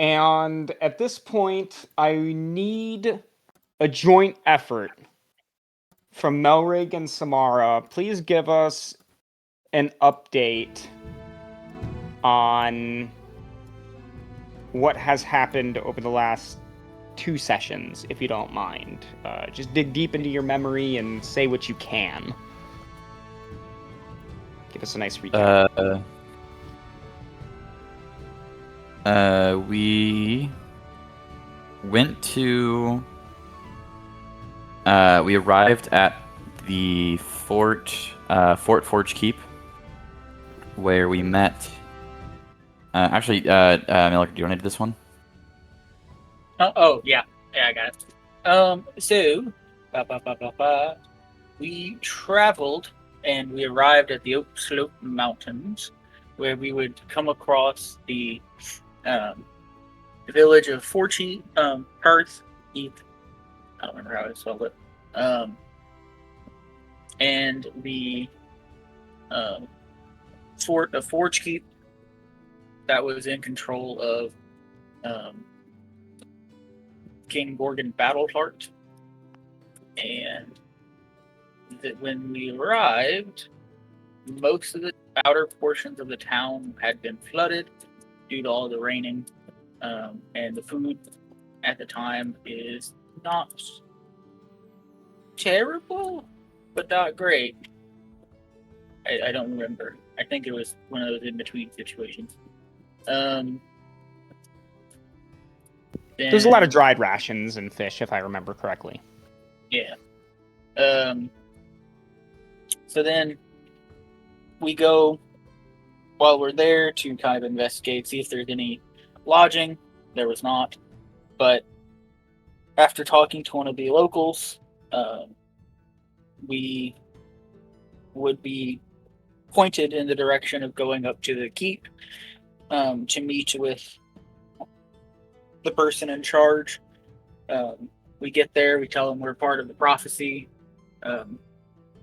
And at this point, I need a joint effort from Melrigg and Samara. Please give us an update on what has happened over the last 2 sessions, if you don't mind. Just dig deep into your memory and say what you can. Give us a nice recap. We went to... we arrived at the Fort Forge Keep, where we met... Melrigg, do you want to do this one? Yeah, I got it. We traveled and we arrived at the Oak Slope Mountains, where we would come across the village of Hearth Heath. I don't remember how to spell it. And the fort of Forge Keep that was in control of King Gorgon Battleheart. And when we arrived, most of the outer portions of the town had been flooded due to all the raining, and the food at the time is not terrible, but not great. I don't remember. I think it was one of those in-between situations. There's a lot of dried rations and fish, if I remember correctly. Yeah. So then we go, while we're there, to kind of investigate, see if there's any lodging. There was not. But after talking to one of the locals, we would be pointed in the direction of going up to the keep to meet with the person in charge. We get there, we tell them we're part of the prophecy.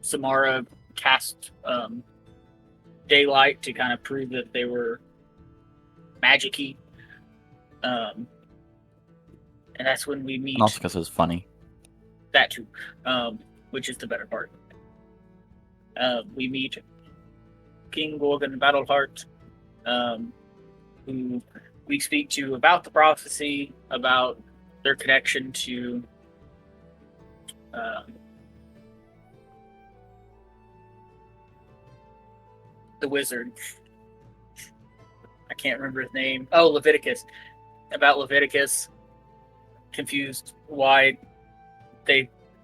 Samara cast daylight to kind of prove that they were magic-y. And that's when we meet... And also because it was funny. That too, which is the better part. We meet King Gorgon Battleheart, who we speak to about the prophecy, about their connection to the wizard. I can't remember his name. Oh, Leviticus. About Leviticus. Confused why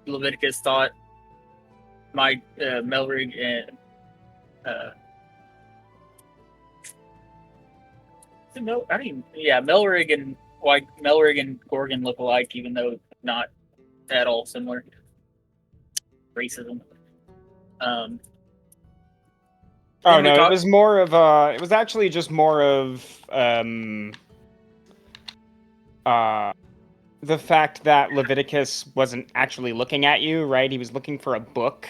Leviticus thought my Melrigg and Melrigg and why Melrigg and Gorgon look alike, even though not at all similar. Racism. It was more of it was actually just more of the fact that Leviticus wasn't actually looking at you, right? He was looking for a book,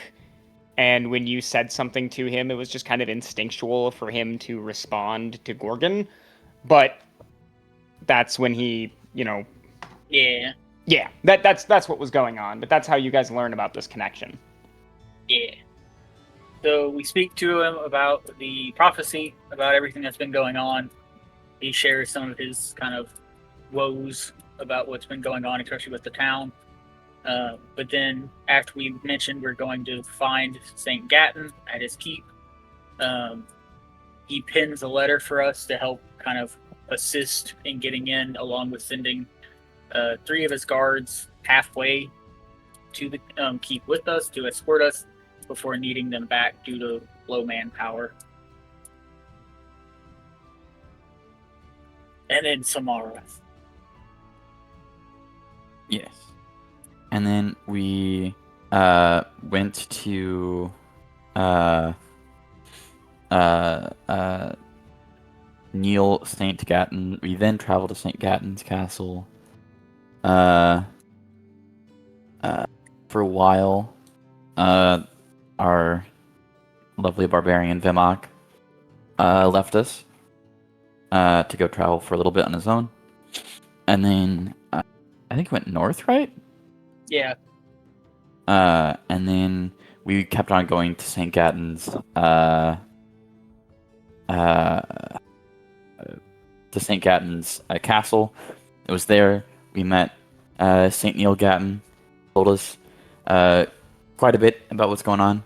and when you said something to him, it was just kind of instinctual for him to respond to Gorgon. But that's when he, Yeah. Yeah, that's what was going on, but that's how you guys learn about this connection. Yeah. So we speak to him about the prophecy, about everything that's been going on. He shares some of his kind of woes about what's been going on, especially with the town. But then, after we mentioned we're going to find St. Gatton at his keep, he pins a letter for us to help kind of assist in getting in, along with sending 3 of his guards halfway to the keep with us to escort us before needing them back due to low manpower. And then Samara. Yes. And then we went to Neil St. Gatton. We then traveled to St. Gatton's castle. For a while, our lovely barbarian Vimak left us to go travel for a little bit on his own. and then I think it went north, right? Yeah. And then we kept on going to St. Gatton's, uh, castle. It was there we met St. Neil Gatton. Told us quite a bit about what's going on.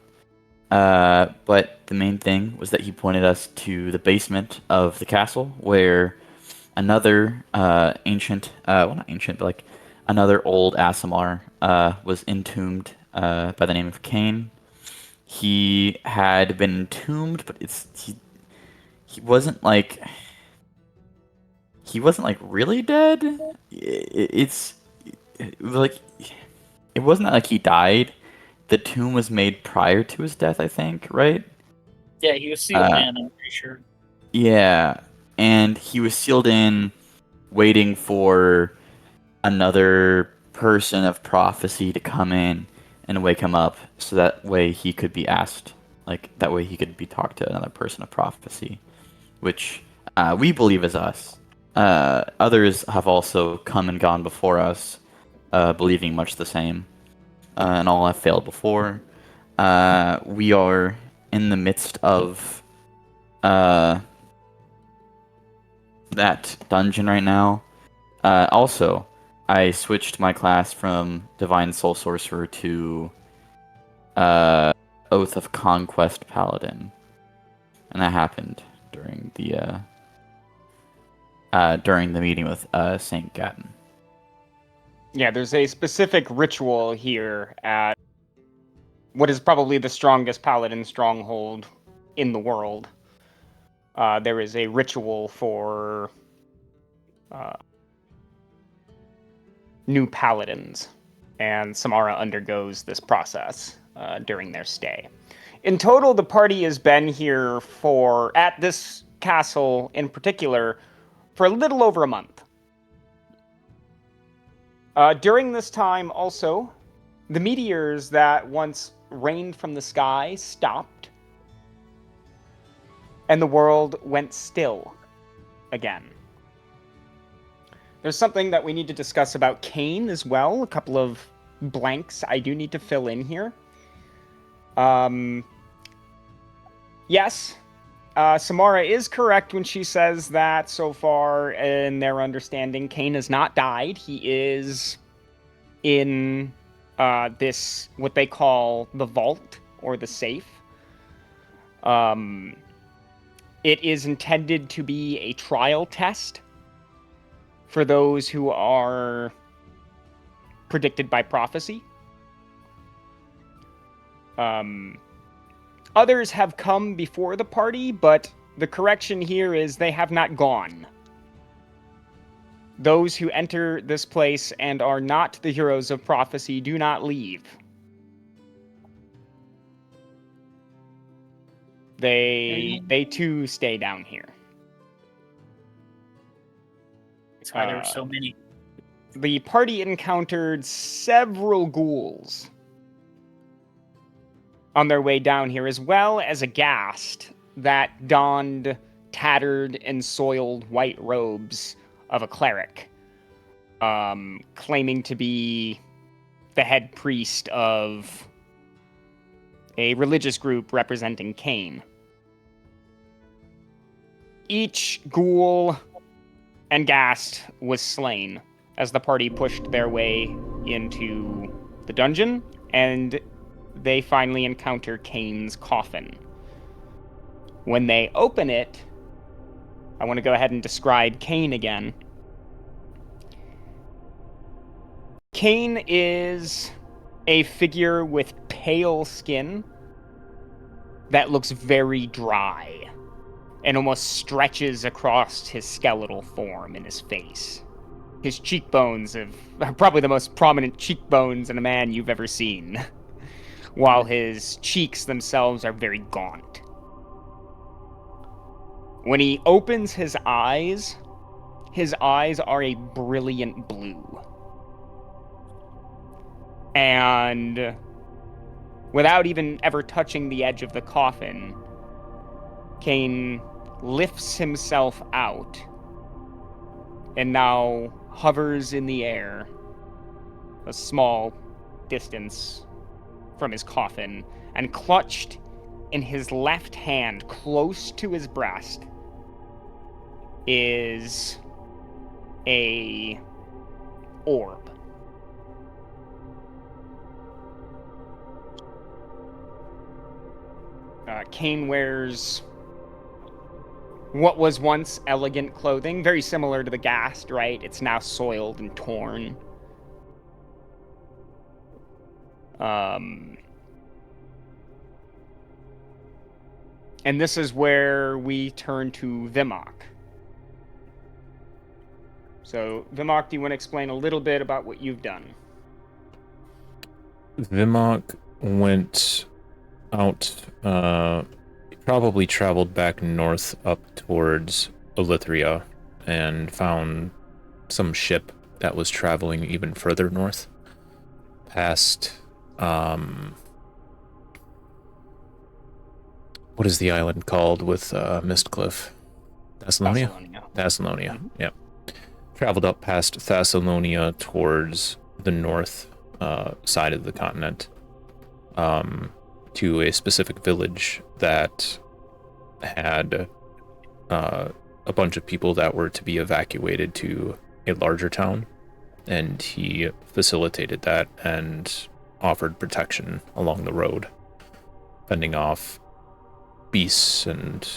But the main thing was that he pointed us to the basement of the castle, where another ancient, well, not ancient, but like another old Aasimar was entombed by the name of Cain. He had been entombed, but he wasn't like really dead. It was like it wasn't like he died. The tomb was made prior to his death, I think, right? Yeah, he was sealed in, I'm pretty sure. Yeah, and he was sealed in, waiting for another person of prophecy to come in and wake him up, so that way he could be asked, like that way he could be talked to another person of prophecy, which we believe is us. Others have also come and gone before us, believing much the same, and all have failed before. We are in the midst of that dungeon right now. Also, I switched my class from Divine Soul Sorcerer to Oath of Conquest Paladin, and that happened during the meeting with Saint Gatton. Yeah, there's a specific ritual here at what is probably the strongest paladin stronghold in the world. There is a ritual for new paladins, and Samara undergoes this process during their stay. In total, the party has been here at this castle in particular, for a little over a month. During this time, also, the meteors that once rained from the sky stopped, and the world went still again. There's something that we need to discuss about Cain as well. A couple of blanks I do need to fill in here. Yes, Samara is correct when she says that so far in their understanding, Cain has not died. He is in this, what they call the vault or the safe. It is intended to be a trial test for those who are predicted by prophecy. Others have come before the party, but the correction here is they have not gone. Those who enter this place and are not the heroes of prophecy do not leave. They too stay down here. That's why there were so many. The party encountered several ghouls on their way down here, as well as a ghast that donned tattered and soiled white robes of a cleric, claiming to be the head priest of a religious group representing Cain. Each ghoul and ghast was slain as the party pushed their way into the dungeon, and they finally encounter Cain's coffin. When they open it, I want to go ahead and describe Cain again. Cain is a figure with pale skin that looks very dry and almost stretches across his skeletal form in his face. His cheekbones are probably the most prominent cheekbones in a man you've ever seen, while his cheeks themselves are very gaunt. When he opens his eyes are a brilliant blue. And without even ever touching the edge of the coffin, Cain lifts himself out, and now hovers in the air, a small distance from his coffin, and clutched in his left hand, close to his breast, is a orb. Kane wears what was once elegant clothing, very similar to the Ghast, right? It's now soiled and torn. And this is where we turn to Vimak. So, Vimak, do you want to explain a little bit about what you've done? Vimak went out, probably traveled back north up towards Lathalas and found some ship that was traveling even further north, past, what is the island called with Mistcliff? Thessalonia? Thessalonia, Mm-hmm. Yep. Traveled up past Thessalonia towards the north side of the continent, to a specific village that had a bunch of people that were to be evacuated to a larger town, and he facilitated that and offered protection along the road, fending off beasts and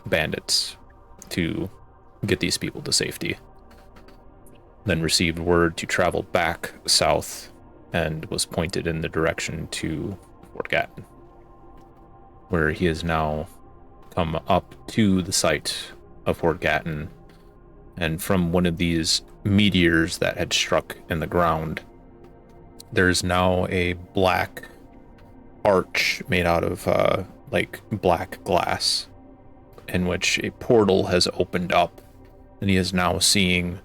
bandits to get these people to safety. Then received word to travel back south and was pointed in the direction to Fort Gatton, where he has now come up to the site of Fort Gatton, and from one of these meteors that had struck in the ground, there's now a black arch made out of like black glass, in which a portal has opened up, and he is now seeing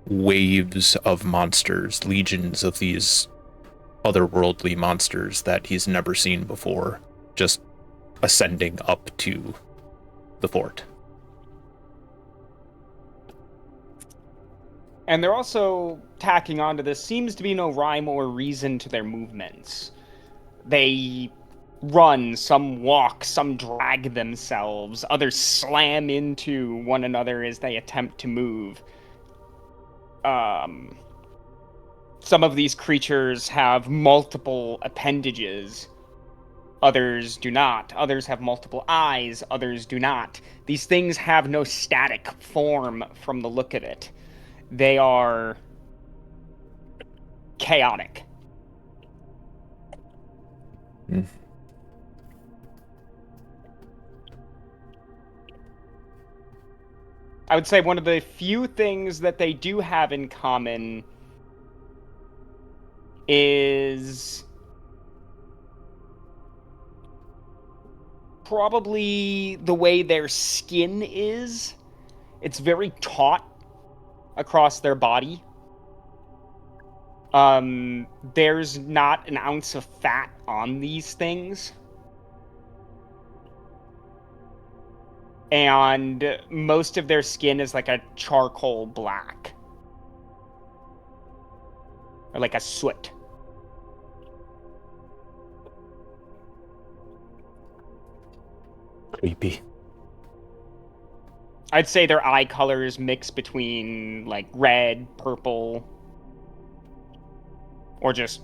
waves of monsters, legions of these otherworldly monsters that he's never seen before, just ascending up to the fort. And they're also tacking onto this, seems to be no rhyme or reason to their movements. They run, some walk, some drag themselves, others slam into one another as they attempt to move. Some of these creatures have multiple appendages. Others do not. Others have multiple eyes. Others do not. These things have no static form from the look of it. They are chaotic. I would say one of the few things that they do have in common is probably the way their skin is. It's very taut across their body. There's not an ounce of fat on these things. And most of their skin is like a charcoal black. Or like a soot. Creepy. I'd say their eye colors mix between like red, purple, or just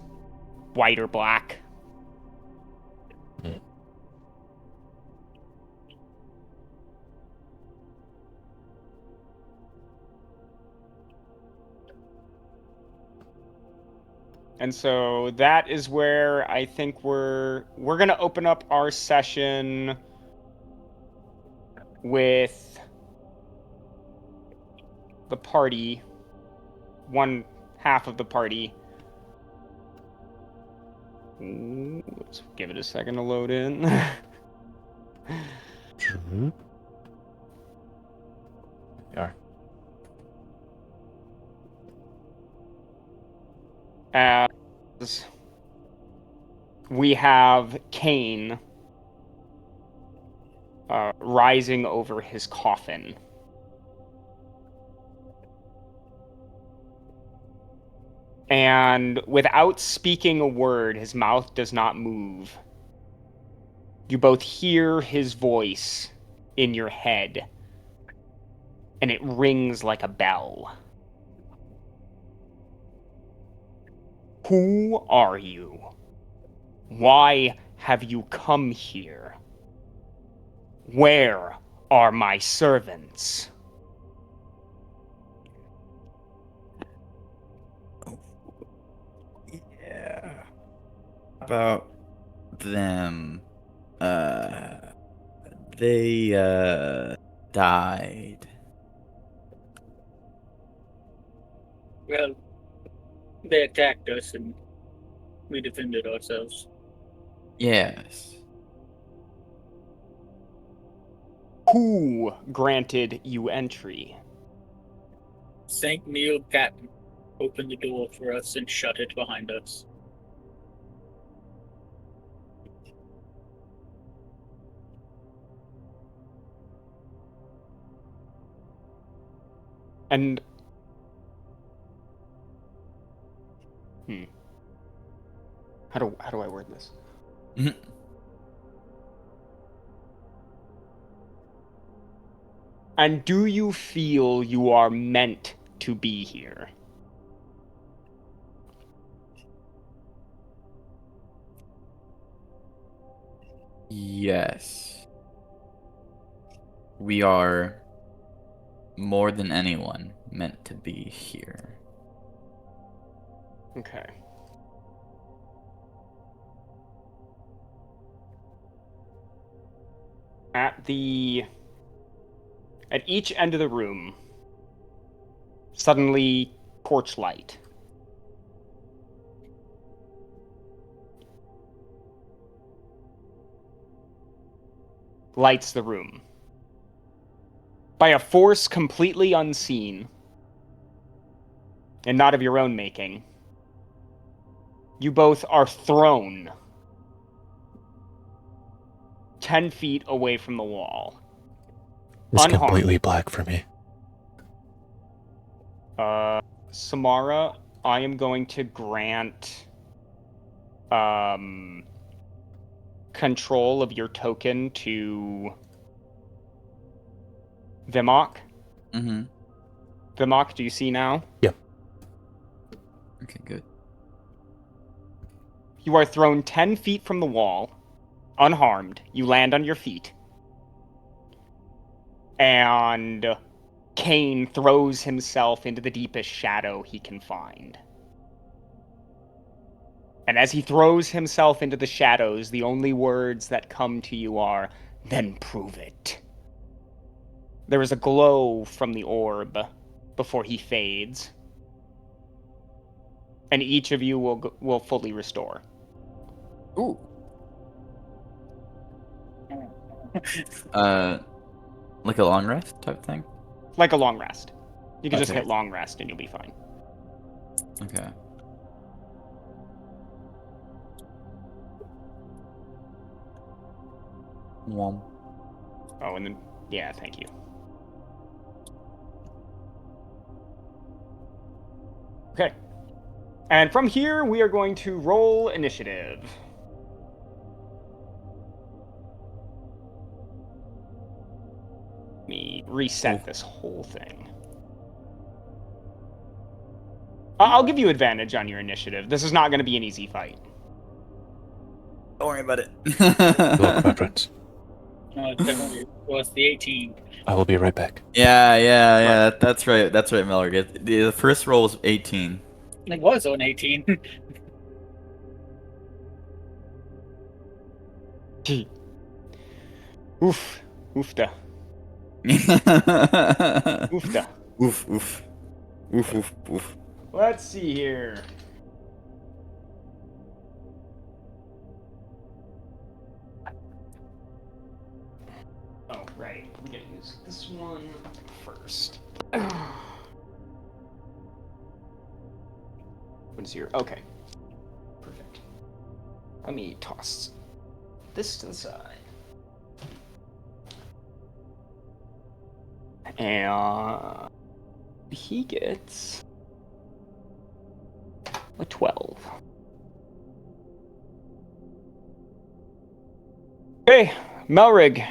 white or black. And so that is where I think we're gonna open up our session with the party, one half of the party. Let's give it a second to load in. Mm-hmm. Yeah. As we have Kane rising over his coffin. And without speaking a word, his mouth does not move. You both hear his voice in your head, and it rings like a bell. Who are you? Why have you come here? Where are my servants? Yeah. About them. They died. Well, they attacked us and we defended ourselves. Yes. Who granted you entry? St. Neil Gatton opened the door for us and shut it behind us. And how do I word this? And do you feel you are meant to be here? Yes. We are more than anyone meant to be here. Okay. At each end of the room, suddenly torchlight. Lights the room. By a force completely unseen, and not of your own making, you both are thrown 10 feet away from the wall. It's Unharmed. completely black for me. Samara, I am going to grant control of your token to Vimak. Mm-hmm. Vimak, do you see now? Yep. Okay, good. You are thrown 10 feet from the wall, unharmed. You land on your feet. And Kane throws himself into the deepest shadow he can find. And as he throws himself into the shadows, the only words that come to you are, "Then prove it." There is a glow from the orb before he fades. And each of you will fully restore. Ooh. Like a long rest type thing? Like a long rest. You can just Okay. hit long rest and you'll be fine. Okay. Wom. Oh, and then, yeah, thank you. Okay. And from here, we are going to roll initiative. Let me reset this whole thing. I'll give you advantage on your initiative. This is not going to be an easy fight. Don't worry about it. Look, my friends. Definitely was the 18. I will be right back. Yeah. That's right. That's right, Melrigg. The first roll was 18. It was on 18. Oof. Oofta. Oofta. Oof, oof. Oof, oof, oof. Let's see here. Oh, right. We gotta use this one first. What is your... Okay. Perfect. Let me toss this to the side. And he gets A 12. Okay, Melrigg.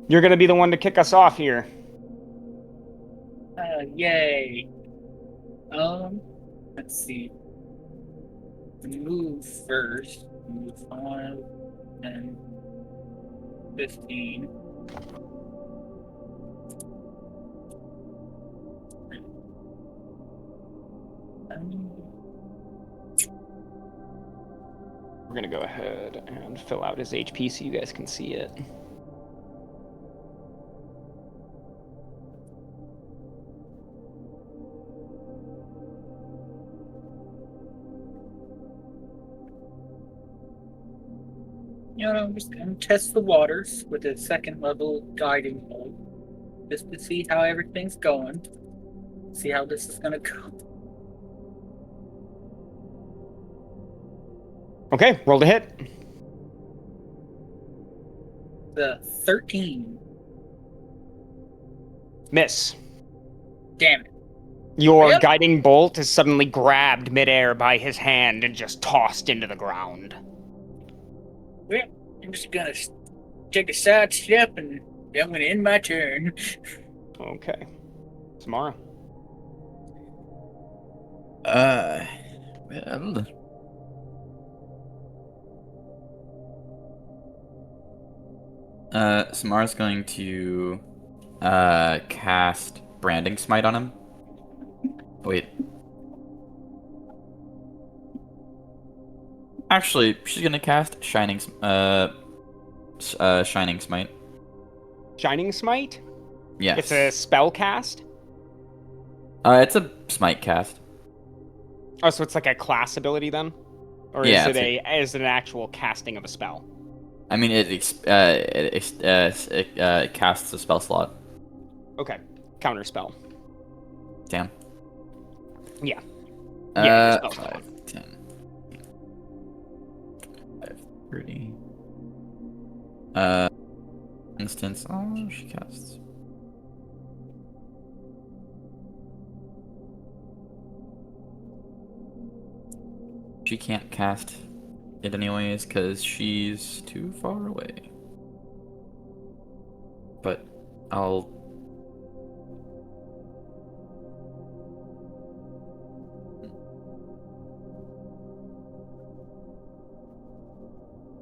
You're gonna be the one to kick us off here. Yay. Let's see. Move first. Move 5 and 15. We're gonna go ahead and fill out his HP so you guys can see it. I'm just gonna test the waters with a second level guiding bolt, just to see how everything's going. See how this is gonna go. Okay, roll to hit. The 13. Miss. Damn it. Your Yep. guiding bolt is suddenly grabbed midair by his hand and just tossed into the ground. Well, I'm just gonna take a side step and I'm gonna end my turn. Okay. Samara. Well. Samara's going to cast Branding Smite on him. Wait. Actually, she's gonna cast Shining Smite. Shining Smite? Yes. It's a spell cast? It's a Smite cast. Oh, so it's like a class ability then? Or Yeah, is it an actual casting of a spell? I mean, it casts a spell slot. Okay. Counter spell. Damn. Yeah. Yeah, spell 5, slot. 10, 5, 30. Instance. Oh, she casts. She can't cast it anyways because she's too far away. But I'll.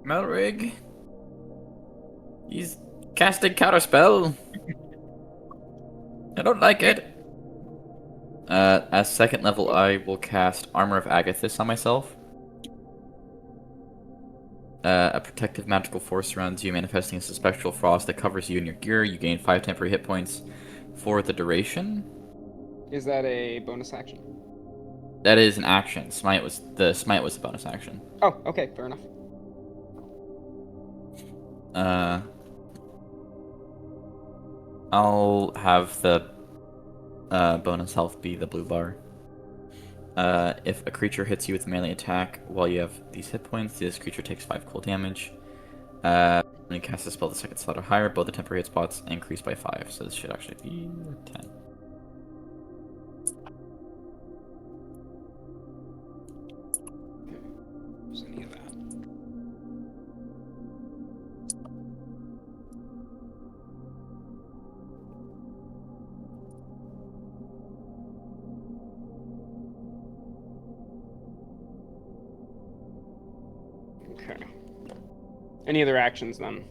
Melrigg. He's casting counterspell. I don't like it. As second level, I will cast Armor of Agathis on myself. A protective magical force surrounds you, manifesting as a spectral frost that covers you and your gear. You gain 5 temporary hit points for the duration. Is that a bonus action? That is an action. Smite was a bonus action. Oh, okay, fair enough. I'll have the bonus health be the blue bar. If a creature hits you with a melee attack while you have these hit points, this creature takes 5 cold damage. When you cast a spell the second slot or higher, both the temporary hit spots increase by 5, so this should actually be 10. There's any of that. Okay. Any other actions then?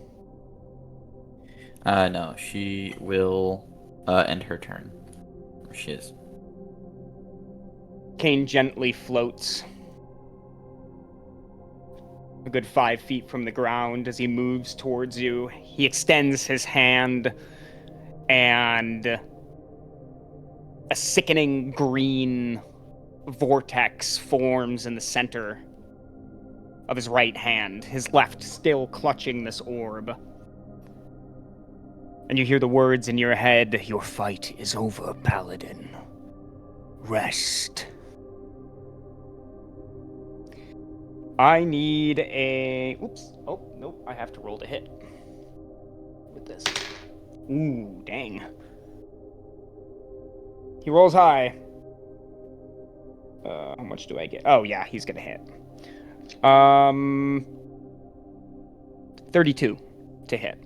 No, she will end her turn. She is. Kane gently floats a good 5 feet from the ground as he moves towards you. He extends his hand, and a sickening green vortex forms in the center of his right hand, his left still clutching this orb. And you hear the words in your head, "Your fight is over, Paladin. Rest." I need a... Oops. Oh, nope. I have to roll to hit with this. Ooh, dang. He rolls high. How much do I get? Oh, yeah, he's gonna hit. 32 to hit.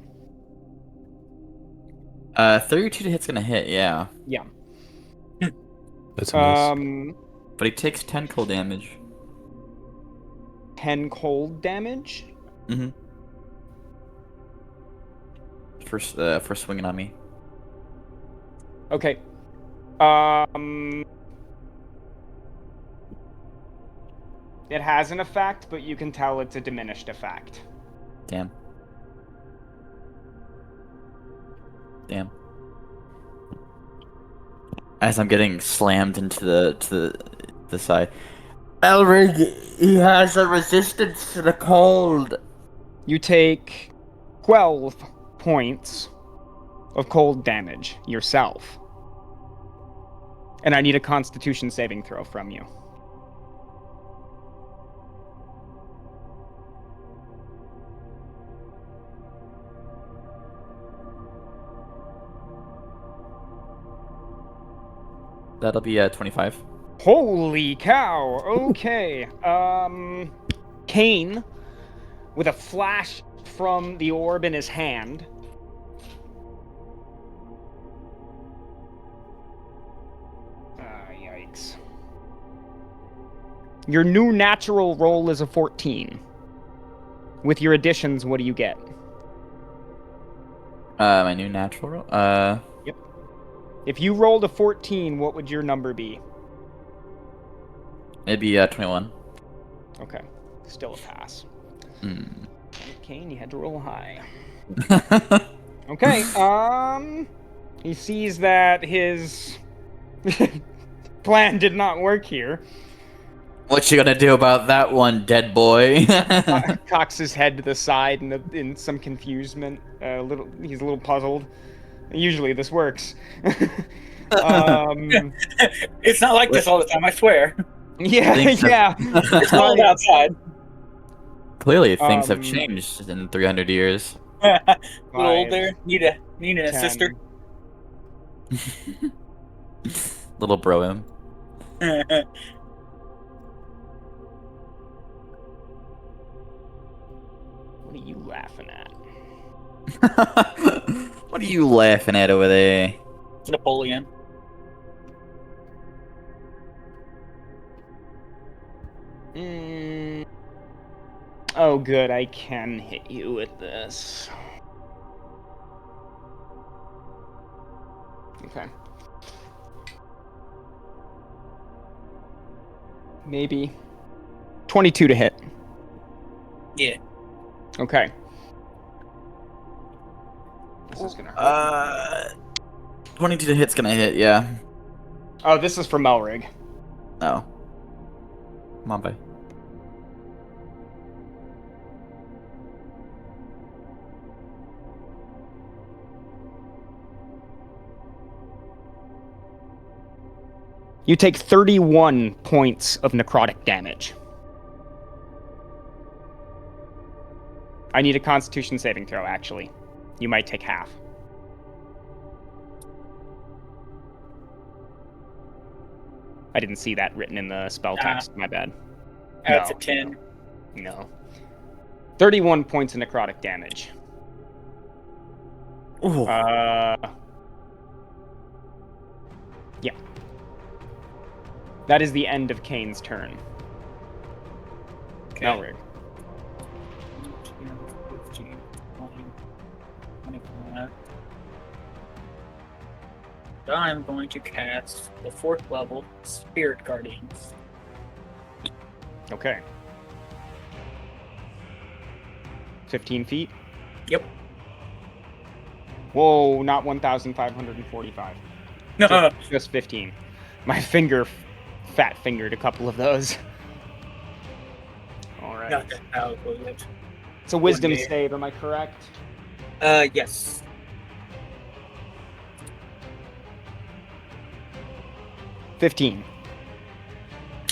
32 to hit's gonna hit, yeah. Yeah. That's a miss. But he takes 10 cold damage. 10 cold damage? Mm-hmm. For swinging on me. Okay. It has an effect, but you can tell it's a diminished effect. Damn. As I'm getting slammed into the side. Melrigg, he has a resistance to the cold. You take 12 points of cold damage yourself. And I need a Constitution saving throw from you. That'll be 25. Holy cow! Okay. Kane, with a flash from the orb in his hand, yikes. Your new natural roll is a 14. With your additions, what do you get? My new natural roll? Yep. If you rolled a 14, what would your number be? It'd be 21. Okay. Still a pass. Hmm. Kane, you had to roll high. Okay, he sees that his plan did not work here. What you gonna do about that one, dead boy? Cocks his head to the side in some confusement. He's a little puzzled. Usually this works. It's not like this all the time, I swear. Yeah, yeah. It's cold outside. Clearly, things have changed in 300 years. A little older, need an 10. assistant. Little bro him. What are you laughing at? What are you laughing at over there? Napoleon. Oh, good. I can hit you with this. Okay. Maybe. 22 to hit. Yeah. Okay. This is gonna hurt. 22 to hit's gonna hit, yeah. Oh, this is for Melrigg. Oh. Come on, bud. You take 31 points of necrotic damage. I need a Constitution saving throw, actually. You might take half. I didn't see that written in the spell text. My bad. That's a 10. No. 31 points of necrotic damage. Ooh. Yeah. That is the end of Kane's turn. Okay. Melrigg. 15, 20, 25. I'm going to cast the 4th level Spirit Guardians. Okay. 15 feet? Yep. Whoa, not 1,545. No. Just 15. My finger fat-fingered a couple of those. Alright. Not that powerful yet. It's a wisdom One day. save, am I correct? Yes. 15.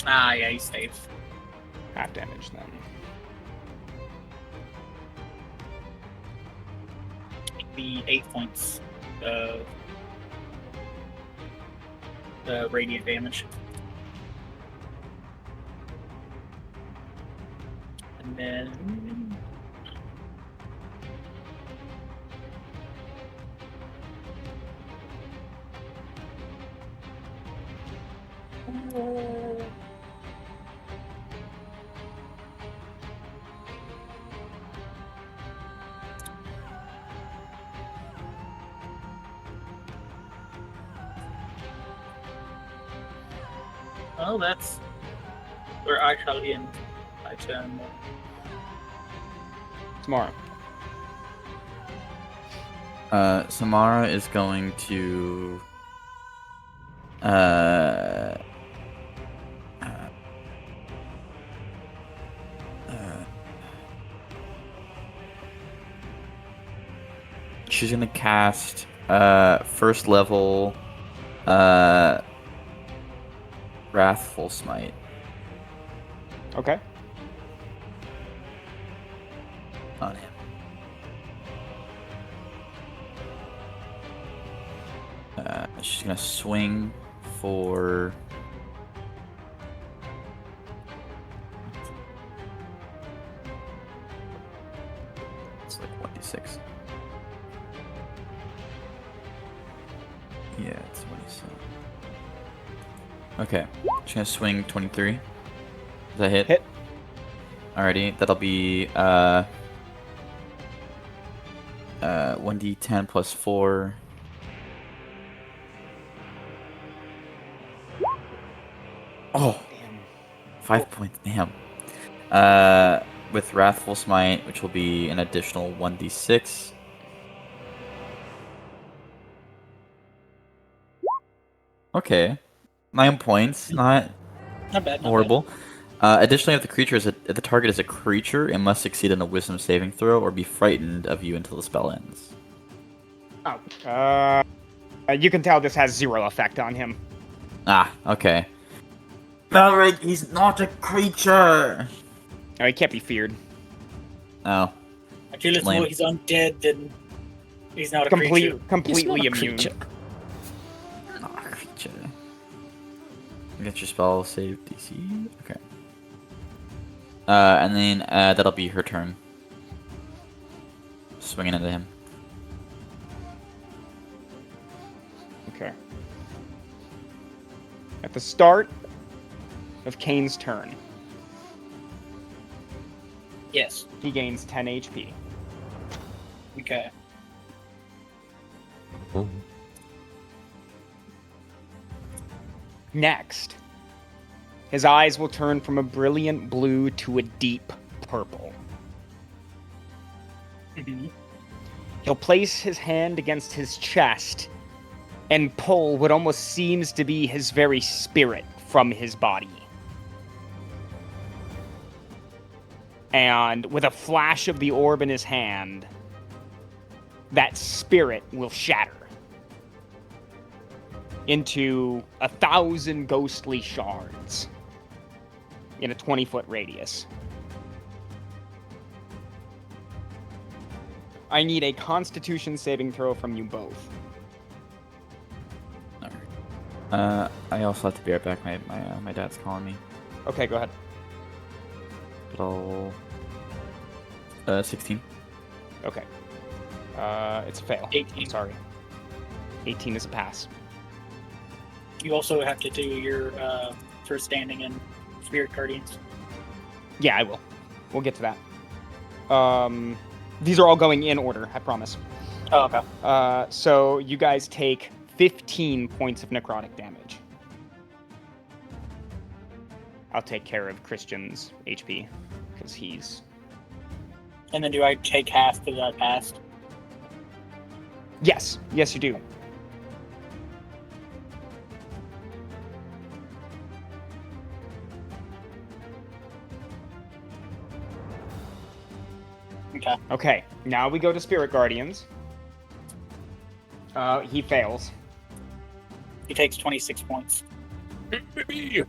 Ah, yeah, he's safe. Half damage then. Be 8 points of radiant damage. And then... Well, that's where I shall end my turn. Tomorrow. Samara is going to she's gonna cast first level Wrathful Smite. Okay. On him. She's gonna swing for. It's like 1d6. Yeah, it's 1d6. Okay, she's gonna swing 23. Does that hit? Hit. Alrighty, that'll be 1d10 plus 4. Oh, Damn. 5 points. Damn. With Wrathful Smite, which will be an additional 1d6. Okay, 9 points. Not Not bad. Not horrible. Additionally, if the target is a creature, it must succeed on a Wisdom saving throw or be frightened of you until the spell ends. Oh. You can tell this has 0 effect on him. Ah, okay. Melrigg, he's not a creature. Oh, he can't be feared. Oh, Bad. I feel as Lame. though he's undead, then he's not a creature. Completely immune. not a creature. Get your spell save DC. Okay. And then that'll be her turn. Swinging into him. Okay. At the start of Kane's turn, Yes. he gains 10 HP. Okay. Oh. Next, his eyes will turn from a brilliant blue to a deep purple. Mhm. He'll place his hand against his chest and pull what almost seems to be his very spirit from his body. And with a flash of the orb in his hand, that spirit will shatter into 1,000 ghostly shards in a 20-foot radius. I need a Constitution saving throw from you both. I also have to be right back. My dad's calling me. Okay, go ahead. But I'll 16. Okay. It's a fail. 18. I'm sorry. 18 is a pass. You also have to do your first standing in Spirit Guardians. Yeah, I will. We'll get to that. These are all going in order, I promise. Oh, okay. So you guys take 15 points of necrotic damage. I'll take care of Christian's HP, because he's... And then do I take half because I passed? Yes, you do. Okay. Okay, now we go to Spirit Guardians. He fails. He takes 26 points. Dude,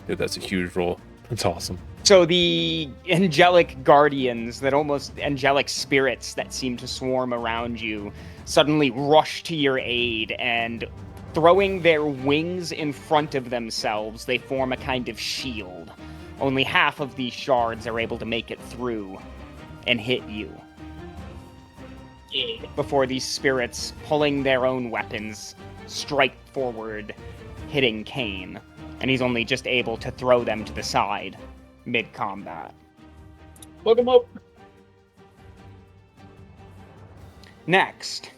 that's a huge roll. That's awesome. So the angelic guardians, that almost angelic spirits that seem to swarm around you, suddenly rush to your aid and Throwing their wings in front of themselves, they form a kind of shield. Only half of these shards are able to make it through and hit you. Yeah. Before these spirits, pulling their own weapons, strike forward, hitting Kane. And he's only just able to throw them to the side mid-combat. Look him up. Next.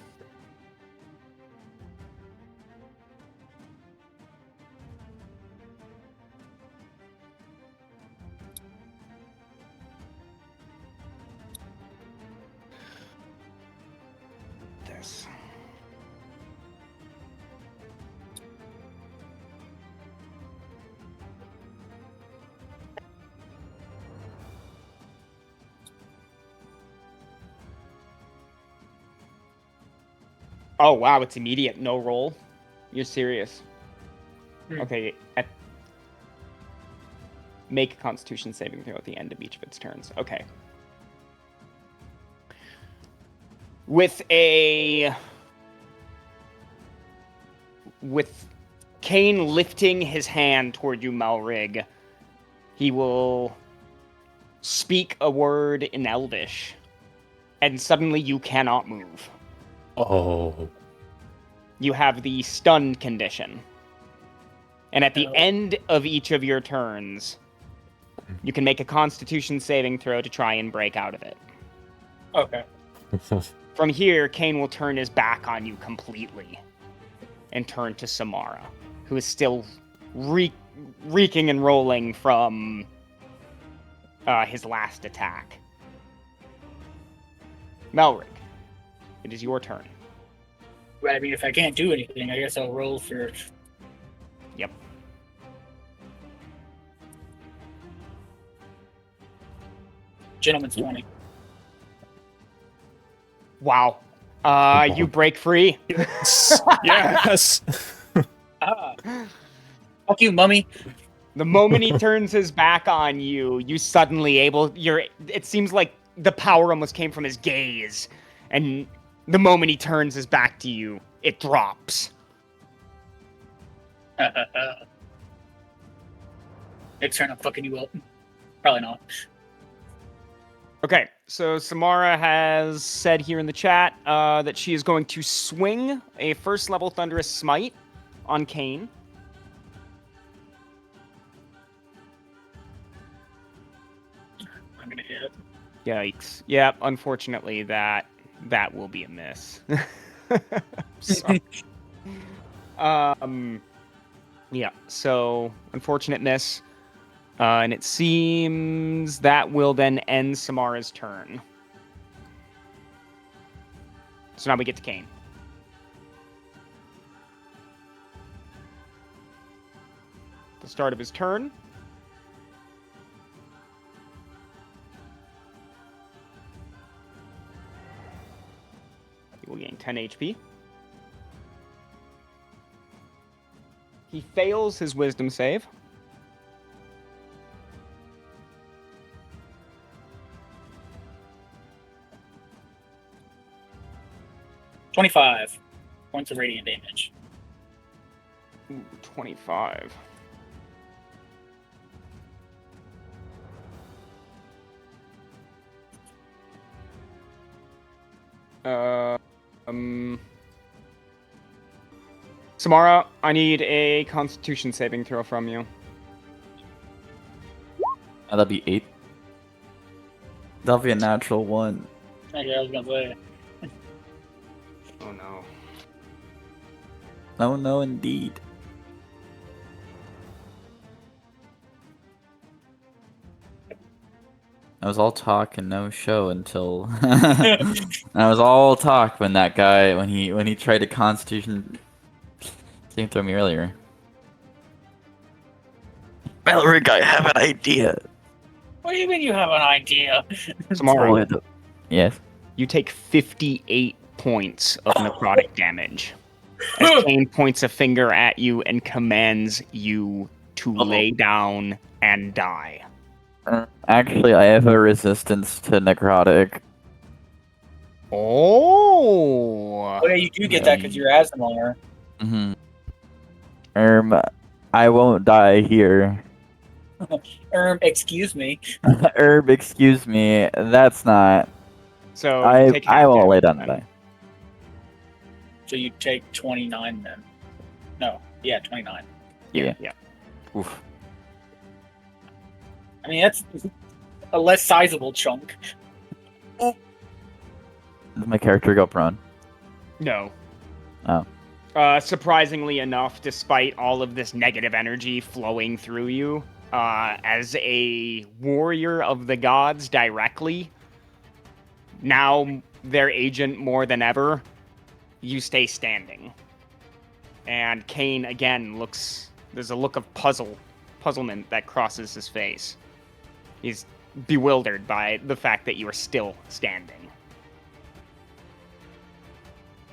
This. Oh wow, it's immediate, no roll. You're serious? Okay. Make a Constitution saving throw at the end of each of its turns. Okay. With Kane lifting his hand toward you, Melrigg, he will speak a word in Elvish, and suddenly you cannot move. Oh. You have the stun condition. And at the end of each of your turns, you can make a Constitution saving throw to try and break out of it. Okay. From here, Kane will turn his back on you completely and turn to Samara, who is still reeking and rolling from his last attack. Melrigg, it is your turn. But I mean, if I can't do anything, I guess I'll roll for. Yep. Gentleman's 20. Wow. You break free. Yes. Ah. Fuck you, mummy. The moment he turns his back on you, you suddenly it seems like the power almost came from his gaze. And the moment he turns his back to you, it drops. Next turn, I'm fucking you up. Probably not. Okay, so Samara has said here in the chat that she is going to swing a first level Thunderous Smite on Kane. I'm gonna hit. Yikes. Yep, unfortunately that will be a miss. Sorry. Yeah, so unfortunate miss. And it seems that will then end Samara's turn. So now we get to Kane. The start of his turn. He will gain 10 HP. He fails his wisdom save. $25 points of radiant damage. Ooh, 25. Samara, I need a Constitution saving throw from you. That'll be 8. That'll be a natural 1. Okay, I was gonna say. Oh no. Oh no, indeed. I was all talk and no show until I was all talk when that guy when he tried to Constitution same throw me earlier. Melrigg, I have an idea. What do you mean you have an idea? Samara, Yes. you take 58 points of necrotic damage. As Kane points a finger at you and commands you to lay down and die. Actually, I have a resistance to necrotic. Oh! Oh yeah, you do get that because you're Asmar. Mm-hmm. I won't die here. Excuse me. Excuse me. That's not. So you take half I won't lay damage down and then. die. So you take 29 then. No, yeah, 29. Yeah. Yeah. Oof. I mean, that's a less sizable chunk. Does my character go prone? No. Oh. Surprisingly enough, despite all of this negative energy flowing through you, as a warrior of the gods directly, now their agent more than ever, you stay standing. And Kane again there's a look of puzzlement that crosses his face. He's bewildered by the fact that you are still standing.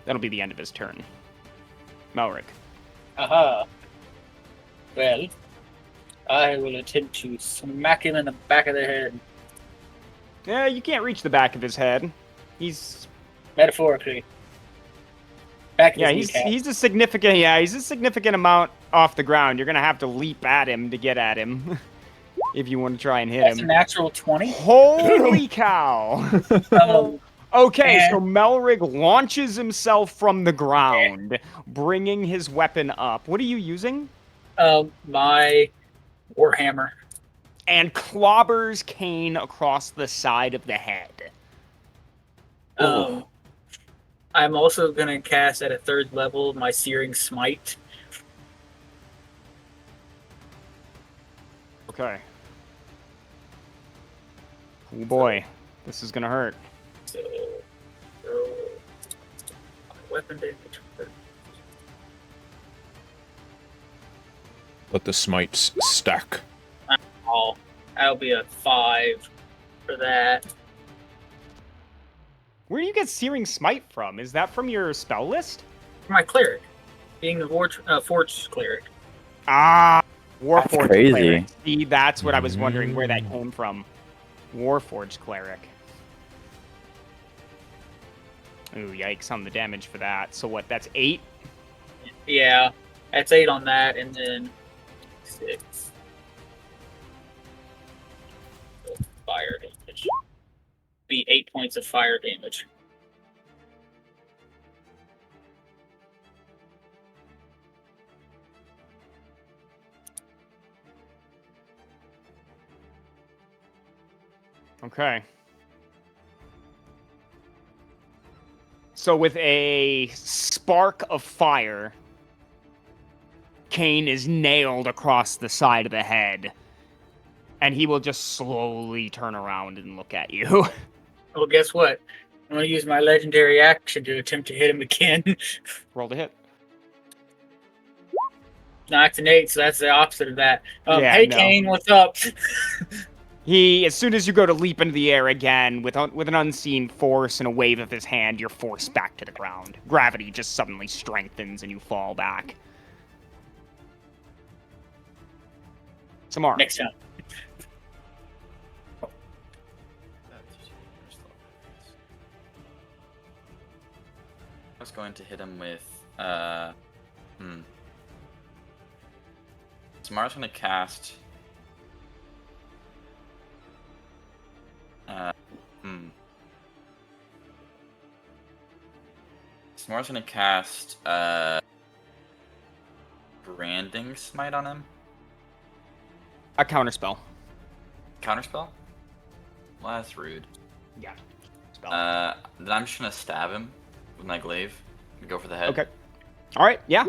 That'll be the end of his turn. Melrigg. Aha. Well, I will attempt to smack him in the back of the head. Yeah, you can't reach the back of his head. He's Metaphorically. Back of his kneecap. he's a significant amount off the ground. You're gonna have to leap at him to get at him if you want to try and hit That's a him. natural 20. Holy cow! Okay, so Melrigg launches himself from the ground, bringing his weapon up. What are you using? My Warhammer. And clobbers Kane across the side of the head. I'm also going to cast at a 3rd level my Searing Smite. Okay. Oh boy, this is gonna hurt. So, roll weapon damage. Let the smites stack. Oh, that'll be a 5 for that. Where do you get Searing Smite from? Is that from your spell list? For my cleric, being the Forge cleric. Ah, Warforged crazy. Cleric. See, that's what I was wondering where that came from. Warforged Cleric. Ooh, yikes on the damage for that. So what, that's 8? Yeah, that's 8 on that, and then 6. Fire damage. Be 8 points of fire damage. Okay. So with a spark of fire, Kane is nailed across the side of the head. And he will just slowly turn around and look at you. Well, guess what? I'm going to use my legendary action to attempt to hit him again. Roll to hit. No, it's an 8, so that's the opposite of that. Yeah, hey, no. Kane, what's up? He, as soon as you go to leap into the air again, with an unseen force and a wave of his hand, you're forced back to the ground. Gravity just suddenly strengthens and you fall back. Samara. Next time. I was going to hit him with Samara's gonna cast Samara's gonna cast Branding Smite on him. A counterspell. Counterspell? Well, that's rude. Yeah. Spell. Then I'm just gonna stab him with my glaive. Go for the head. Okay. All right. Yeah.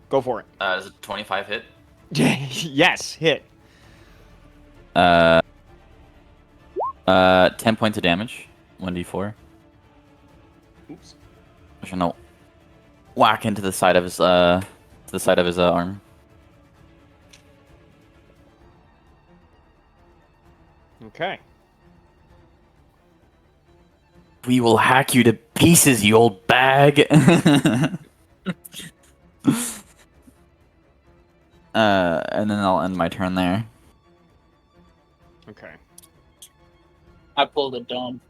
Go for it. Is it 25 hit? Yes. Hit. 10 points of damage. 1d4. Oops. I'm gonna whack into the side of his arm. Okay. We will hack you to pieces, you old bag. And then I'll end my turn there. Okay. I pulled a dumb.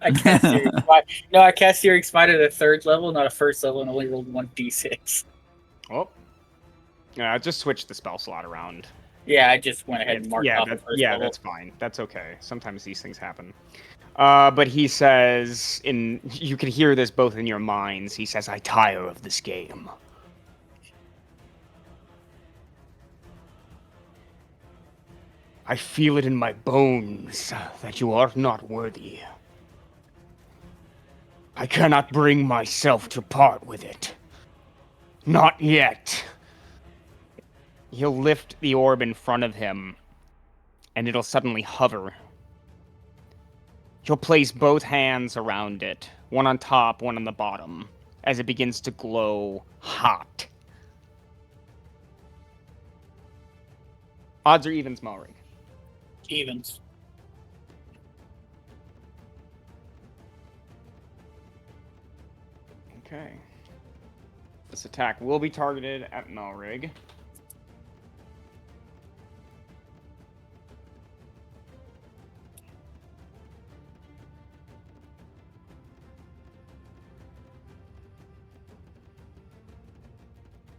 I cast Searing Smite. No, I cast Searing Smite at a 3rd level, not a 1st level, and only rolled 1d6. Oh. Just switch the spell slot around. Yeah, I just went ahead and marked off the first level. That's fine. That's okay. Sometimes these things happen. But he says, you can hear this both in your minds. He says, "I tire of this game. I feel it in my bones that you are not worthy. I cannot bring myself to part with it. Not yet." He'll lift the orb in front of him, and it'll suddenly hover. He'll place both hands around it, one on top, one on the bottom, as it begins to glow hot. Odds or evens, Melrigg? Evens. Okay. This attack will be targeted at Melrigg.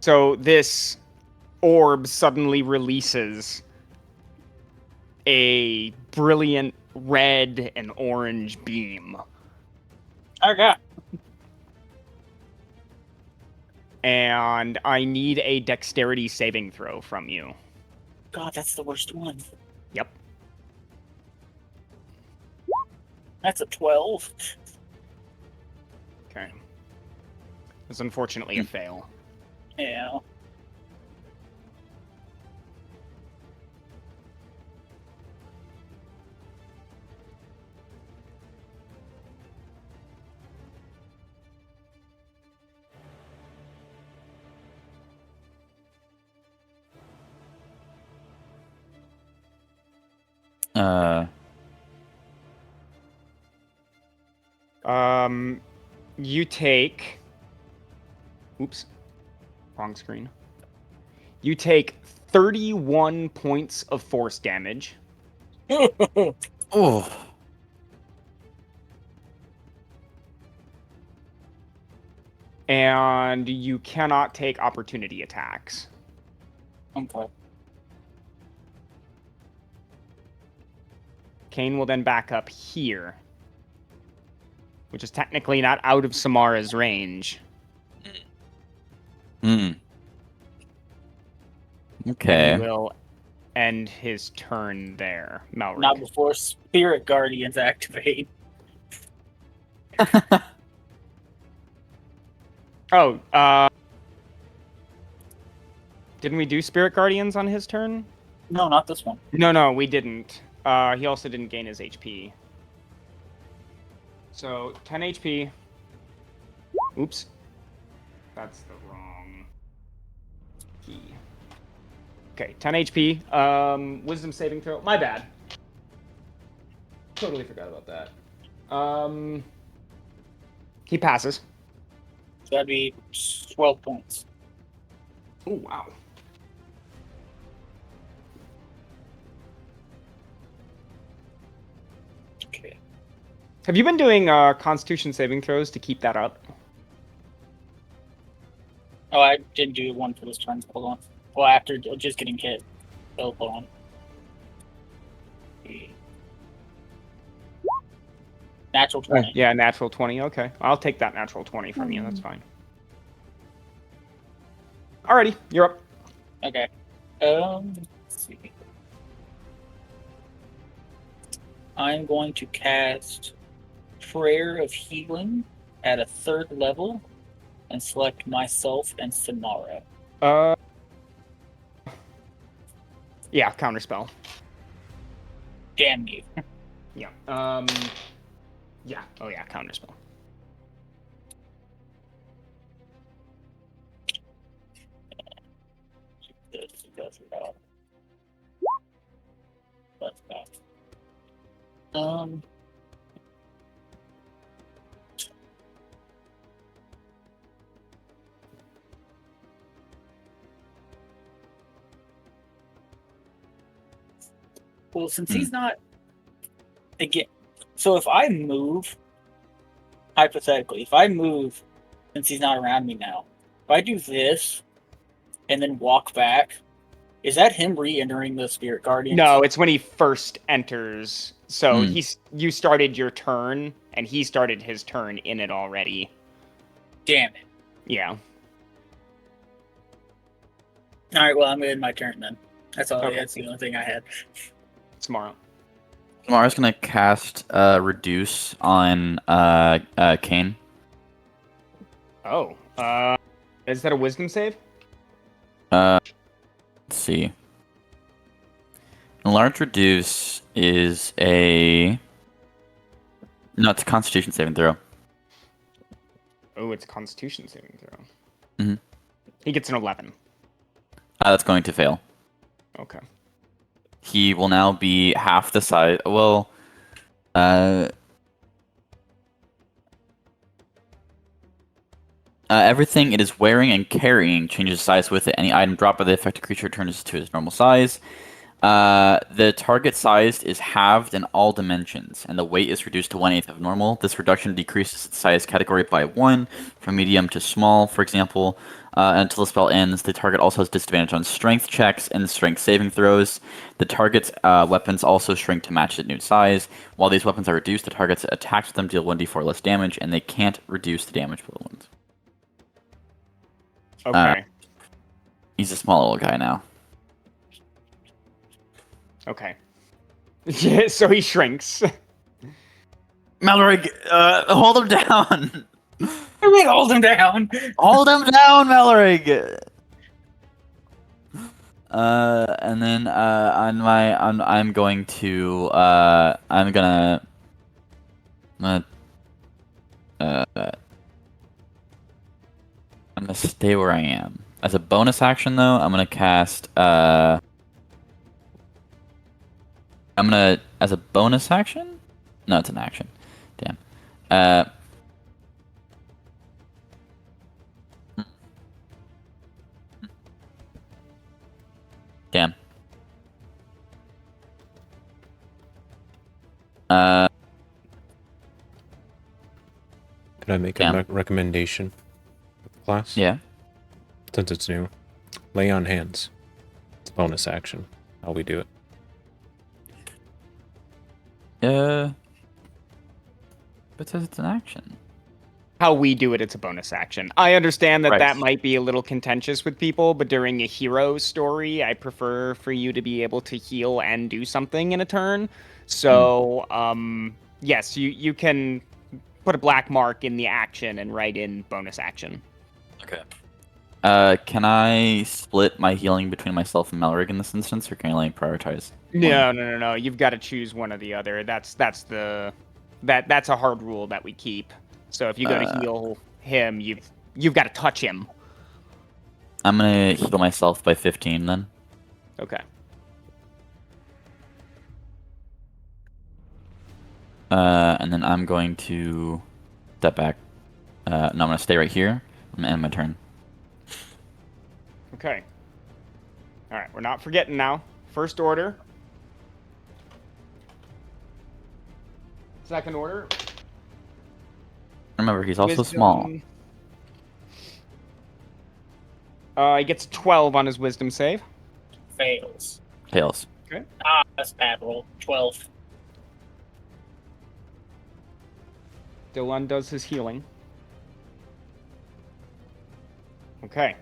So this orb suddenly releases a brilliant red and orange beam. Okay. And I need a dexterity saving throw from you. God, that's the worst one. Yep. That's a 12. Okay. It's unfortunately a fail. Yeah. You take... Oops. Wrong screen. You take 31 points of force damage. Oh. And you cannot take opportunity attacks. Okay. Kane will then back up here, which is technically not out of Samara's range. Hmm. Okay. And will end his turn there. Melrigg. Not before Spirit Guardians activate. Oh, didn't we do Spirit Guardians on his turn? No, not this one. No, we didn't. He also didn't gain his HP. So, 10 HP. Oops. That's the wrong key. Okay, 10 HP. Wisdom saving throw. My bad. Totally forgot about that. He passes. So that'd be 12 points. Oh, wow. Okay. Have you been doing Constitution saving throws to keep that up? Oh, I didn't do one for this turn. Hold on. Well, after just getting hit. So, hold on. Natural 20. Yeah, natural 20. Okay. I'll take that natural 20 from you. That's fine. Alrighty, you're up. Okay. Let's see. I'm going to cast Prayer of Healing at a 3rd level and select myself and Samara. Yeah, counterspell. Damn you. Yeah. Yeah. Oh yeah, counterspell. This does it all. That's bad. Well, since he's not again, so if I move, hypothetically, if I move, since he's not around me now, if I do this, and then walk back. Is that him re-entering the Spirit Guardians? No, it's when he first enters. So Hmm. you started your turn, and he started his turn in it already. Damn it. Yeah. All right, well, I'm in my turn then. That's all. Okay. That's the only thing I had. Tomorrow. Samara's gonna cast reduce on Kane. Oh. Is that a wisdom save? Let's see. Large reduce is no, it's a Constitution saving throw. Oh, it's a Constitution saving throw. Mhm. He gets an 11. That's going to fail. Okay. He will now be half the size. Well, everything it is wearing and carrying changes size with it. Any item dropped by the affected creature turns to its normal size. The target size is halved in all dimensions, and the weight is reduced to 1/8 of normal. This reduction decreases its size category by 1, from medium to small, for example. Until the spell ends, the target also has disadvantage on strength checks and strength saving throws. The target's weapons also shrink to match its new size. While these weapons are reduced, the targets attacked with them deal 1d4 less damage, and they can't reduce the damage below ones. Okay. He's a small little guy now. Okay. Yeah, so he shrinks. Melrigg, hold him down! Hold him down. Hold him down, Melrigg! And then I'm going to I'm gonna stay where I am. As a bonus action though, I'm gonna cast as a bonus action? No, it's an action. Damn. Damn. Can I make Damn. a recommendation for the class? Yeah. Since it's new. Lay on hands. It's a bonus action. How we do it. But it says it's an action. How we do it, it's a bonus action. I understand that Right. that might be a little contentious with people, but during a hero story, I prefer for you to be able to heal and do something in a turn. So, yes, you can put a black mark in the action and write in bonus action. Okay. Can I split my healing between myself and Melrigg in this instance, or can I like prioritize? No. You've got to choose one or the other. That's a hard rule that we keep. So if you go to heal him, you've got to touch him. I'm gonna heal myself by 15 then. Okay. And then I'm going to step back. No, I'm gonna stay right here. I'm gonna end my turn. Okay. All right, we're not forgetting now. First order. Second order. Remember, he's also Wisdom. small. He gets a 12 on his wisdom save. Fails. Fails. That's a bad roll. 12. Still undoes his healing. Okay.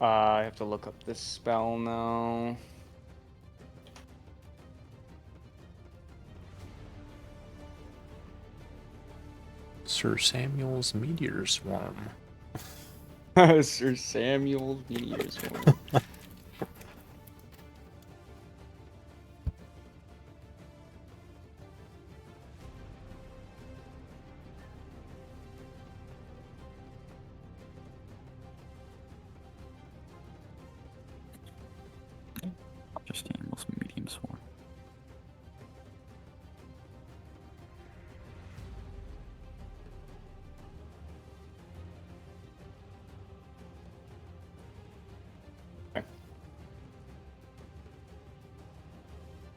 I have to look up this spell now. Sir Samuel's Meteor Swarm. Sir Samuel's Meteor Swarm. Just animals, medium swarm.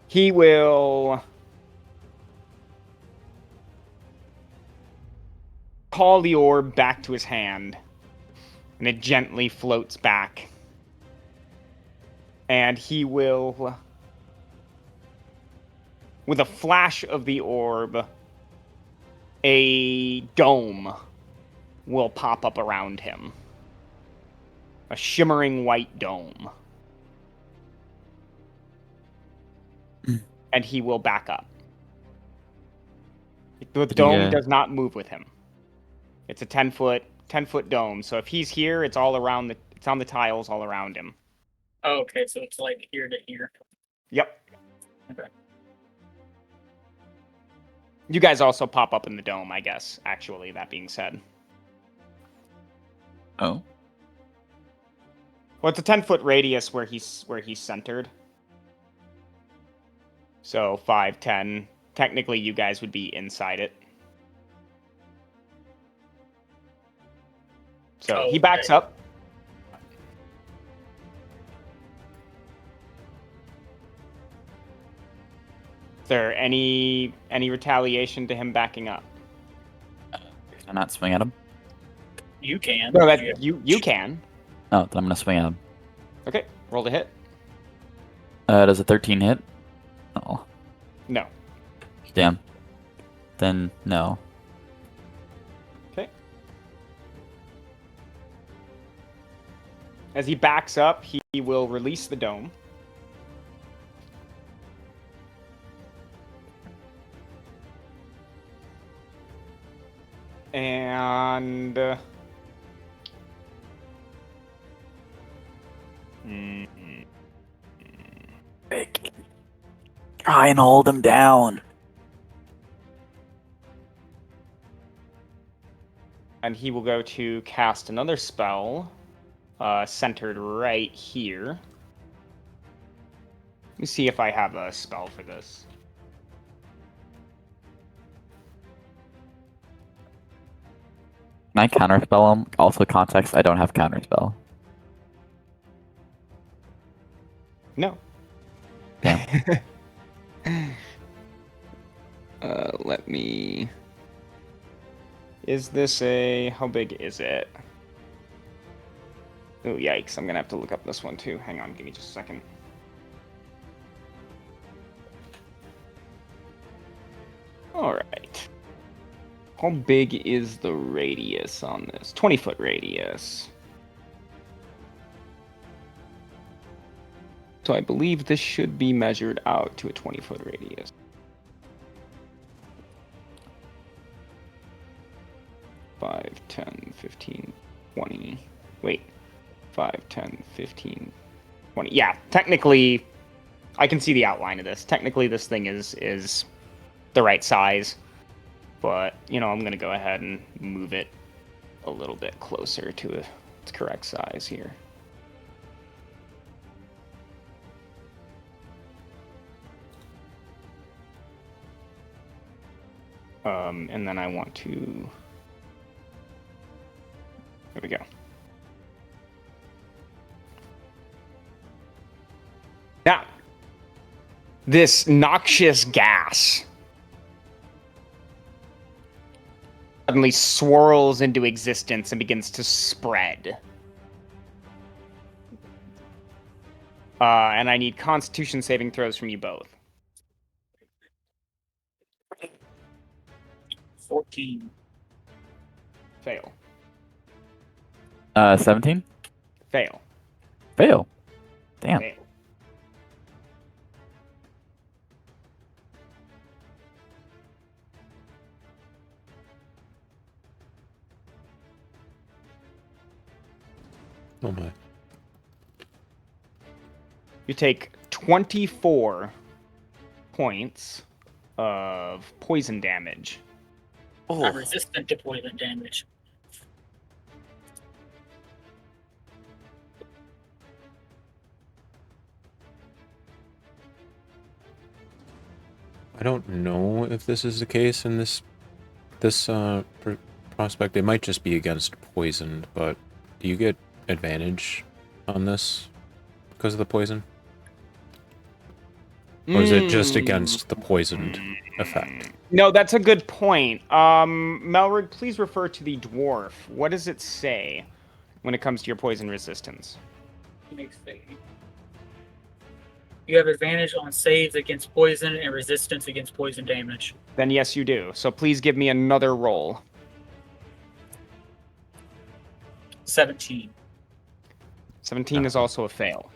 He will call the orb back to his hand, and it gently floats back. And he will, with a flash of the orb, a dome will pop up around him. A shimmering white dome. And he will back up. The dome does not move with him. It's a 10-foot dome. So if he's here, it's all around it's on the tiles all around him. Oh, okay, so it's like here to here. Yep. Okay. You guys also pop up in the dome, I guess, actually, that being said. Oh. Well, it's a 10-foot radius where he's centered. So 5, 10. Technically, you guys would be inside it. So he backs up. Is there any retaliation to him backing up? Can I not swing at him? You can. No, you can. Oh, then I'm gonna swing at him. Okay, roll to hit. Does a 13 hit? Oh, No. damn. Then no. Okay. As he backs up, he will release the dome. And Try and hold him down. and he will go to cast another spell, centered right here. Let me see if I have a spell for this. Can I counterspell him? Also context, I don't have counterspell. No. Damn. Let me... Is this a... How big is it? Oh, yikes. I'm gonna have to look up this one, too. Hang on, give me just a second. Alright. How big is the radius on this? 20-foot radius. So I believe this should be measured out to a 20-foot radius. Five, 10, 15, 20. Wait. 5, 10, 15, 20. Yeah, technically, I can see the outline of this. Technically, this thing is the right size. But, you know, I'm going to go ahead and move it a little bit closer to its correct size here. And then I want to... There we go. Now, this noxious gas suddenly swirls into existence and begins to spread. And I need Constitution saving throws from you both. 14. Fail. 17? Fail. Fail. Damn. Fail. Oh my. You take 24 points of poison damage. I'm resistant to poison damage. I don't know if this is the case in this prospect. It might just be against poisoned, but do you get advantage on this because of the poison? Or is it just against the poisoned? effect. No, that's a good point. Melrigg, please refer to the dwarf. What does it say when it comes to your poison resistance? Makes sense. You have advantage on saves against poison and resistance against poison damage. Then yes, you do. So please give me another roll. 17. 17 is also a fail.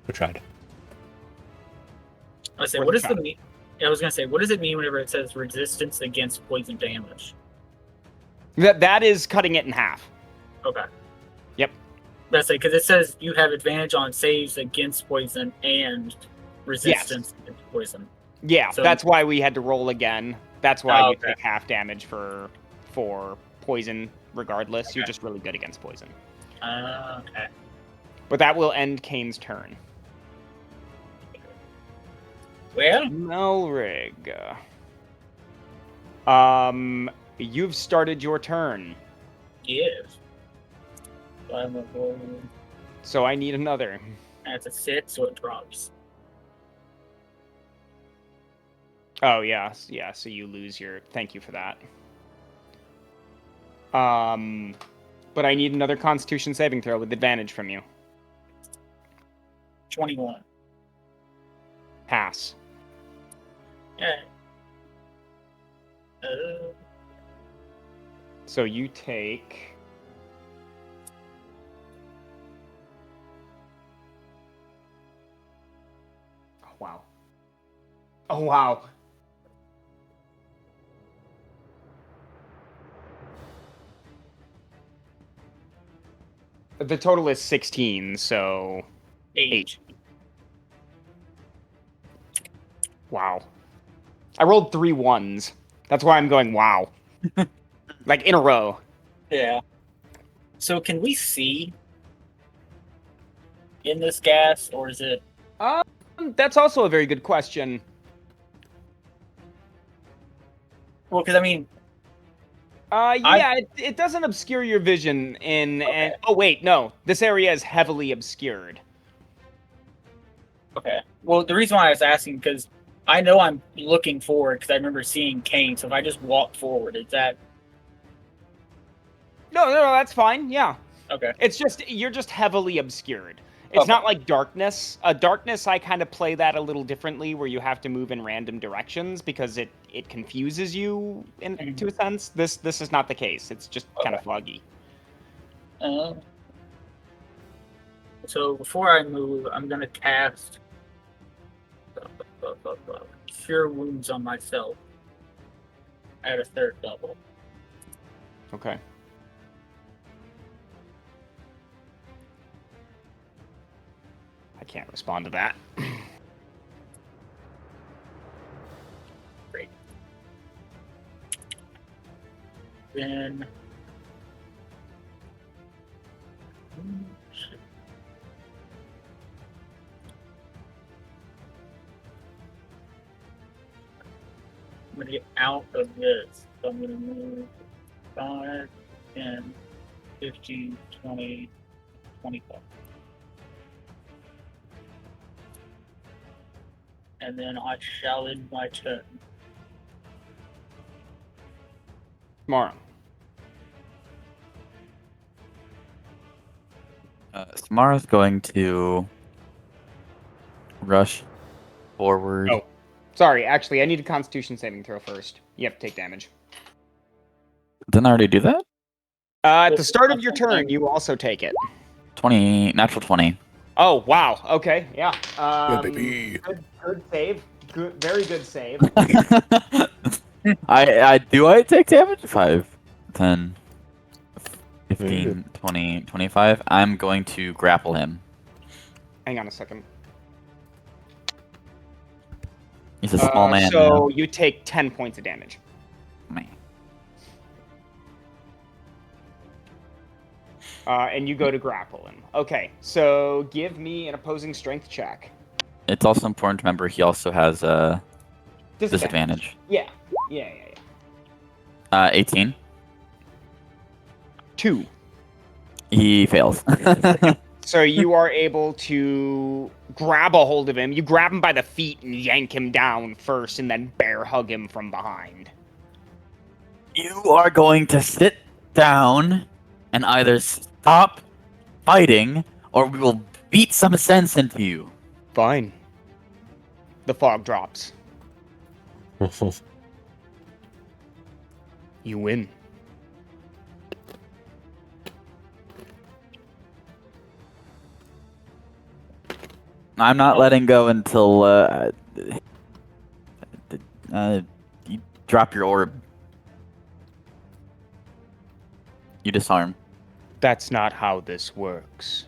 We tried. I say, Worth what a is the shot. mean? I was gonna say, what does it mean whenever it says resistance against poison damage? That is cutting it in half. Okay. Yep. That's it, because it says you have advantage on saves against poison and resistance against poison. Yeah, So- that's why we had to roll again. That's why Oh, you okay. take half damage for poison regardless. You're Okay. just really good against poison. Okay. But that will end Kane's turn. Well, Melrigg. You've started your turn, yes. So I'm gonna go. so I need another. That's a 6, so it drops. Oh, yeah, so you lose your... Thank you for that. But I need another Constitution saving throw with advantage from you. 21. Pass. Yeah. So you take... Oh, wow. Oh, wow. The total is 16, so... 8. Wow. I rolled 3 ones. That's why I'm going, wow. Like, in a row. Yeah. So can we see in this gas, or is it? That's also a very good question. Well, because I mean, Yeah, it doesn't obscure your vision in... Okay. And, oh, wait, no. This area is heavily obscured. okay. Well, the reason why I was asking because I know I'm looking forward because I remember seeing Kane. So if I just walk forward, is that No, that's fine. Yeah. okay? It's just, you're just heavily obscured. It's Okay. not like darkness. Darkness, I kind of play that a little differently, where you have to move in random directions because it confuses you to a sense. This is not the case. It's just kind of Okay. foggy. So before I move, I'm gonna cast Cure Wounds on myself at a 3rd level. Okay. I can't respond to that. Great. Then. I'm gonna get out of this. So I'm gonna move 5, 10, 15, 20, 25. And then I shall end my turn. Tomorrow. Samara's going to rush forward. Oh. Sorry, actually, I need a Constitution saving throw first. You have to take damage. Didn't I already do that? At the start of your turn, you also take it. 20, natural 20. Oh, wow. Okay, yeah. baby. Good save. Good, very good save. I take damage? 5, 10, 15, 20, 25. I'm going to grapple him. Hang on a second. He's a small man. So you take 10 points of damage. Man. And you go to grapple him. Okay, so give me an opposing strength check. It's also important to remember he also has a disadvantage. Yeah. 18. 2. He fails. So you are able to grab a hold of him. You grab him by the feet and yank him down first, and then bear hug him from behind. You are going to sit down and either stop fighting, or we will beat some sense into you. Fine. The fog drops. You win. I'm not letting go until you drop your orb. You disarm. That's not how this works.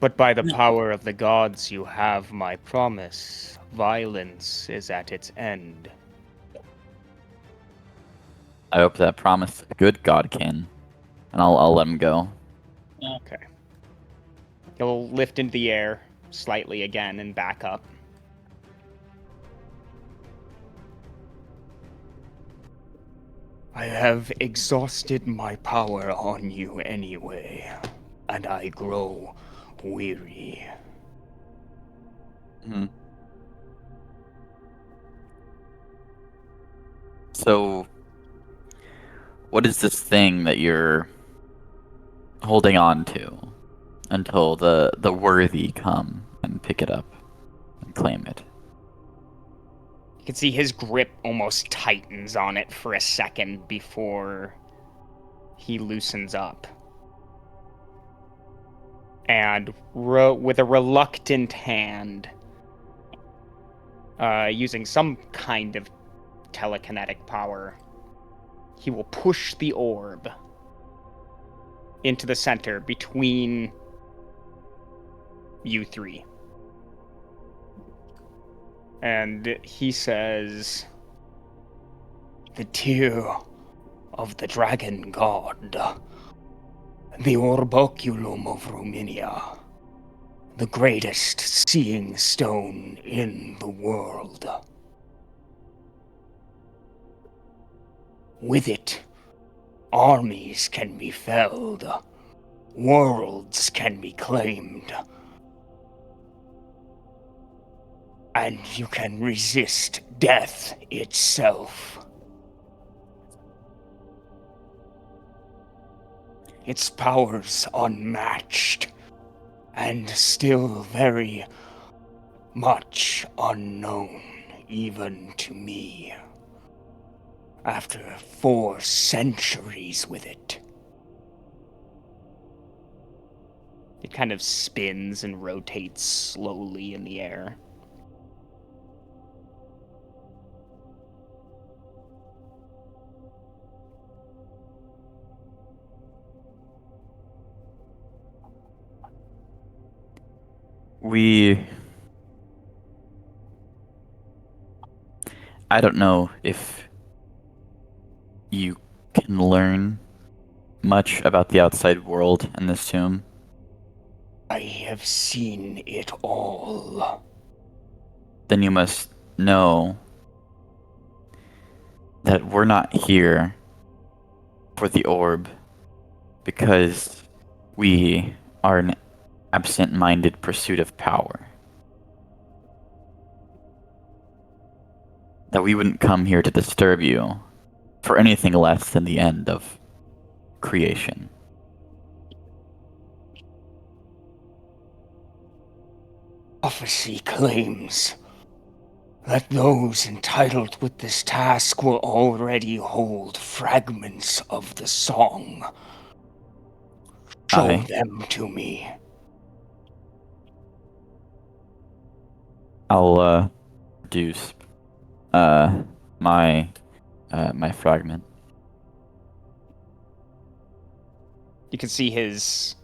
But by the power of the gods, you have my promise. Violence is at its end. I hope that promise a good god can, and I'll let him go. Okay. He'll lift into the air slightly again and back up. I have exhausted my power on you anyway, and I grow weary. So, what is this thing that you're holding on to until the worthy come and pick it up and claim it? You can see his grip almost tightens on it for a second before he loosens up. And with a reluctant hand, using some kind of telekinetic power, he will push the orb into the center between you three. And he says, "The tear of the dragon god, the orboculum of Ruminia, the greatest seeing stone in the world. With it, armies can be felled, worlds can be claimed, and you can resist death itself. Its powers unmatched, and still very much unknown, even to me. After 4 centuries with it." It kind of spins and rotates slowly in the air. I don't know if you can learn much about the outside world in this tomb. I have seen it all. Then you must know that we're not here for the orb because we are an absent-minded pursuit of power. That we wouldn't come here to disturb you for anything less than the end of creation. Prophecy claims that those entitled with this task will already hold fragments of the song. Show Aye. them to me. I'll produce my fragment. You can see his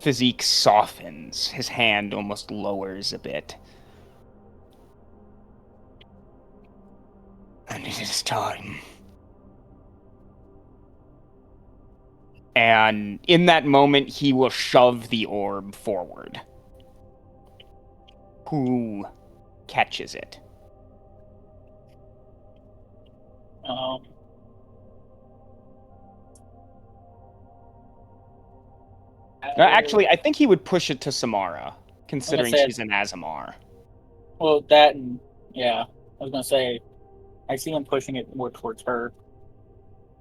physique softens. His hand almost lowers a bit. And it is time. And in that moment, he will shove the orb forward. Who catches it? Actually, I think he would push it to Samara, considering say- she's an Azamar. Well, that and yeah, I was gonna say, I see him pushing it more towards her.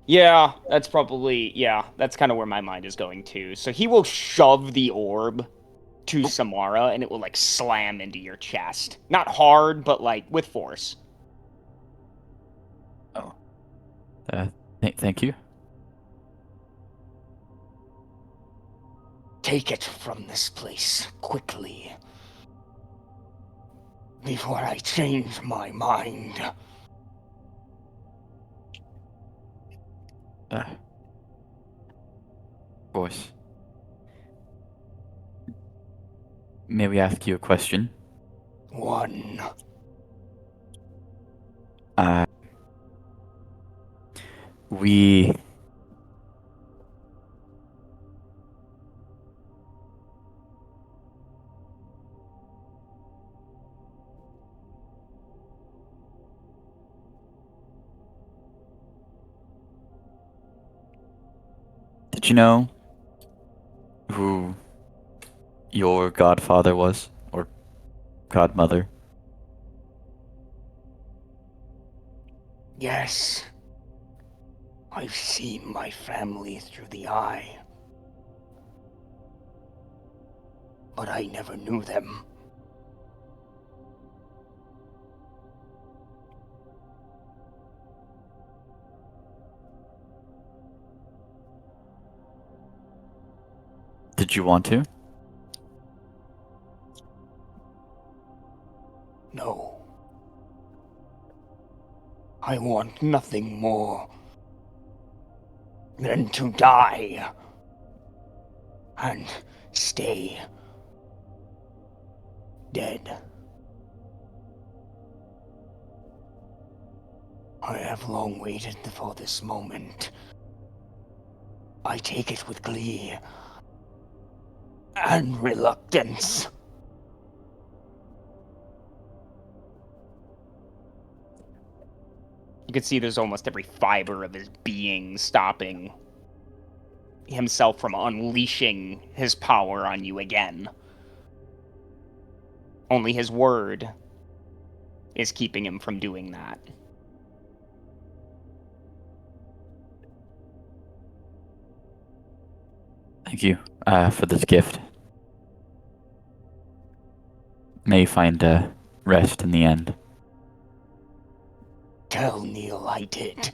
Yeah, that's kind of where my mind is going too. So he will shove the orb to Samara, and it will like slam into your chest. Not hard, but like with force. Oh. Thank you. Take it from this place quickly, before I change my mind. Of course. May we ask you a question? One. We... Did you know who your godfather was? Or godmother? Yes. I've seen my family through the eye. But I never knew them. Did you want to? No. I want nothing more than to die and stay dead. I have long waited for this moment. I take it with glee and reluctance. You can see there's almost every fiber of his being stopping himself from unleashing his power on you again. Only his word is keeping him from doing that. Thank you for this gift. May you find rest in the end. Tell Neil I did.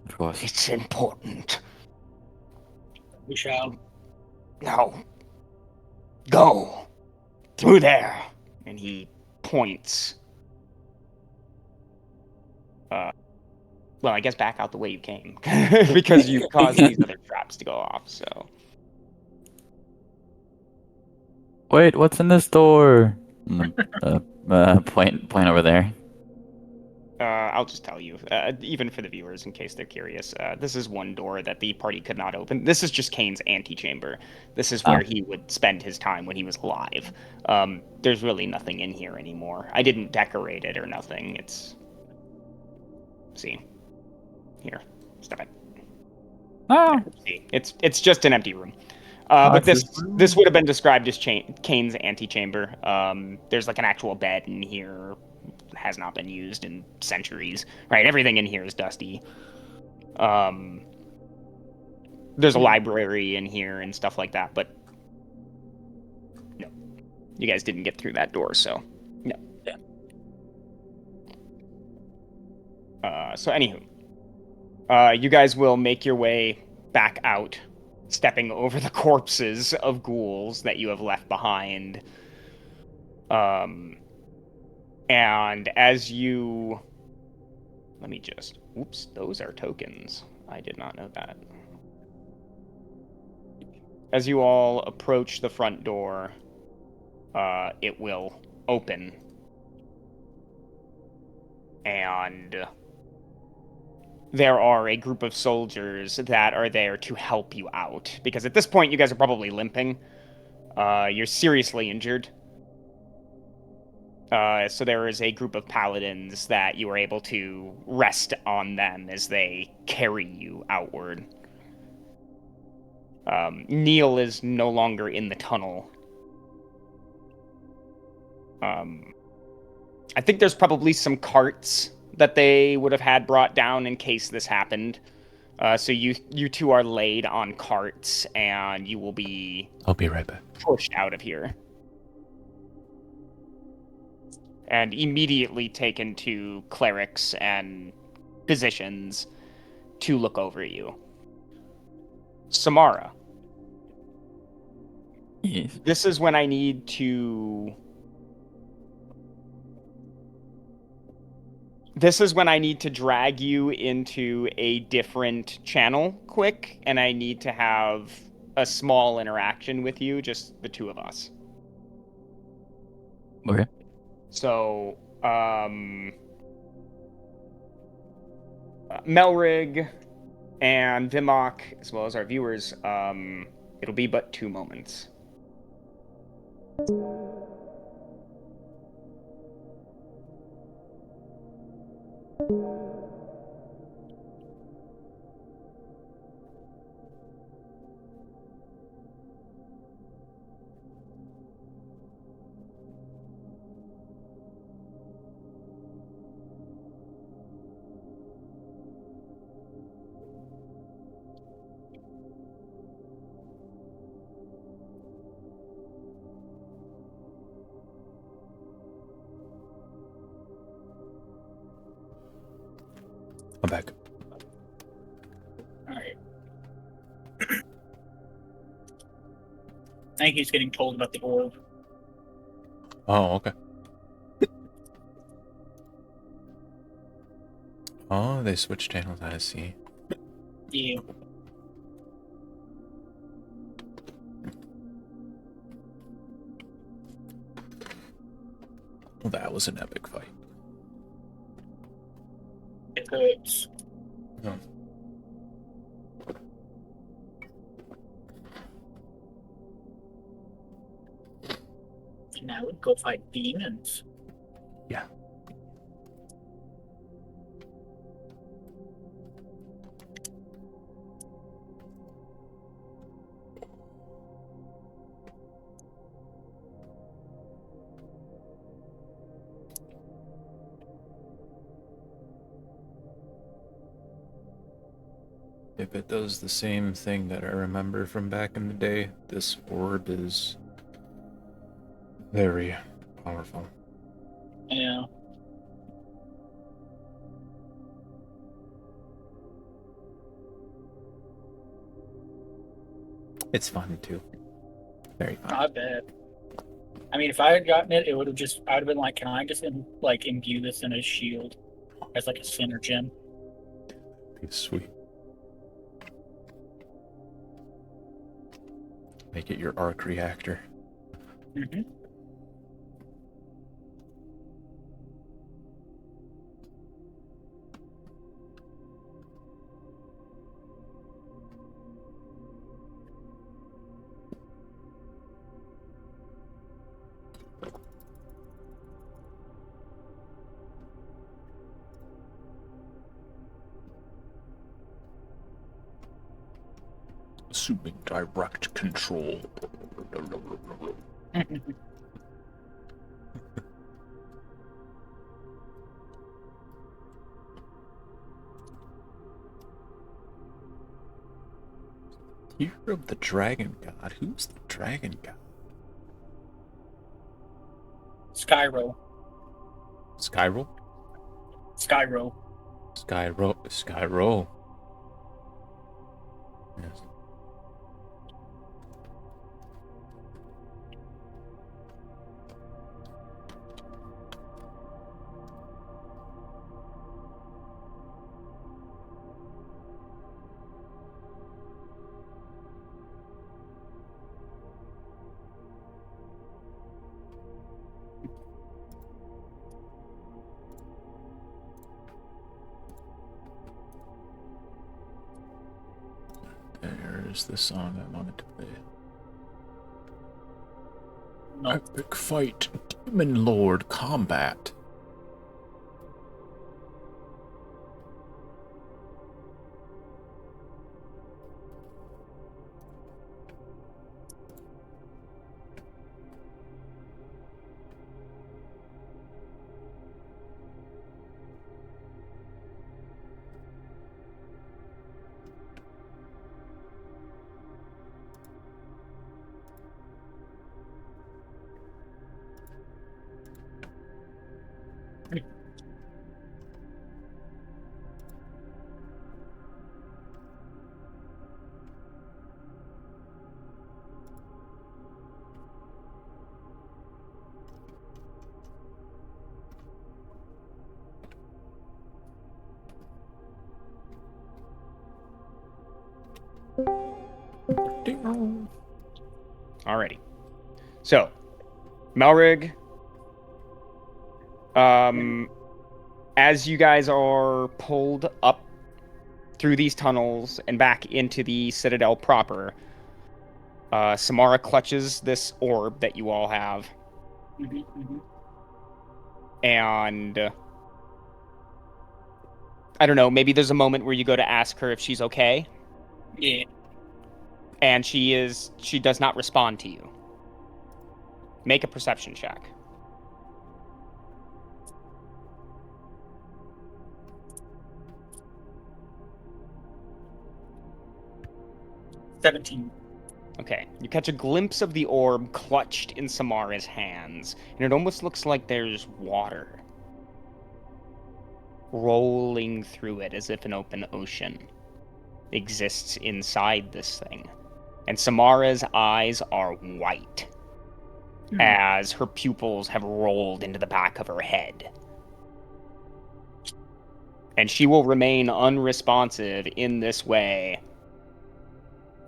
Of course. It's important. We shall. Now, go. Through there. And he points. Well, I guess back out the way you came. Because you caused these other traps to go off, so. Wait, what's in this door? Point over there. I'll just tell you, even for the viewers, in case they're curious. This is one door that the party could not open. This is just Kane's antechamber. This is where he would spend his time when he was alive. There's really nothing in here anymore. I didn't decorate it or nothing. It's... See? Here. Step it. Oh. See? It's just an empty room. But this would have been described as Kane's antechamber. There's like an actual bed in here. Has not been used in centuries. Right, everything in here is dusty. There's a library in here and stuff like that, but no. You guys didn't get through that door, so no. So anywho. You guys will make your way back out, stepping over the corpses of ghouls that you have left behind. And as you... Let me just... Oops, those are tokens. I did not know that. As you all approach the front door, it will open. And there are a group of soldiers that are there to help you out. Because at this point, you guys are probably limping. You're seriously injured. So there is a group of paladins that you are able to rest on them as they carry you outward. Neil is no longer in the tunnel. I think there's probably some carts that they would have had brought down in case this happened. So you two are laid on carts, and you will be I'll be right back. pushed out of here. And immediately taken to clerics and physicians to look over you. Samara, Yes. this is when I need to... This is when I need to drag you into a different channel quick, and I need to have a small interaction with you, just the two of us. Okay. So, Melrigg and Vimak, as well as our viewers, it'll be but 2 moments. I'm back. All right. I think he's getting told about the orb. Oh, okay. Oh, they switched channels. I see. Yeah. Well, that was an epic fight. It hurts. Oh. And now we'd go fight demons. Yeah. If it does the same thing that I remember from back in the day, this orb is very powerful. Yeah. It's fun too. Very fun. I bet. I mean, if I had gotten it, it would have just, I would have been like, can I just imbue this in a shield as like a center gem? It's sweet. Make it your arc reactor. Mm-hmm. Assuming direct control. Year of the Dragon God. Who's the Dragon God? Skyro. Skyro? Skyro. Skyro. Yes. There's the song I wanted to play. No. Epic fight, Demon Lord combat. Alrighty. So, Melrigg, as you guys are pulled up through these tunnels and back into the Citadel proper, Samara clutches this orb that you all have, and I don't know, maybe there's a moment where you go to ask her if she's okay, Yeah. and she does not respond to you. Make a perception check. $17. Okay, you catch a glimpse of the orb clutched in Samara's hands, and it almost looks like there's water rolling through it as if an open ocean exists inside this thing. And Samara's eyes are white as her pupils have rolled into the back of her head. And she will remain unresponsive in this way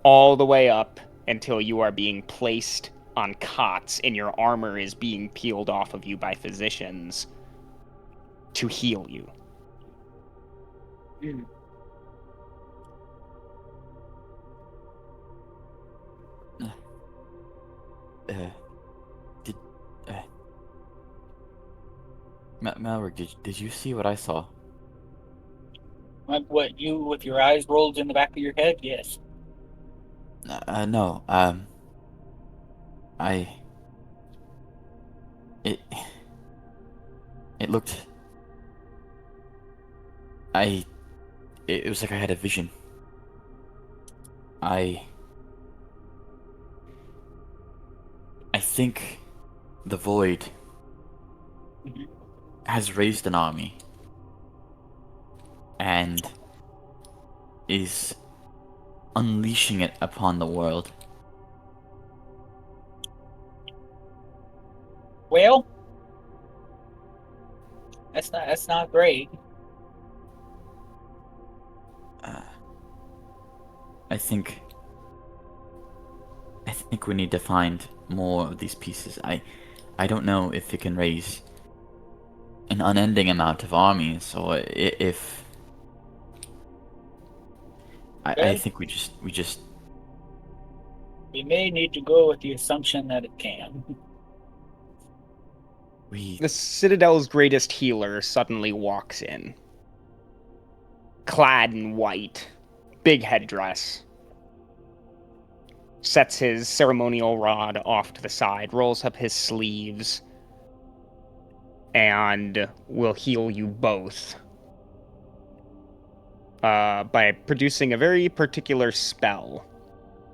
all the way up until you are being placed on cots and your armor is being peeled off of you by physicians to heal you. Melrigg, did you see what I saw? What, you with your eyes rolled in the back of your head? Yes. No. It looked. It was like I had a vision. I think the Void has raised an army and is unleashing it upon the world. Well, that's not great. I think we need to find more of these pieces. I don't know if it can raise an unending amount of armies, or if I think we may need to go with the assumption that it can. The Citadel's greatest healer suddenly walks in, clad in white, big headdress, sets his ceremonial rod off to the side, rolls up his sleeves, and will heal you both by producing a very particular spell.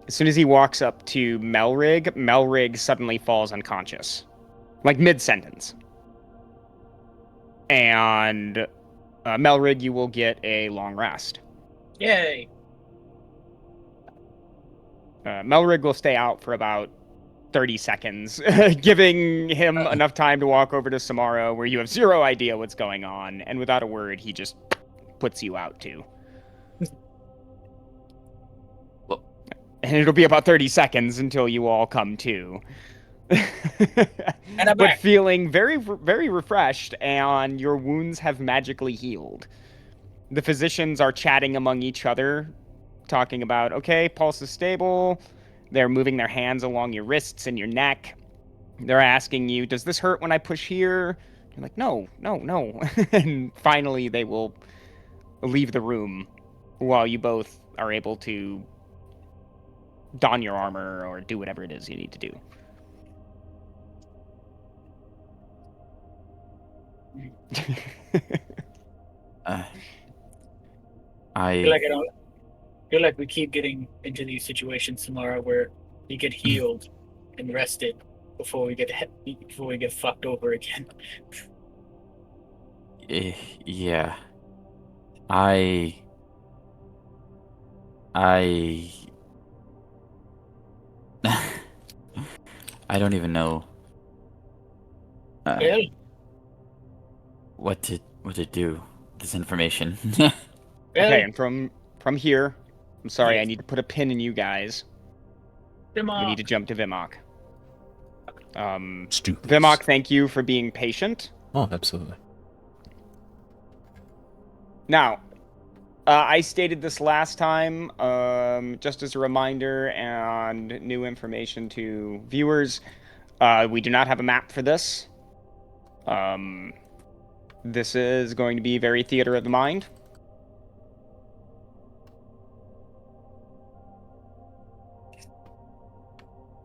As soon as he walks up to Melrigg, Melrigg suddenly falls unconscious. Like mid-sentence. And Melrigg, you will get a long rest. Yay! Melrigg will stay out for about 30 seconds, giving him enough time to walk over to Samara, where you have zero idea what's going on, and without a word, he just puts you out too. Well, and it'll be about 30 seconds until you all come to. And I'm but back. feeling very, very refreshed, and your wounds have magically healed. The physicians are chatting among each other, talking about, okay, pulse is stable. They're moving their hands along your wrists and your neck. They're asking you, does this hurt when I push here? You're like, no. And finally, they will leave the room while you both are able to don your armor or do whatever it is you need to do. I feel like we keep getting into these situations, Samara, where we get healed and rested before we get fucked over again. Yeah. I don't even know Well, what to do with this information. Okay, and from here, I'm sorry, Yes. I need to put a pin in you guys. We need to jump to Vimak. Stupid. Vimak, thank you for being patient. Oh, absolutely. Now, I stated this last time, just as a reminder and new information to viewers. We do not have a map for this. This is going to be very theater of the mind.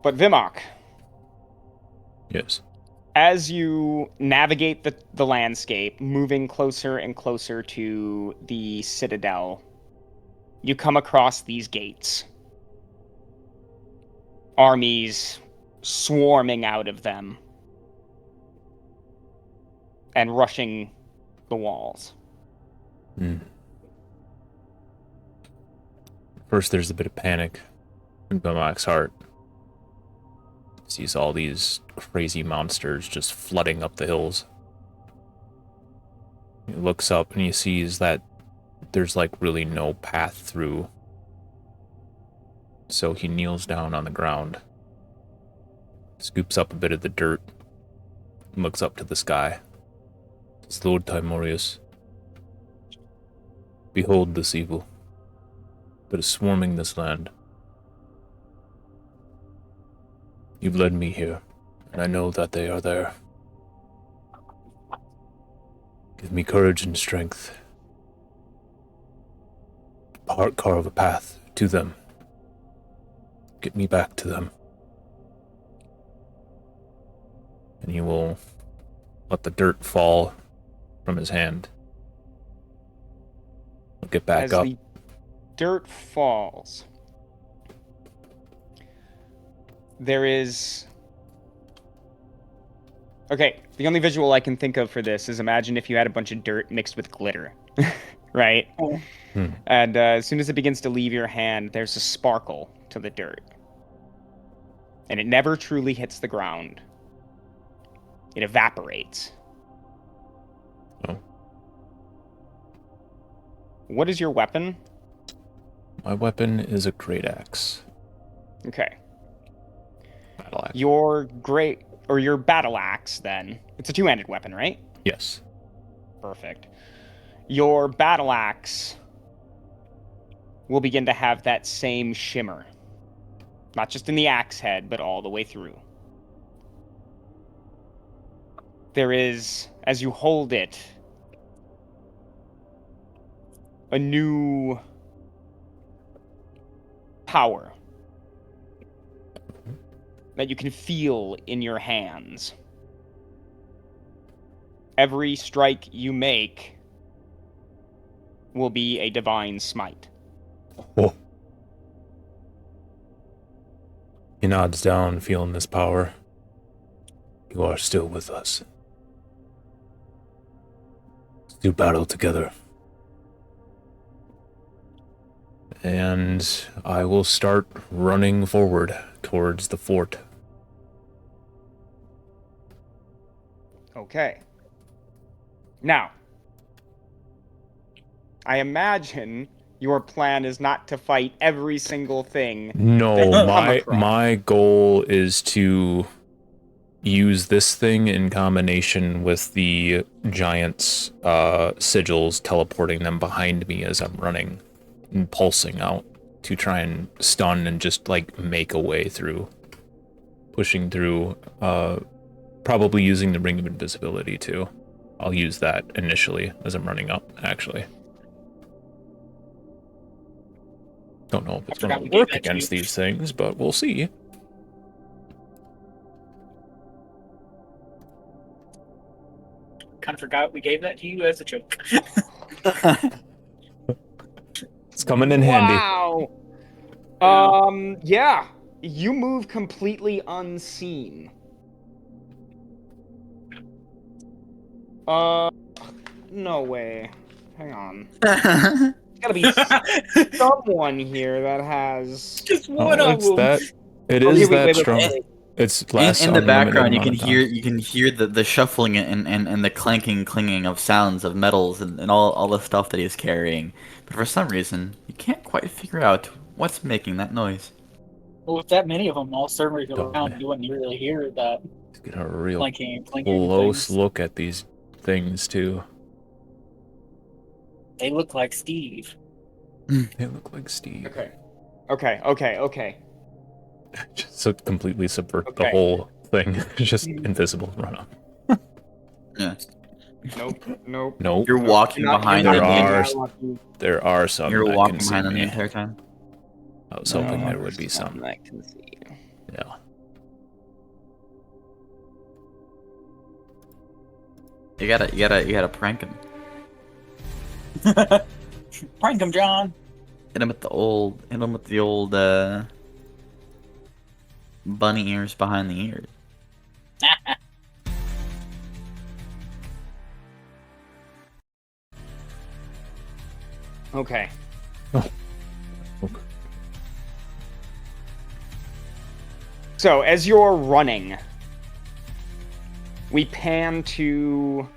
But Vimak, Yes. as you navigate the landscape, moving closer and closer to the citadel, you come across these gates. Armies swarming out of them and rushing the walls. First, there's a bit of panic in Bimak's heart. Sees all these crazy monsters just flooding up the hills. He looks up and he sees that there's like really no path through. So he kneels down on the ground, scoops up a bit of the dirt, and looks up to the sky. Says, Lord Tymorias, behold this evil that is swarming this land. You've led me here, and I know that they are there. Give me courage and strength. Carve a path to them. Get me back to them. And he will let the dirt fall from his hand. He'll get back up. As the dirt falls, there is... Okay, the only visual I can think of for this is imagine if you had a bunch of dirt mixed with glitter, right? Oh. And as soon as it begins to leave your hand, there's a sparkle to the dirt. And it never truly hits the ground. It evaporates. Oh. What is your weapon? My weapon is a great axe. Okay. Battle axe. Your battle axe, then. It's a two-handed weapon, right? Yes. Perfect. Your battle axe will begin to have that same shimmer. Not just in the axe head, but all the way through. There is, as you hold it, a new power that you can feel in your hands. Every strike you make will be a divine smite. Oh. He nods down, feeling this power. You are still with us. Let's do battle together. And I will start running forward towards the fort. Okay. Now, I imagine your plan is not to fight every single thing. No, come across. my goal is to use this thing in combination with the giant's sigils, teleporting them behind me as I'm running and pulsing out to try and stun and just like make a way through, pushing through, probably using the ring of invisibility too. I'll use that initially as I'm running up, actually. Don't know if it's going to work against these things, but we'll see. Kind of forgot we gave that to you as a joke. It's coming in handy. Wow. Yeah. You move completely unseen. No way. Hang on. There's gotta be someone here that has... Just one of them. It Oh, is wait, that wait, strong. wait. It's less In the unlimited background, you amount can of hear times. the shuffling and the clanking, clinging of sounds of metals and all the stuff that he's carrying. But for some reason, you can't quite figure out what's making that noise. Well, with that many of them all circling Oh, around, man. you wouldn't really hear that Let's get a real clinking close things. look at these things too. They look like Steve. They look like Steve. Okay. Just so completely subvert the Okay. whole thing. Just invisible. Run up. Yeah. Nope. Nope. You're walking behind There them. There are some You're that walking can see behind them the me. entire time. I was hoping there would be some. I can see. Yeah. You gotta prank him. Prank him, John. Hit him with the old bunny ears behind the ears. Okay. Oh. Okay. So, as you're running, we pan to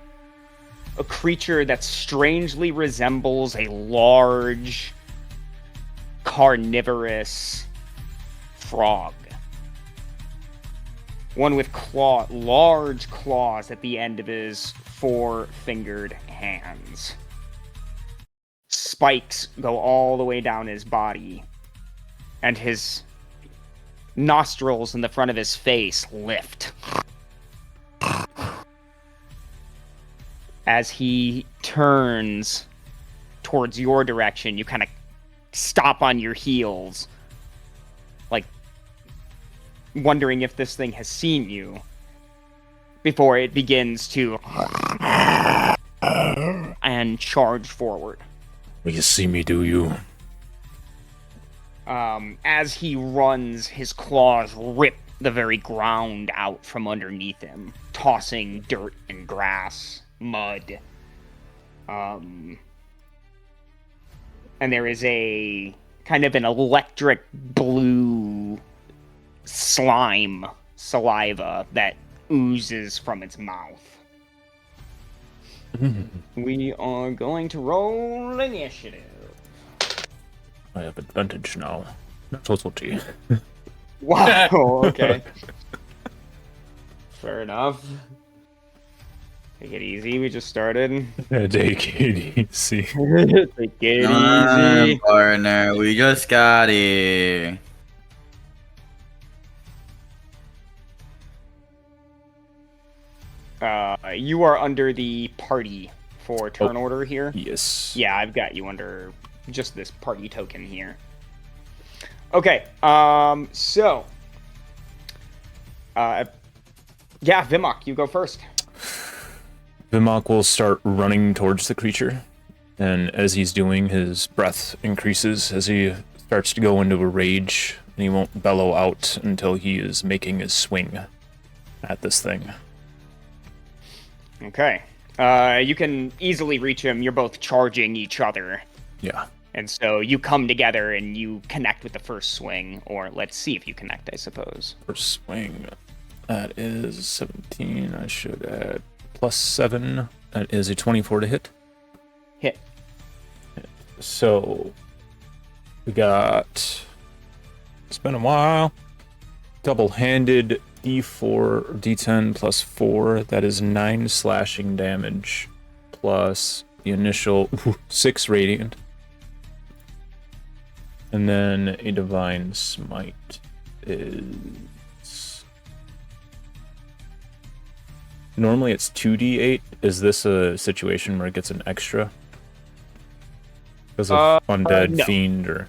a creature that strangely resembles a large, carnivorous frog. One with large claws at the end of his four-fingered hands. Spikes go all the way down his body, and his nostrils in the front of his face lift. As he turns towards your direction, you kind of stop on your heels, like wondering if this thing has seen you, before it begins to and charge forward. Well, you see me, do you? As he runs, his claws rip the very ground out from underneath him, tossing dirt and grass, mud. And there is a kind of an electric blue saliva that oozes from its mouth. We are going to roll initiative. I have advantage now. Totality. Wow, okay. Fair enough. Take it easy, we just started. Take it easy. Take it easy. Partner, we just got here. You are under the party for turn order here. Yes. Yeah, I've got you under just this party token here. Okay, so... yeah, Vimak, you go first. Vimak will start running towards the creature, and as he's doing, his breath increases as he starts to go into a rage, and he won't bellow out until he is making his swing at this thing. Okay. You can easily reach him. You're both charging each other. Yeah. And so you come together and you connect with the first swing, or let's see if you connect, I suppose. First swing. That is 17. I should add +7. That is a 24 to hit. Hit. So we got... It's been a while. Double-handed D4, D10 plus 4. That is 9 slashing damage plus the initial 6 radiant. And then a divine smite is... Normally it's 2d8. Is this a situation where it gets an extra? Because of undead, no. fiend, or...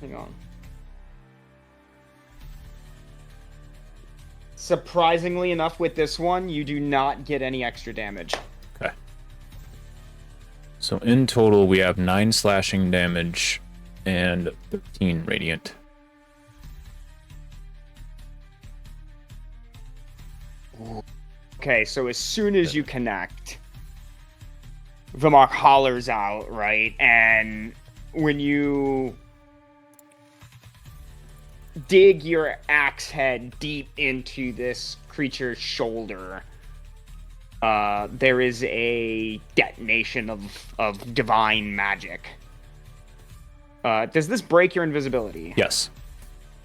Hang on. Surprisingly enough, with this one, you do not get any extra damage. Okay. So in total, we have 9 slashing damage and 13 radiant. Okay, so as soon as you connect, Vimak hollers out, right? And when you dig your axe head deep into this creature's shoulder, there is a detonation of divine magic. Does this break your invisibility? Yes.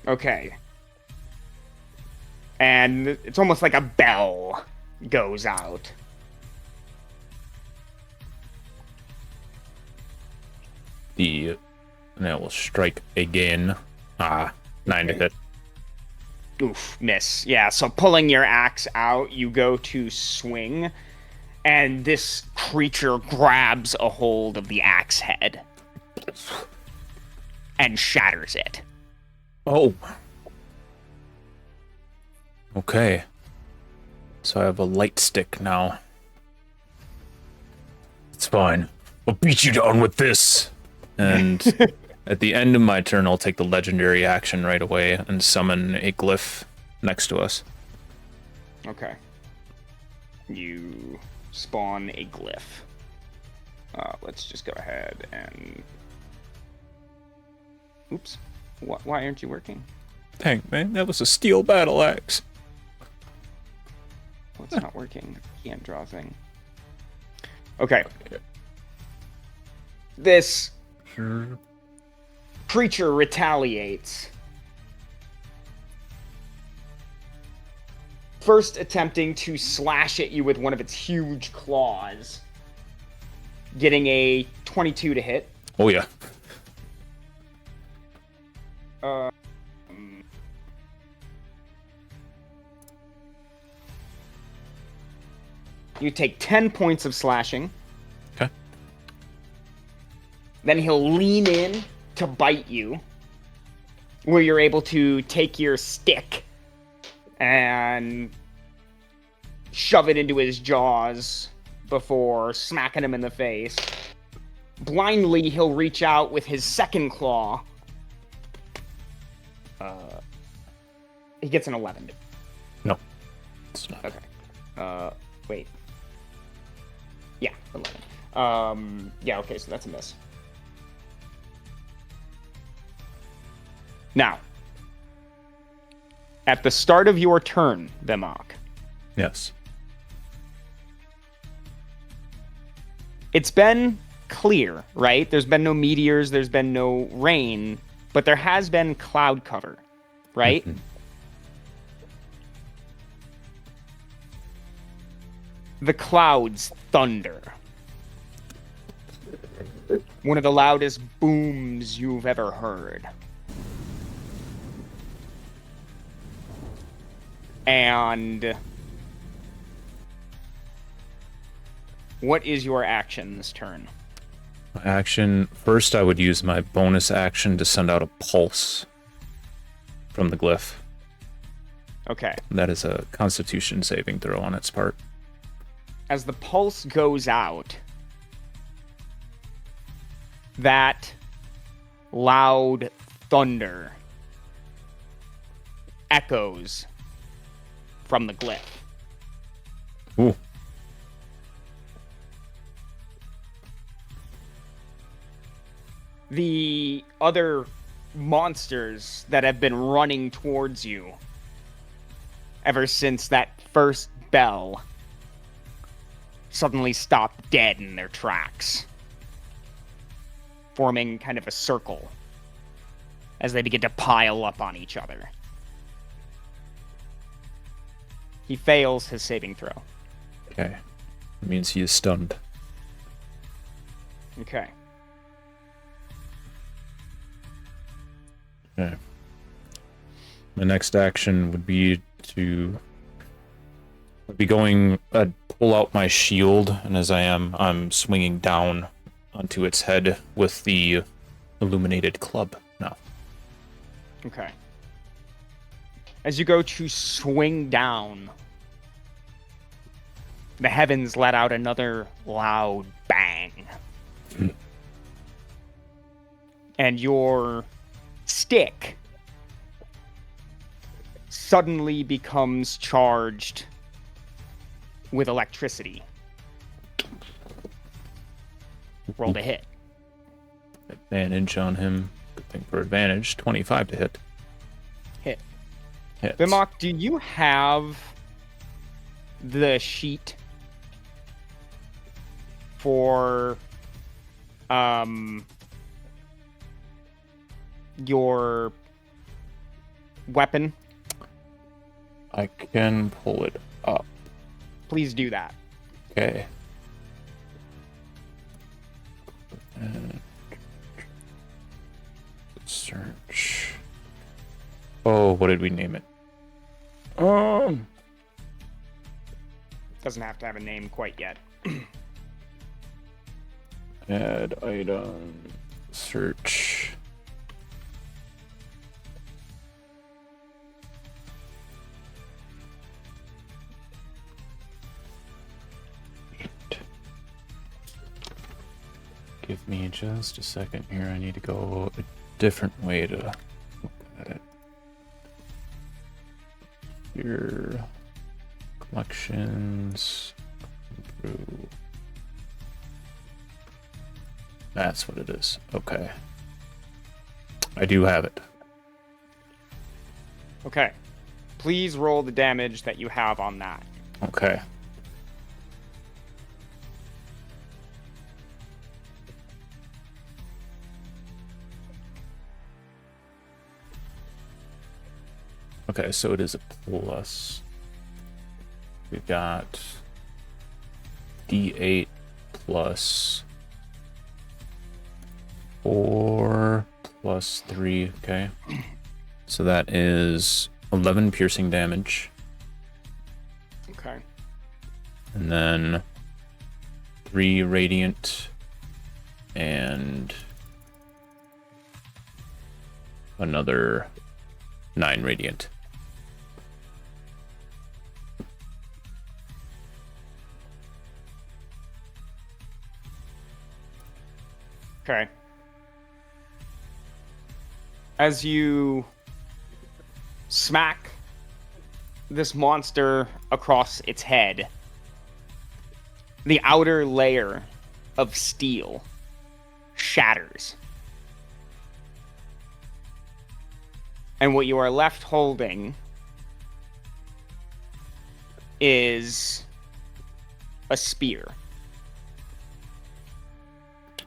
Okay. And it's almost like a bell goes out. And it will strike again. 9 to hit. Oof, miss. Yeah, so pulling your axe out, you go to swing, and this creature grabs a hold of the axe head and shatters it. Oh. Okay. So I have a light stick now. It's fine. I'll beat you down with this. And at the end of my turn, I'll take the legendary action right away and summon a glyph next to us. Okay. You spawn a glyph. Let's just go ahead and... Oops. Why aren't you working? Dang, man, that was a steel battle axe. What's not working? Can't draw thing. Okay. This creature retaliates. First attempting to slash at you with one of its huge claws. Getting a 22 to hit. Oh, yeah. You take 10 points of slashing. Okay. Then he'll lean in to bite you, where you're able to take your stick and shove it into his jaws before smacking him in the face. Blindly, he'll reach out with his second claw. He gets an 11. No. It's not. Okay. Wait. Yeah, 11. Yeah, okay, so that's a miss. Now, at the start of your turn, Vimak, Yes. it's been clear, right? There's been no meteors, there's been no rain, but there has been cloud cover, right? Mhm. The clouds thunder. One of the loudest booms you've ever heard. And what is your action this turn? My action, first I would use my bonus action to send out a pulse from the glyph. Okay. That is a constitution saving throw on its part. As the pulse goes out, that loud thunder echoes from the glyph. Ooh. The other monsters that have been running towards you ever since that first bell suddenly stop dead in their tracks, forming kind of a circle as they begin to pile up on each other. He fails his saving throw. Okay. It means he is stunned. Okay. Okay. My next action would be to I'd pull out my shield, and as I'm swinging down onto its head with the illuminated club now. Okay. As you go to swing down, the heavens let out another loud bang. And your stick suddenly becomes charged with electricity. Roll to hit. Advantage on him. Good thing for advantage. 25 to hit. Hit. Hits. Vimak, do you have the sheet for your weapon? I can pull it up. Please do that. Okay. And search. Oh, what did we name it? Doesn't have to have a name quite yet. Add item. Search. Give me just a second here. I need to go a different way to look at it. Here. Collections. Through. That's what it is. Okay. I do have it. Okay. Please roll the damage that you have on that. Okay. Okay, so it is a plus. We've got D8 plus 4 plus 3. Okay. So that is 11 piercing damage. Okay. And then 3 radiant and another 9 radiant. Okay. As you smack this monster across its head, the outer layer of steel shatters. And what you are left holding is a spear.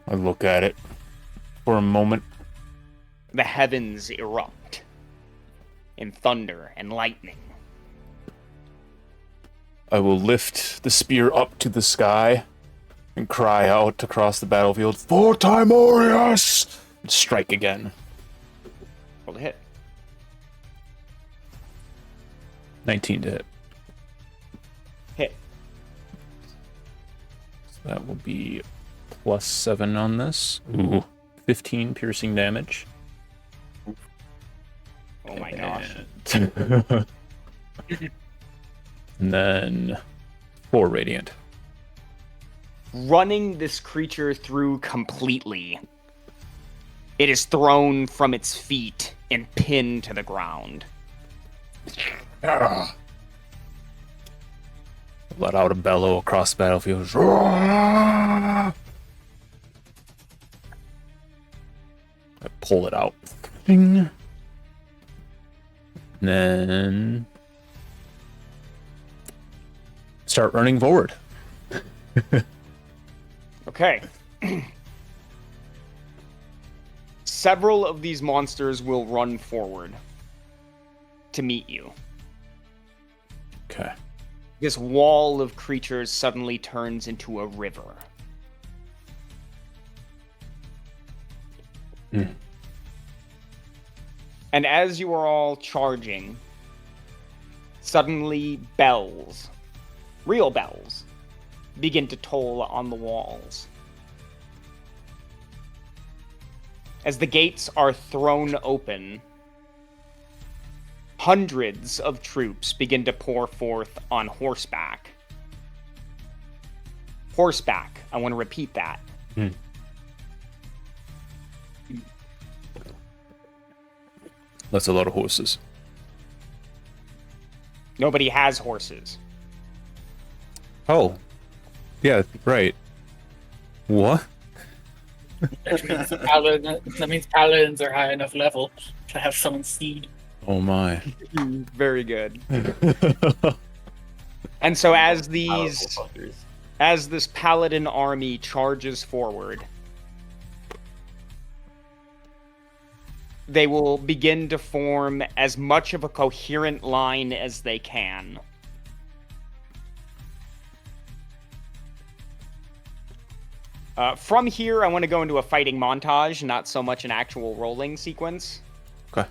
I look at it for a moment. The heavens erupt in thunder and lightning. I will lift the spear up to the sky and cry out across the battlefield, "For Tymorias!" and strike again. Roll to hit. 19 to hit. Hit. So that will be plus 7 on this. Ooh. 15 piercing damage. Oh my gosh. And then 4 radiant. Running this creature through completely, it is thrown from its feet and pinned to the ground. Let out a bellow across the battlefield. I pull it out. Ding. And then start running forward. Okay. Several of these monsters will run forward to meet you. Okay. This wall of creatures suddenly turns into a river. Mm. And as you are all charging, suddenly bells, real bells, begin to toll on the walls. As the gates are thrown open, hundreds of troops begin to pour forth on horseback. Horseback, I want to repeat that. Mm. That's a lot of horses. Nobody has horses. Oh. Yeah, right. What? That means paladins are high enough level to have someone steed. Oh my. Very good. And so as As this paladin army charges forward, they will begin to form as much of a coherent line as they can. From here, I want to go into a fighting montage, not so much an actual rolling sequence. Okay.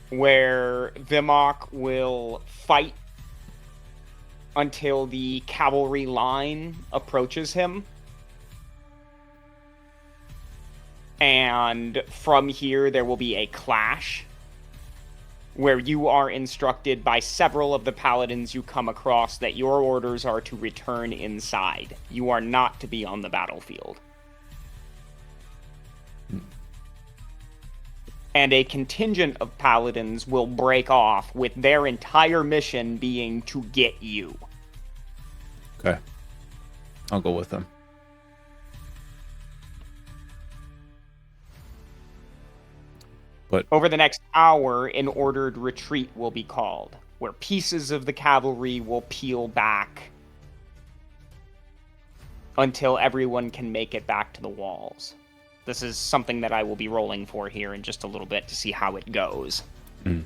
Where Vimak will fight until the cavalry line approaches him. And from here, there will be a clash where you are instructed by several of the paladins you come across that your orders are to return inside. You are not to be on the battlefield. And a contingent of paladins will break off, with their entire mission being to get you. Okay. I'll go with them. But Over the next hour, an ordered retreat will be called, where pieces of the cavalry will peel back until everyone can make it back to the walls. This is something that I will be rolling for here in just a little bit to see how it goes. Mm.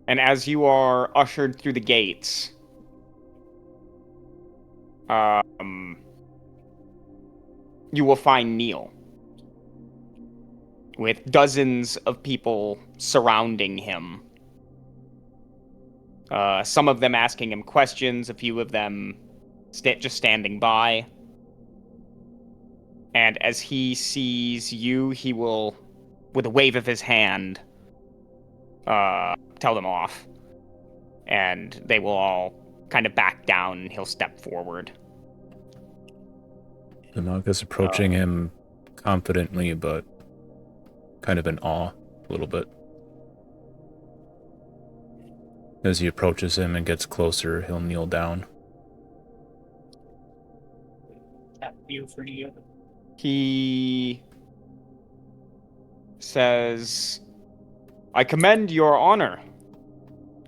And as you are ushered through the gates, you will find Neil, with dozens of people surrounding him. Some of them asking him questions, a few of them just standing by. And as he sees you, he will, with a wave of his hand, tell them off. And they will all kind of back down, and he'll step forward. Vimak is approaching him confidently, but kind of in awe a little bit. As he approaches him and gets closer, he'll kneel down. That view for you. He says, "I commend your honor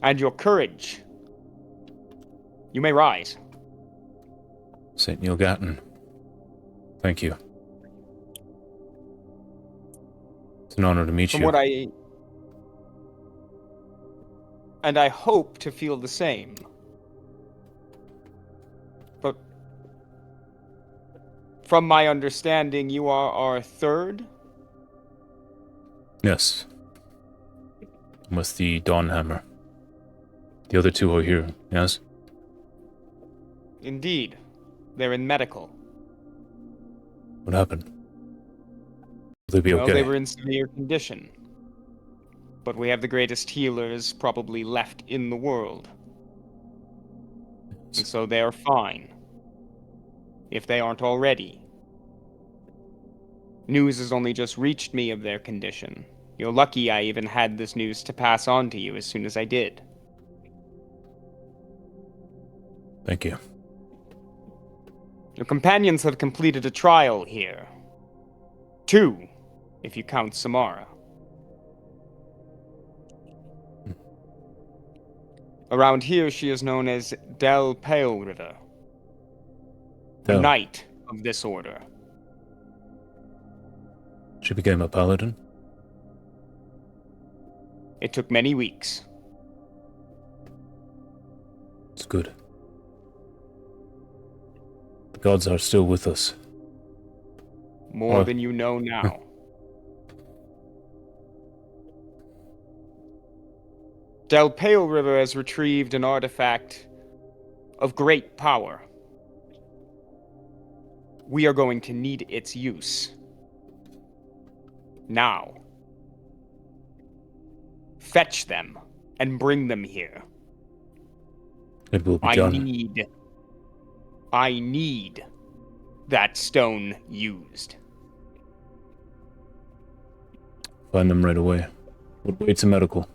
and your courage. You may rise." St. Fort Gatton. Thank you. It's an honor to meet From you. what And I hope to feel the same. But from my understanding, you are our third? Yes. I'm with the Dawnhammer. The other two are here, yes? Indeed. They're in medical. What happened? Will they be Well, okay? they were in severe condition. But we have the greatest healers probably left in the world. And so they are fine. If they aren't already. News has only just reached me of their condition. You're lucky I even had this news to pass on to you as soon as I did. Thank you. Your companions have completed a trial here. 2, if you count Samara. Around here, she is known as Del Pale River. The Del. knight of this order. She became a paladin? It took many weeks. It's good. The gods are still with us. More than you know now. Del Pale River has retrieved an artifact of great power. We are going to need its use. Now. Fetch them and bring them here. It will be done. I need that stone used. Find them right away. What waits a medical?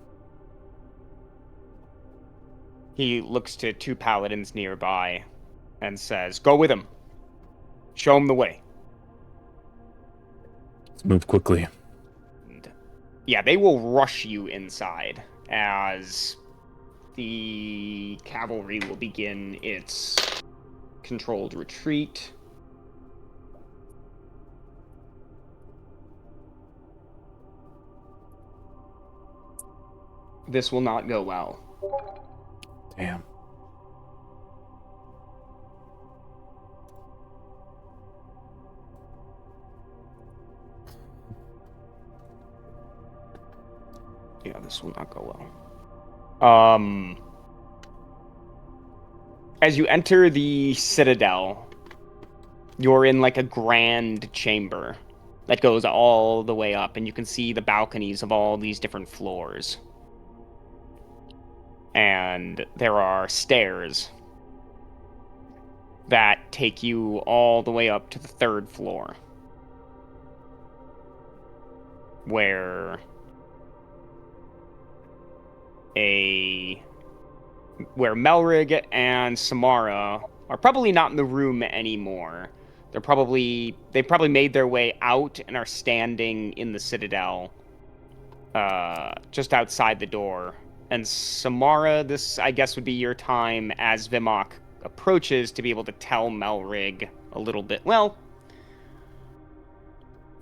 He looks to two paladins nearby and says, "Go with him. Show him the way." Let's move quickly. And, yeah, they will rush you inside as the cavalry will begin its controlled retreat. This will not go well. Damn. Yeah, this will not go well. As you enter the citadel, you're in like a grand chamber that goes all the way up, and you can see the balconies of all these different floors. And there are stairs that take you all the way up to the third floor, where Melrigg and Samara are probably not in the room anymore. They probably made their way out and are standing in the citadel, just outside the door. And Samara, this I guess would be your time as Vimak approaches to be able to tell Melrigg a little bit. Well,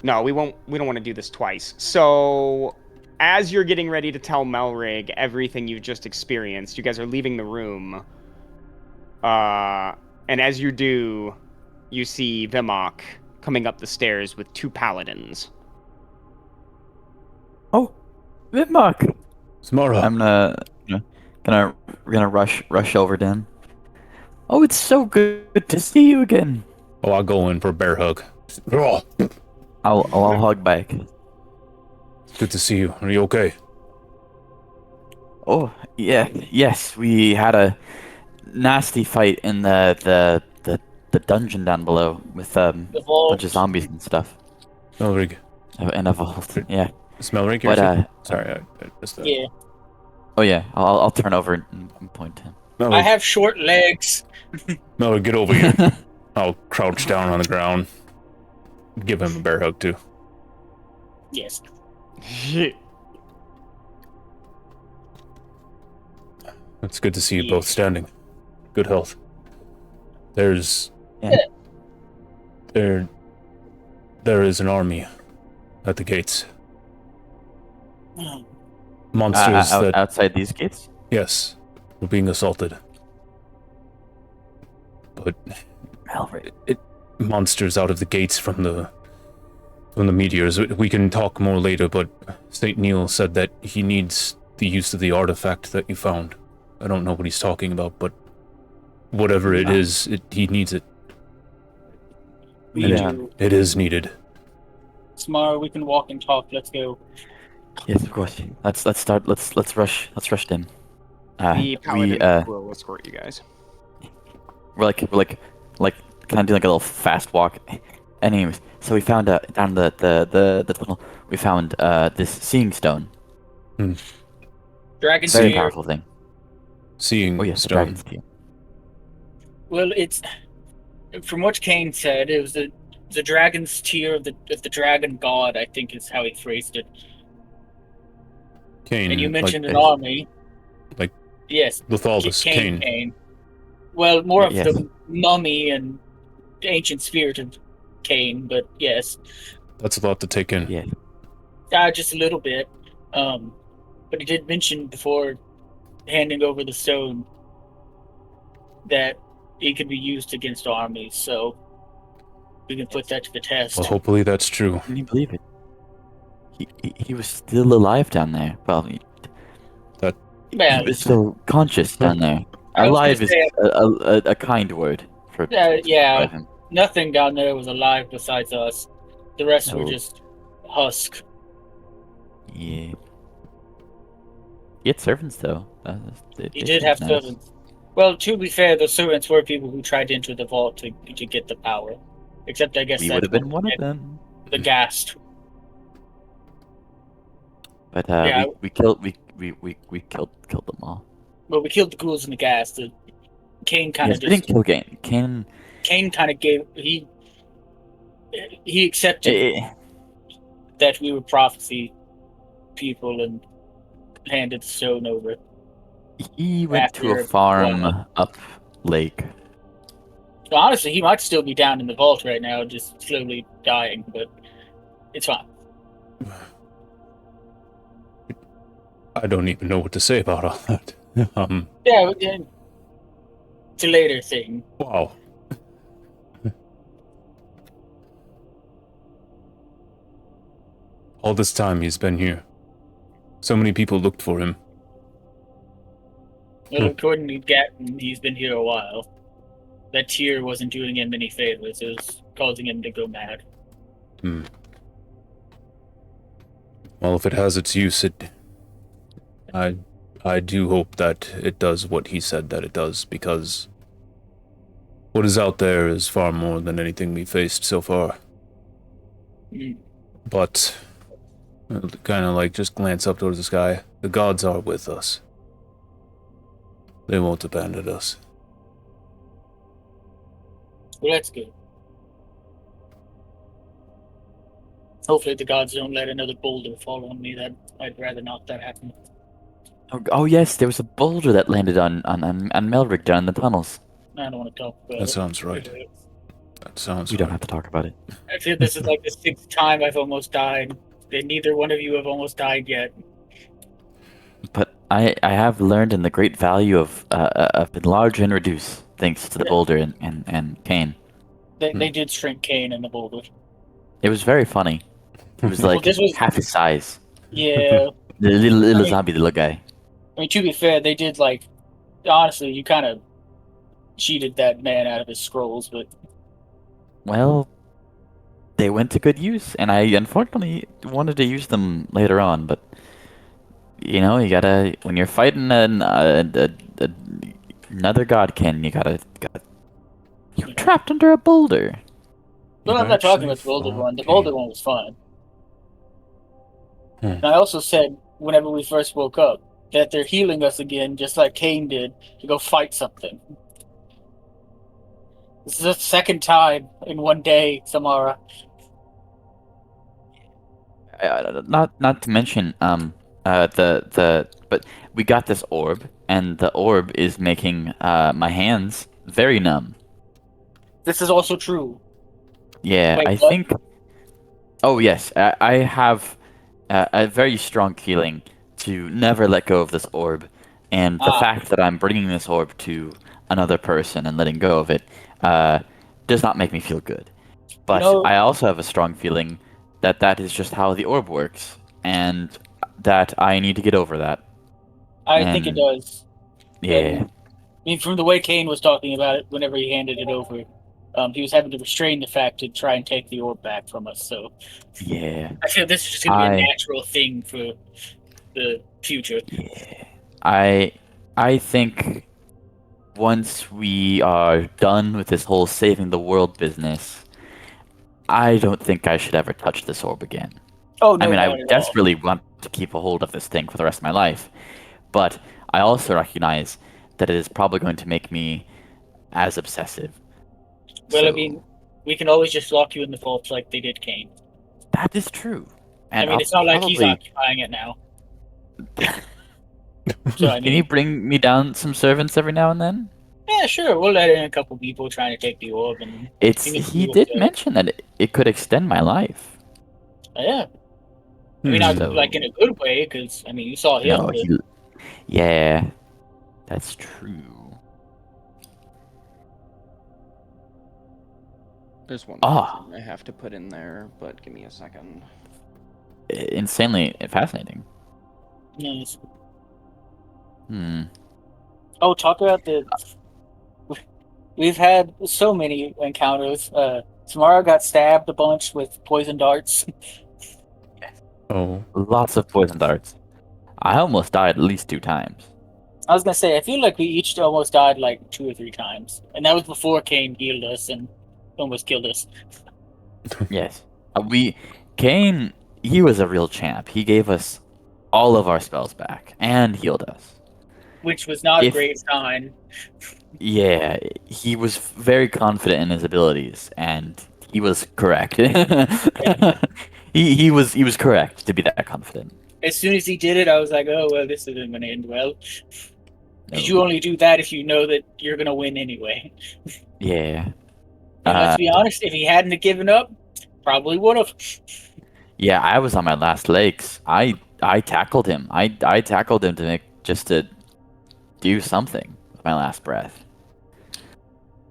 no, we don't want to do this twice. So, as you're getting ready to tell Melrigg everything you've just experienced, you guys are leaving the room. And as you do, you see Vimak coming up the stairs with two paladins. Oh, Vimak! Samara. I'm gonna rush over to him. Oh, it's so good to see you again. Oh, I'll go in for a bear hug. Oh, I'll hug back. good to see you. Are you okay? Oh, yeah, yes, we had a nasty fight in the dungeon down below with a vault. bunch of zombies and stuff. Melrigg. In a vault, yeah. Is Melrigg here? But Sorry, I missed that. Yeah. oh yeah, I'll turn over and point to him. I Melrigg, have short legs. Melrigg, get over here. I'll crouch down on the ground. Give him a bear hug, too. Yes. It's good to see you both standing. Good health. There's... Yeah. There is an army at the gates. Monsters that... outside these gates? Yes. We're being assaulted. But... Melrigg. Monsters out of the gates from the meteors. We can talk more later, but St. Neil said that he needs the use of the artifact that you found. I don't know what he's talking about, but whatever it is, he needs it. Yeah. It is needed. Samara, we can walk and talk. Let's go. Yes, of course. Let's start. Let's rush in. The paladin will escort you guys. We're like kind of doing like a little fast walk. Anyways, so we found down the tunnel. We found this seeing stone. Dragon's Very tear. powerful thing. Seeing Oh yes, the stone. dragon's tear. Well, it's from what Kane said. It was the dragon's tear of the dragon god. I think is how he phrased it. Kane, And you mentioned like- an army. like Yes. Lathalas, Kane. Well, more of Yes. the mummy and ancient spirit of Kane, but yes, That's a lot to take in. Yeah. just a little bit. But he did mention before handing over the stone that it could be used against armies, so we can put that to the test. Well, hopefully that's true. Can you believe it? He was still alive down there. Well, he Man, was still conscious down there. I was Alive gonna is say- a kind word for yeah, describe him. nothing down there was alive besides us. The rest were No. just husk. Yeah. He had servants though. He did have servants. Well, to be fair, the servants were people who tried to enter the vault to get the power. Except I guess He that would have been one of them. the Ghast. But Yeah. we killed them all. Well, we killed the ghouls in the gas. Kane kind Yes, of we didn't just. kill Kane. Kane kind of gave. He accepted Eh, that we were prophecy people and handed the stone over he went to a after a while. farm up lake. So honestly, he might still be down in the vault right now, just slowly dying, but it's fine. I don't even know what to say about all that. Yeah, it's a later thing. Wow. All this time he's been here. So many people looked for him. Well, according to Gatton, he's been here a while. That tear wasn't doing him any favors. It was causing him to go mad. Well, if it has its use, I do hope that it does what he said that it does, because what is out there is far more than anything we faced so far. But kind of like just glance up towards the sky. The gods are with us. They won't abandon us. Well, that's good. Hopefully the gods don't let another boulder fall on me. That I'd rather not that happen. Oh yes, there was a boulder that landed on Melrigg down in the tunnels. I don't want to talk about it. That sounds right. That sounds We right. don't have to talk about it. I feel this is like the 6th time I've almost died. And neither one of you have almost died yet. But I have learned in the great value of enlarge and reduce, thanks to the boulder and Kane. They did shrink Kane in the boulder. It was very funny. It was Well, like this was- half his size. Yeah. The little I mean- zombie little guy. I mean, to be fair, they did honestly, you kind of cheated that man out of his scrolls, but Well, they went to good use, and I unfortunately wanted to use them later on, but you know, you gotta, when you're fighting another godkin, you're trapped under a boulder. well, I'm not talking about the boulder one. The boulder one was fun. And I also said, whenever we first woke up, that they're healing us again, just like Kane did, to go fight something. This is the 2nd time in one day, Samara. Not to mention, but we got this orb, and the orb is making my hands very numb. This is also true. Yeah, Wait, I what? think. Oh yes, I have a very strong feeling to never let go of this orb, and the fact that I'm bringing this orb to another person and letting go of it does not make me feel good. But I also have a strong feeling that that is just how the orb works, and that I need to get over that. I think it does. Yeah. I mean, from the way Kane was talking about it whenever he handed it over, he was having to restrain the fact to try and take the orb back from us, so... Yeah. I feel this is just going to be a natural thing for the future. Yeah. I think once we are done with this whole saving the world business, I don't think I should ever touch this orb again. Oh, no, I mean, not I at all. desperately want to keep a hold of this thing for the rest of my life, but I also recognize that it is probably going to make me as obsessive. Well, So, I mean, we can always just lock you in the vault like they did Kane. that is true. And I mean, it's not like he's occupying it now. So, I Can you bring me down some servants every now and then? Yeah, sure. We'll let in a couple people trying to take the orb. And He did mention that it could extend my life. Yeah. I mean, not So- like in a good way, because, I mean, you saw him. No, but- yeah, that's true. There's one Ah. thing I have to put in there, but give me a second. Insanely fascinating. Yes. Oh, talk about We've had so many encounters. Samara got stabbed a bunch with poison darts. Oh. lots of poison darts. I almost died at least 2 times. I was gonna say, I feel like we each almost died like 2 or 3 times, and that was before Kane healed us and almost killed us. Yes. Kane, he was a real champ. He gave us all of our spells back and healed us. which was not a If- great sign. Yeah, he was very confident in his abilities, and he was correct. he was correct to be that confident. As soon as he did it, I was like, "Oh well, this isn't going to end well." No. Because you only do that if you know that you're going to win anyway. Yeah. And let's be honest, if he hadn't have given up, probably would have. Yeah, I was on my last legs. I tackled him. I tackled him to do something with my last breath.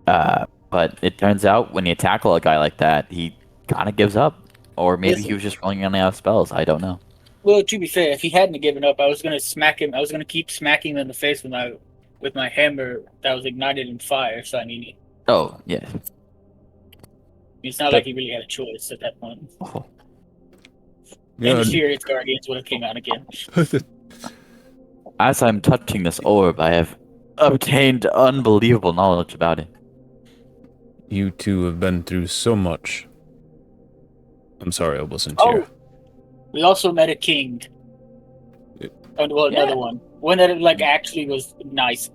But it turns out when you tackle a guy like that, he kind of gives up, or maybe Listen. he was just running out of spells. I don't know. Well, to be fair, if he hadn't have given up, I was going to smack him. I was going to keep smacking him in the face with my hammer that was ignited in fire. So I mean, Oh yes. it's not like he really had a choice at that point. Oh. And the Furious Guardians would have came out again. As I'm touching this orb, I have obtained unbelievable knowledge about it. You two have been through so much. I'm sorry I wasn't Oh, here. we also met a king. Well, Yeah. another one. One that like actually was nice.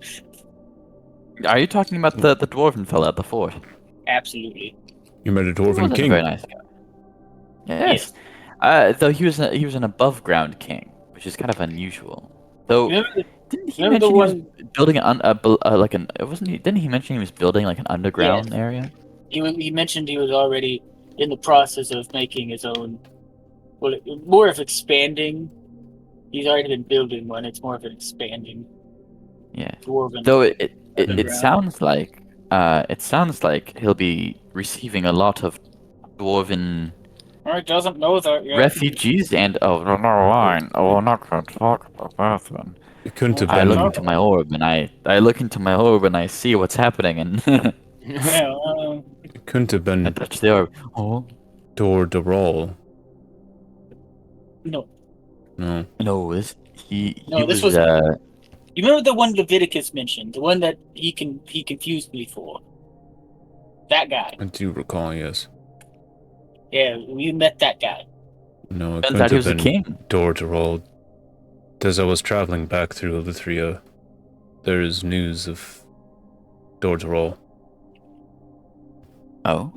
Are you talking about the dwarven fella at the fort? Absolutely. You met a He dwarven wasn't a king. very nice guy. Yes. Though he was an above ground king, which is kind of unusual. Though Remember didn't he remember the mention he was building didn't he mention he was building like an underground area? he mentioned he was already in the process of making his own. Well, more of expanding. He's already been building one. It's more of an expanding. Yeah. Dwarven. Though it Underground. sounds like he'll be receiving a lot of dwarven He doesn't know that yet. refugees and never mind. Oh, we're not going to talk about that then. It couldn't have I been. look into my orb and I see what's happening and Yeah, It couldn't have I been touch the orb. Oh Dor Derol. no. No. no, he No, this was was- You remember the one Leviticus mentioned? The one that he confused me for? That guy. I do recall, yes. Yeah, we met that guy. No, it turns couldn't out he have was a been king. Dor Derol. As I was traveling back through Elithria, there is news of Dor Derol. Oh,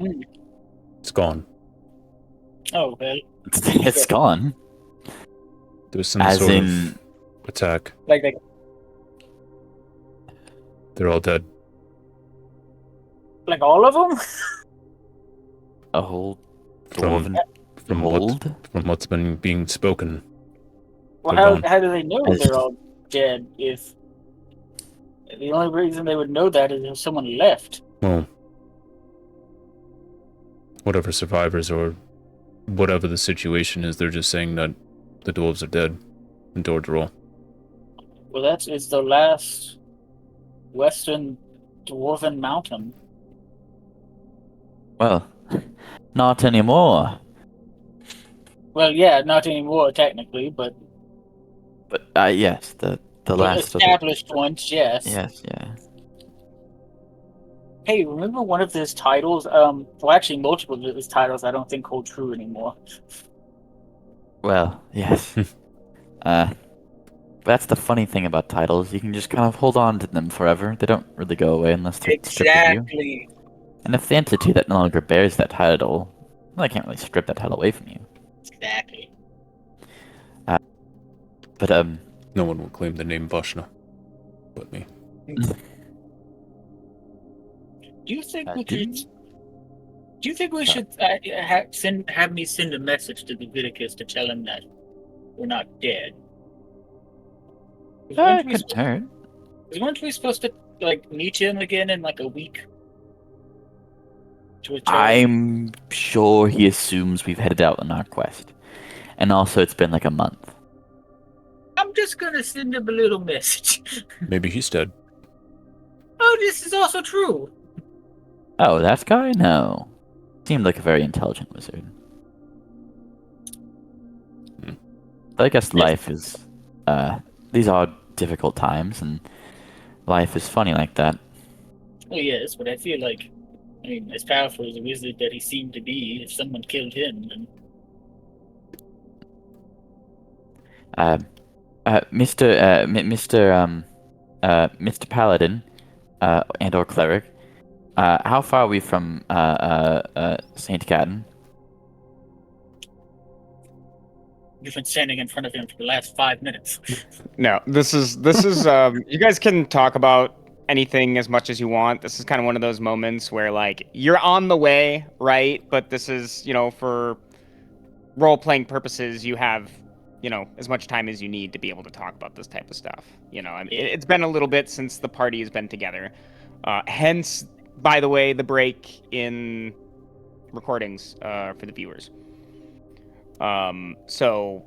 It's gone. Oh, well. it's gone. There was some As sort in, of attack. Like, They're all dead. like all of them? a whole From- dwarven From hold. from what's been being spoken. Well, They're gone. how do they know As- they're all dead if the only reason they would know that is if someone left? Well, whatever survivors or whatever the situation is, they're just saying that the dwarves are dead in Dor Derol. Well, it's the last western dwarven mountain. Well, not anymore. Well, yeah, not anymore technically, but But yes, the last of the, established ones, yes. yes, yeah. Hey, remember one of his titles? Well, actually, multiple of his titles I don't think hold true anymore. Well, yes. That's the funny thing about titles. You can just kind of hold on to them forever. They don't really go away unless they're stripped of you. Exactly. And if the entity that no longer bears that title, well, I can't really strip that title away from you. Exactly. But No one will claim the name Vashna but me. Do you think we do could? you? Do you think we should have me send a message to Leviticus to tell him that we're not dead? It couldn't hurt. Weren't we supposed to like meet him again in like a week? To return? I'm sure he assumes we've headed out on our quest. And also, it's been like a month. I'm just gonna send him a little message. Maybe he's dead. Oh, this is also true. Oh, that guy? No. Seemed like a very intelligent wizard. But I guess life is, these are difficult times, and life is funny like that. Well, yes, but I feel like, I mean, as powerful as a wizard that he seemed to be, if someone killed him, then Mr. Mr. Paladin, and/or cleric, how far are we from Saint Gatton? You've been standing in front of him for the last 5 minutes. No, this is you guys can talk about anything as much as you want. This is kind of one of those moments where like you're on the way, right? But this is, for role-playing purposes, you have, as much time as you need to be able to talk about this type of stuff. I mean, it's been a little bit since the party has been together. Hence, by the way, the break in recordings for the viewers. So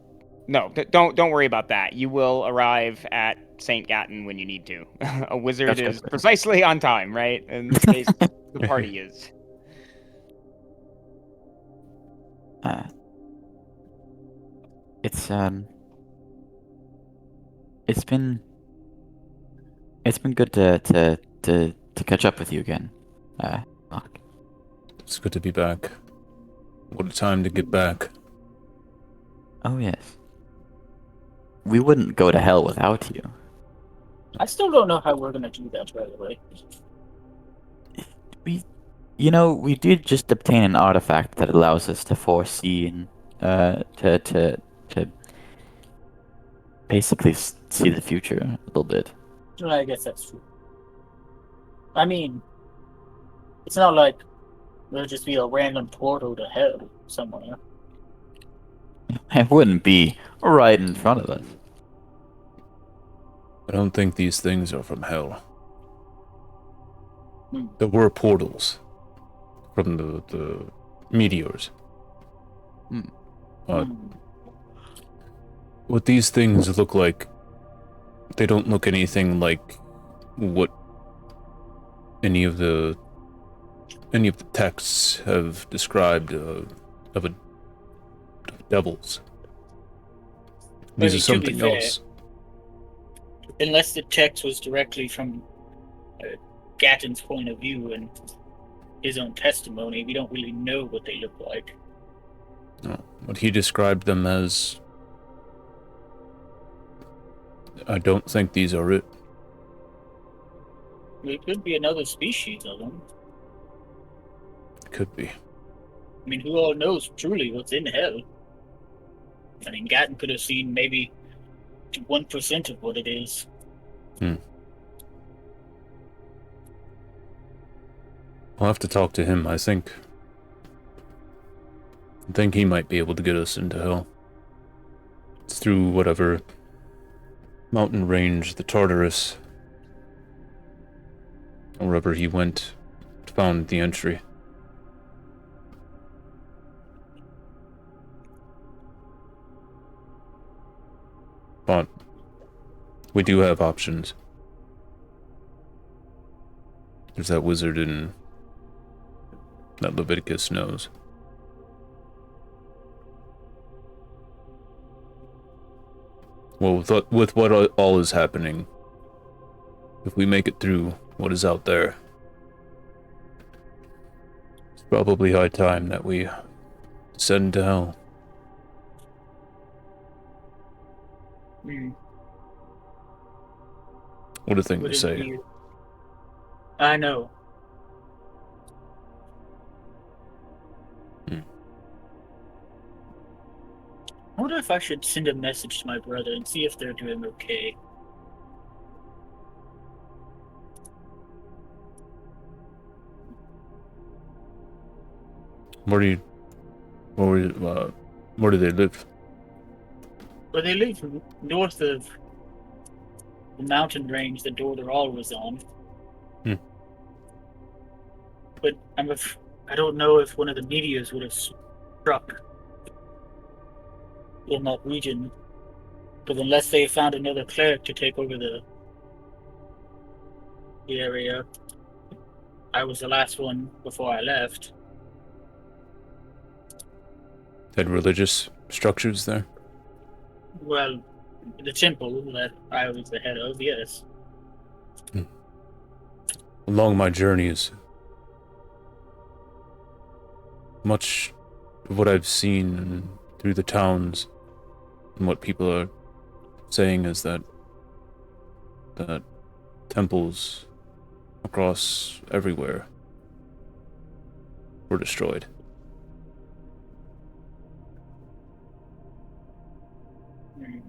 no, don't worry about that. You will arrive at St. Gatton when you need to. A wizard That's is good. precisely on time, right? In this case, the party is. It's been good to catch up with you again, Mark. It's good to be back. What a time to get back. Oh yes. We wouldn't go to hell without you. I still don't know how we're gonna do that, by the way. We did just obtain an artifact that allows us to foresee and to basically see the future a little bit. Well, I guess that's true. I mean, it's not like there'll just be a random portal to hell somewhere. It wouldn't be right in front of us. I don't think these things are from hell. Hmm. There were portals from the meteors. Hmm. What these things look like, they don't look anything like what any of the texts have described of devils. These are To be something fair, else. Unless the text was directly from Gatton's point of view and his own testimony, we don't really know what they look like. No, what he described them as, I don't think these are it. It could be another species of them. Could be. I mean, who all knows truly what's in hell? I mean, Gatton could have seen maybe 1% of what it is. I'll have to talk to him, I think. I think he might be able to get us into hell. It's through whatever mountain range, the Tartarus, or wherever he went, found the entry. But we do have options. There's that wizard in that Leviticus knows. Well, with what all is happening, if we make it through what is out there, it's probably high time that we send to hell. What a thing Would to it say. be- I know. I wonder if I should send a message to my brother and see if they're doing okay. Where do they live? But they live north of the mountain range that Dorderall was on. But I don't know if one of the meteors would have struck in that region. But unless they found another cleric to take over the area, I was the last one before I left. Had religious structures there? Well, the temple that I was the head of, yes. Along my journeys, much of what I've seen through the towns and what people are saying is that temples across everywhere were destroyed. Hmm.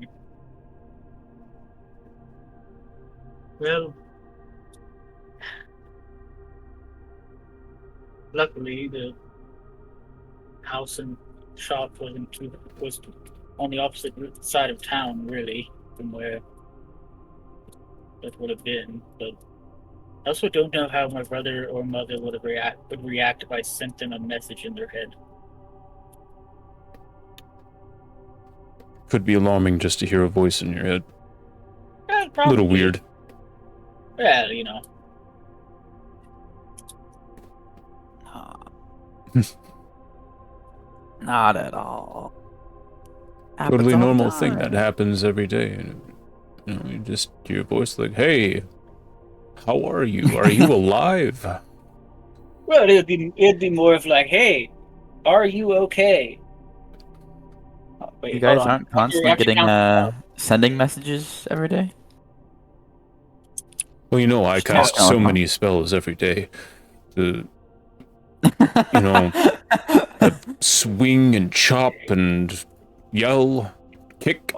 Well, luckily the house and shop was on the opposite side of town, really, from where that would have been. But I also don't know how my brother or mother would react if I sent them a message in their head. Could be alarming just to hear a voice in your head. A Probably. little weird. Well, you know. Not at all. Happens Totally all the normal thing that time. happens every day. You know, you just hear a voice like, "Hey, how are you? Are you alive?" Well, it'd be more of like, hey, are you okay? Oh, You wait, hold guys on. aren't constantly Actually getting counts. sending messages every day? Well, you know, I Just not cast so telephone. many spells every day. You know, I swing and chop and yell, kick.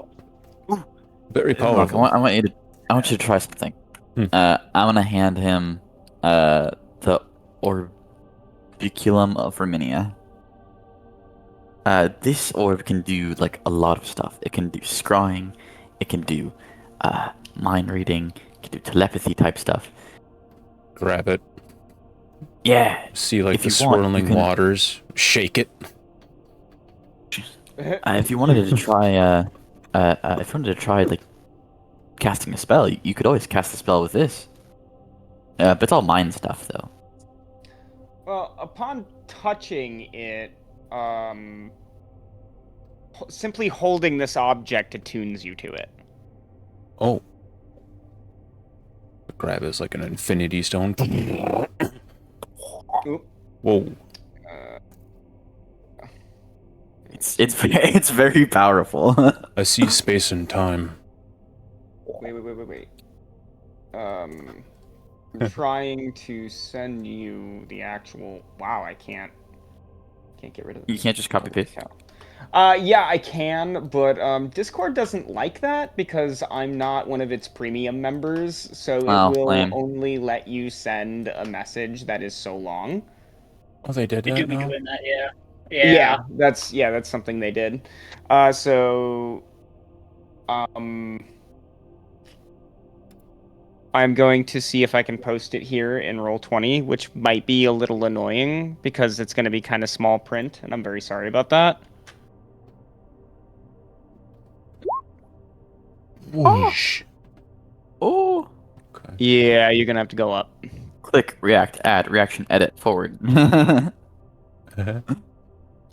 Very Look, powerful. I want you to try something. Hmm. I'm gonna hand him the orbiculum of Raminia. This orb can do like a lot of stuff. It can do scrying, it can do mind reading, it can do telepathy type stuff. Grab it. Yeah. See like If the you want, you swirling can. waters. Shake it. If you wanted to try, if you wanted to try like casting a spell, you could always cast a spell with this. But it's all mind stuff though. Well, upon touching it, simply holding this object attunes you to it. Oh. Grab it as like an infinity stone. Oop. Whoa. It's it's very powerful. I see space and time. Wait. I'm trying to send you the actual. Wow, I can't get rid of. You can't just copy Holy paste. cow. Yeah, I can, but Discord doesn't like that because I'm not one of its premium members, so it Oh, will lame. only let you send a message that is so long. Oh, they did They that do be now? doing that, yeah. Yeah. That's something they did. So I'm going to see if I can post it here in Roll20, which might be a little annoying because it's going to be kind of small print, and I'm very sorry about that. Whoosh. Oh. Okay. Yeah, you're going to have to go up. Click, react, add, reaction, edit, forward. I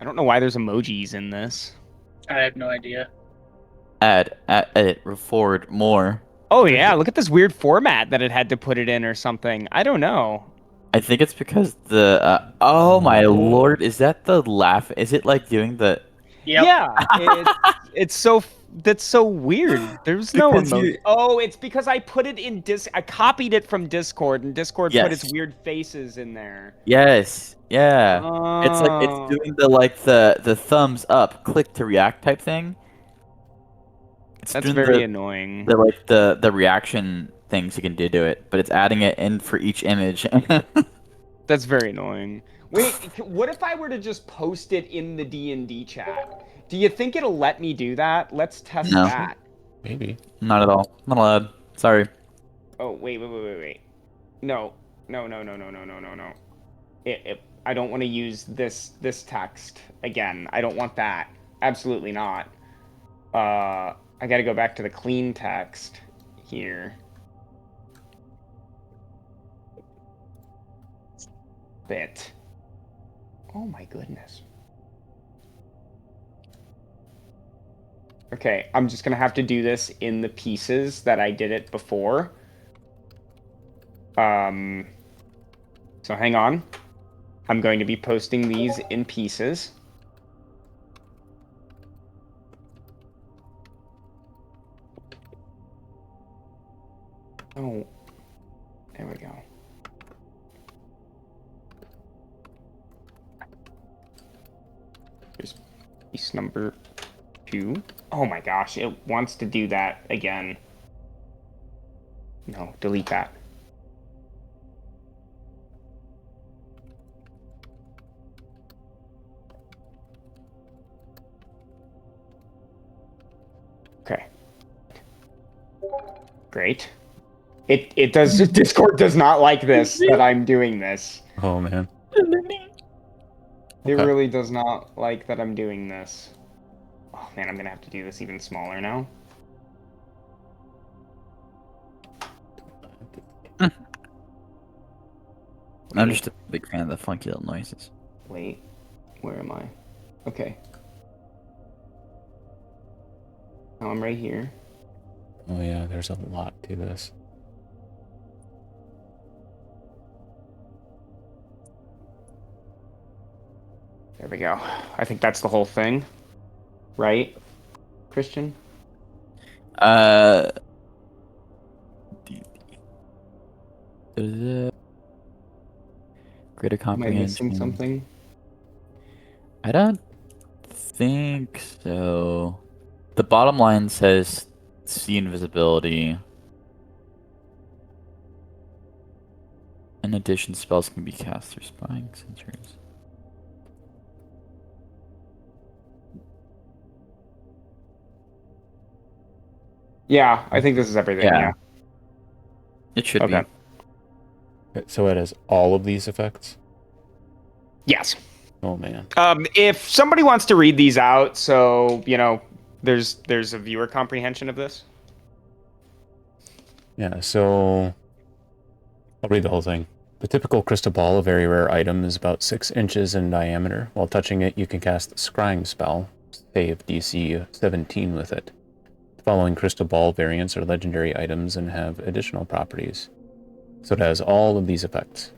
don't know why there's emojis in this. I have no idea. add, edit, forward, more. Oh yeah, look at this weird format that it had to put it in or something. I don't know. I think it's because the oh my lord, is that the laugh? Is it like doing the Yep. Yeah, it's so that's so weird. There's no Because emoji. you- Oh, it's because I put it in I copied it from Discord and Discord put its Yes. weird faces in there. Yes, yeah. It's like it's Oh. doing the thumbs up, click to react type thing. It's That's doing very annoying. the reaction things you can do to it, but it's adding it in for each image. That's very annoying. Wait, what if I were to just post it in the D&D chat? Do you think it'll let me do that? Let's test No. that. Maybe. Not at all. Not allowed. Sorry. Oh, wait. No. I don't want to use this text again. I don't want that. Absolutely not. I gotta go back to the clean text here. Bit. Oh my goodness. Okay, I'm just gonna have to do this in the pieces that I did it before. So hang on. I'm going to be posting these in pieces. Oh, There we go. Here's piece number 2. Oh my gosh, it wants to do that again. No, delete that. Okay. Great. It does. Discord does not like this, that I'm doing this. Oh man. It Okay. really does not like that I'm doing this. Oh man, I'm gonna have to do this even smaller now. I'm just a big fan of the funky little noises. Wait, where am I? Okay. Now I'm right here. Oh yeah, there's a lot to this. There we go. I think that's the whole thing. Right? Christian? Greater Am I comprehension. missing something? I don't think so. The bottom line says see invisibility. In addition, spells can be cast through spying sensors. Yeah, I think this is everything, yeah. It should Okay. be. So it has all of these effects? Yes. Oh man. If somebody wants to read these out, so, you know, there's a viewer comprehension of this. Yeah, so I'll read the whole thing. The typical crystal ball, a very rare item, is about 6 inches in diameter. While touching it, you can cast the Scrying spell, save DC 17 with it. The following crystal ball variants are legendary items and have additional properties. So it has all of these effects.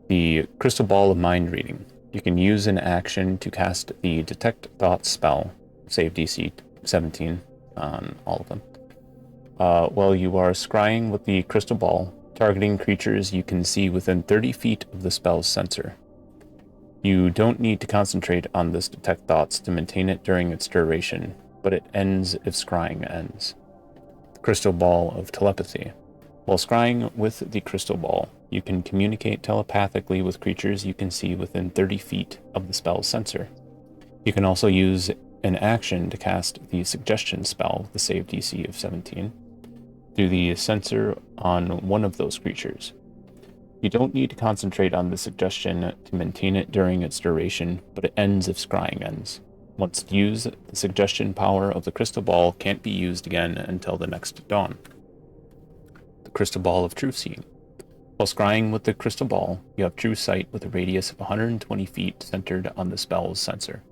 The crystal ball of mind reading. You can use an action to cast the Detect Thoughts spell, save DC 17 on all of them. While you are scrying with the crystal ball, targeting creatures you can see within 30 feet of the spell's sensor. You don't need to concentrate on this Detect Thoughts to maintain it during its duration, but it ends if scrying ends. The crystal ball of telepathy. While scrying with the crystal ball, you can communicate telepathically with creatures you can see within 30 feet of the spell's sensor. You can also use an action to cast the Suggestion spell with the save DC of 17 through the sensor on one of those creatures. You don't need to concentrate on the suggestion to maintain it during its duration, but it ends if scrying ends. Once used, the suggestion power of the crystal ball can't be used again until the next dawn. The crystal ball of truth seeing. While scrying with the crystal ball, you have true sight with a radius of 120 feet centered on the spell's sensor.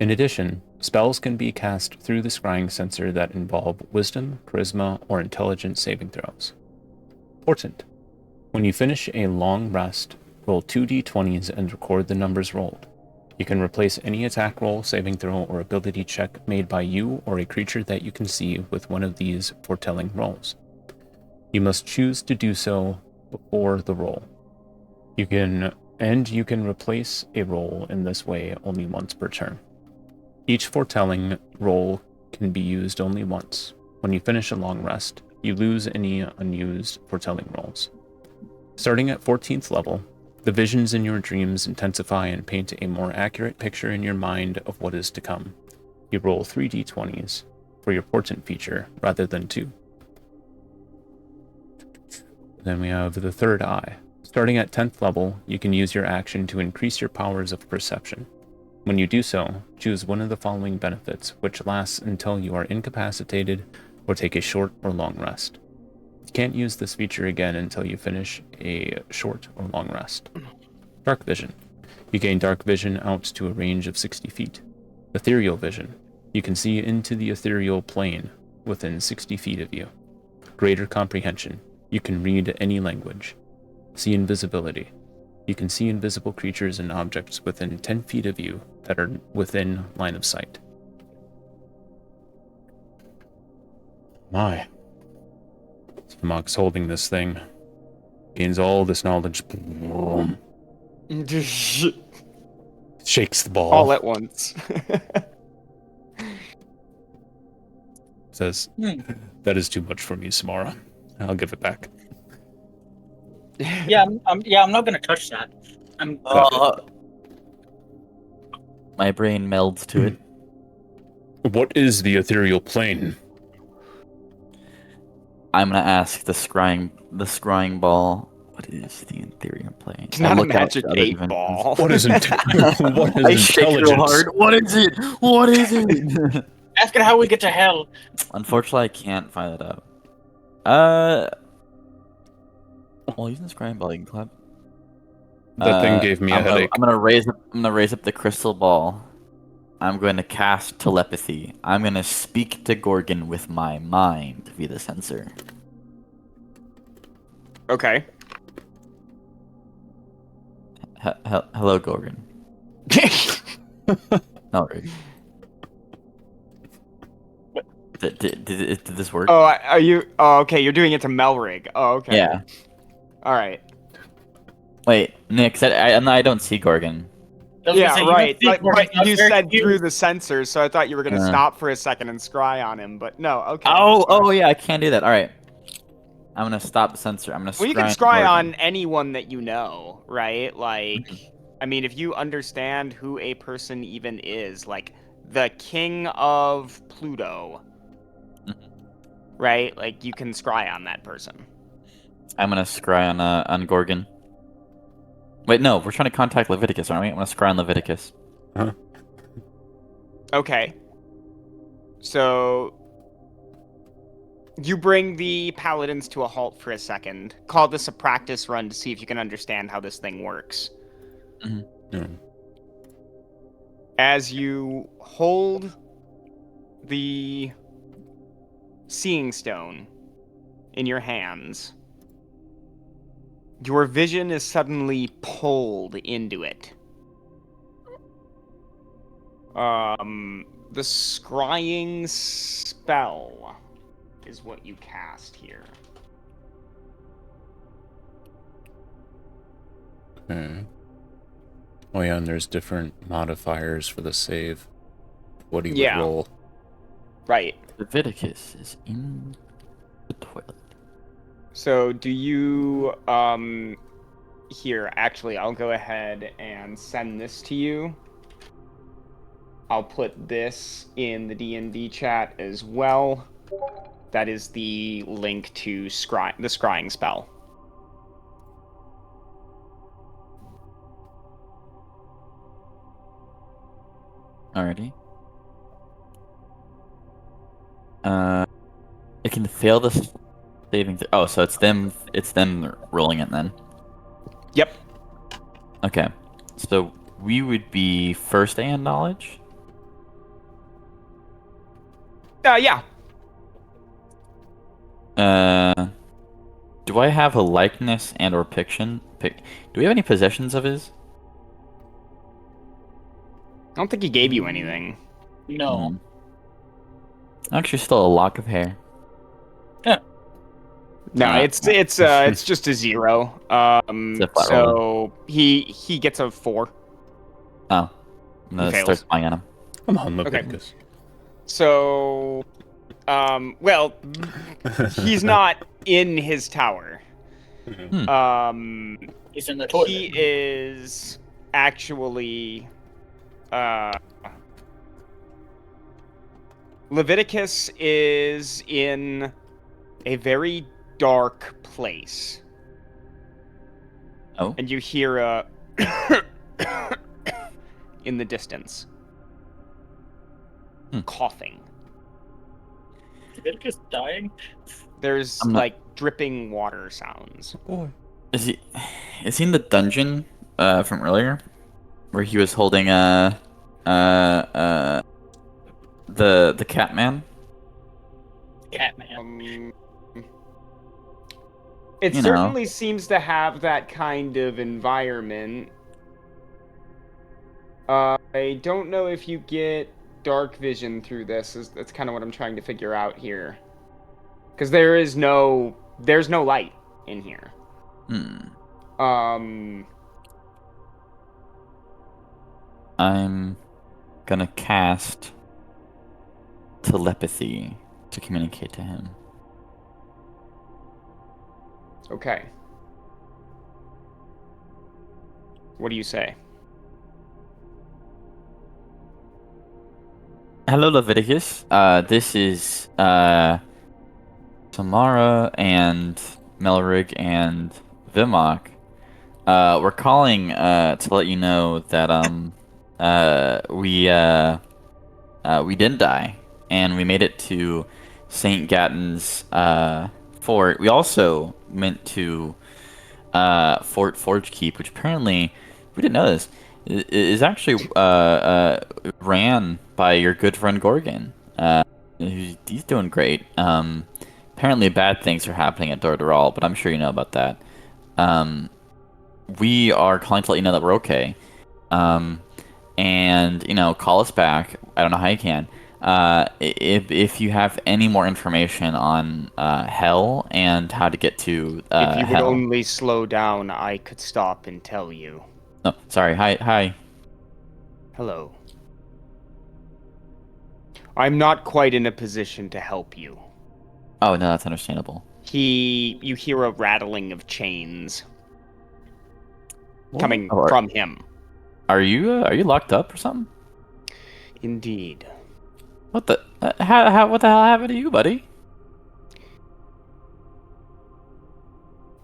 In addition, spells can be cast through the scrying sensor that involve wisdom, charisma, or intelligence saving throws. Important. When you finish a long rest, roll 2d20s and record the numbers rolled. You can replace any attack roll, saving throw, or ability check made by you or a creature that you can see with one of these foretelling rolls. You must choose to do so before the roll. You can replace a roll in this way only once per turn. Each foretelling roll can be used only once. When you finish a long rest, you lose any unused foretelling rolls. Starting at 14th level, the visions in your dreams intensify and paint a more accurate picture in your mind of what is to come. You roll 3d20s for your portent feature rather than 2. Then we have the third eye. Starting at 10th level, you can use your action to increase your powers of perception. When you do so, choose one of the following benefits, which lasts until you are incapacitated or take a short or long rest. You can't use this feature again until you finish a short or long rest. Dark vision. You gain dark vision out to a range of 60 feet. Ethereal vision. You can see into the ethereal plane within 60 feet of you. Greater comprehension. You can read any language. See invisibility. You can see invisible creatures and objects within 10 feet of you that are within line of sight. My. Vimak's holding this thing. gains all this knowledge, shakes the ball, All at once. says, "That is too much for me, Samara. I'll give it back." Yeah, I'm not gonna touch that. My brain melds to it. What is the ethereal plane? I'm gonna ask the scrying ball. What is the Ethereum plane? It's not a magic 8 ball. What is what is I shake real intelligence? hard. What is it? What is it? Ask it how we get to hell. Unfortunately, I can't find that out. Well, using the scrying ball, you can clap. That thing gave me a headache. I'm gonna raise up the crystal ball. I'm going to cast telepathy. I'm going to speak to Gorgon with my mind via the sensor. Okay. Hello, Gorgon. No, right. Did this work? Oh, are you? Oh, okay. You're doing it to Melrigg. Oh, okay. Yeah. All right. Wait, Nick, I don't see Gorgon. Yeah, right. But you said cute. through the sensors, so I thought you were gonna stop for a second and scry on him, but no. Okay. Oh yeah, I can't do that. All right. I'm gonna stop the sensor. I'm gonna. Well, you can scry on anyone that you know, right? Like, I mean, if you understand who a person even is, like the king of Pluto, right? Like, you can scry on that person. I'm gonna scry on Gorgon. Wait, no, we're trying to contact Leviticus, aren't we? I'm gonna scry on Leviticus. Huh? Okay. So you bring the paladins to a halt for a second. Call this a practice run to see if you can understand how this thing works. As you hold the seeing stone in your hands, your vision is suddenly pulled into it. The scrying spell is what you cast here. Oh yeah, and there's different modifiers for the save. What do you Yeah. roll? Right. Leviticus is in the toilet. So do you, here, actually, I'll go ahead and send this to you. I'll put this in the D&D chat as well. That is the link to the scrying spell. Alrighty. It can fail the saving. Oh, so it's them. It's them rolling it then. Yep. Okay. So we would be first hand knowledge. Yeah. Do I have a likeness and or Do we have any possessions of his? I don't think he gave you anything. No. Actually, still a lock of hair. Yeah. No, it's just a 0. It's a flat So he gets a 4. Oh, I'm gonna start spying on him. Come on, Leviticus. So, well, he's not in his tower. He's in the toilet. He is actually, Leviticus is in a very dark place. Oh. And you hear a in the distance. Coughing. Leviticus dying? There's like dripping water sounds. Boy. Is he in the dungeon from earlier? Where he was holding the Catman? Catman. It certainly seems to have that kind of environment. I don't know if you get dark vision through this. That's kind of what I'm trying to figure out here. Because there's no light in here. Um, I'm gonna cast telepathy to communicate to him. okay. What do you say? Hello, Leviticus. This is Samara and Melrigg and Vimak. We're calling to let you know that we didn't die, and we made it to St. Gatton's fort. We also went to Fort Forge Keep, which apparently we didn't know this is actually ran by your good friend Gorgon. He's doing great. Apparently bad things are happening at Dordoral, but I'm sure you know about that. Um, we are calling to let you know that we're okay. And call us back. I don't know how you can. If you have any more information on Hell and how to get to If you would Hell. only slow down, I could stop and tell you. No, sorry. Hi. Hello. I'm not quite in a position to help you. Oh no, that's understandable. You hear a rattling of chains coming Oh, from him. are you locked up or something? Indeed. What the what the hell happened to you, buddy?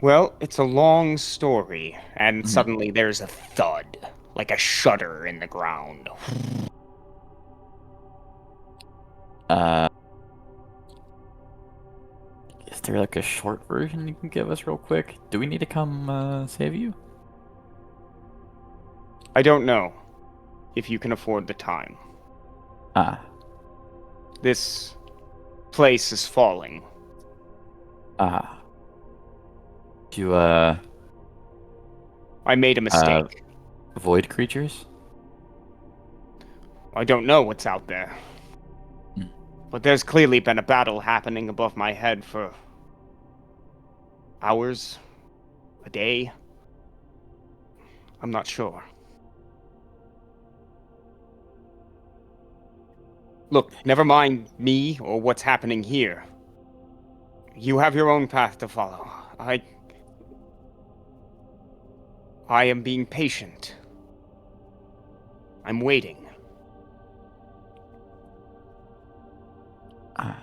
Well, it's a long story, and Mhm. suddenly there's a thud, like a shudder in the ground. Uh, is there like a short version you can give us real quick? Do we need to come save you? I don't know if you can afford the time. Ah, This place is falling. ah. Do you I made a mistake. void creatures? I don't know what's out there. Hmm. But there's clearly been a battle happening above my head for hours, a day. I'm not sure. Look, never mind me or what's happening here. You have your own path to follow. I am being patient. I'm waiting. Ah,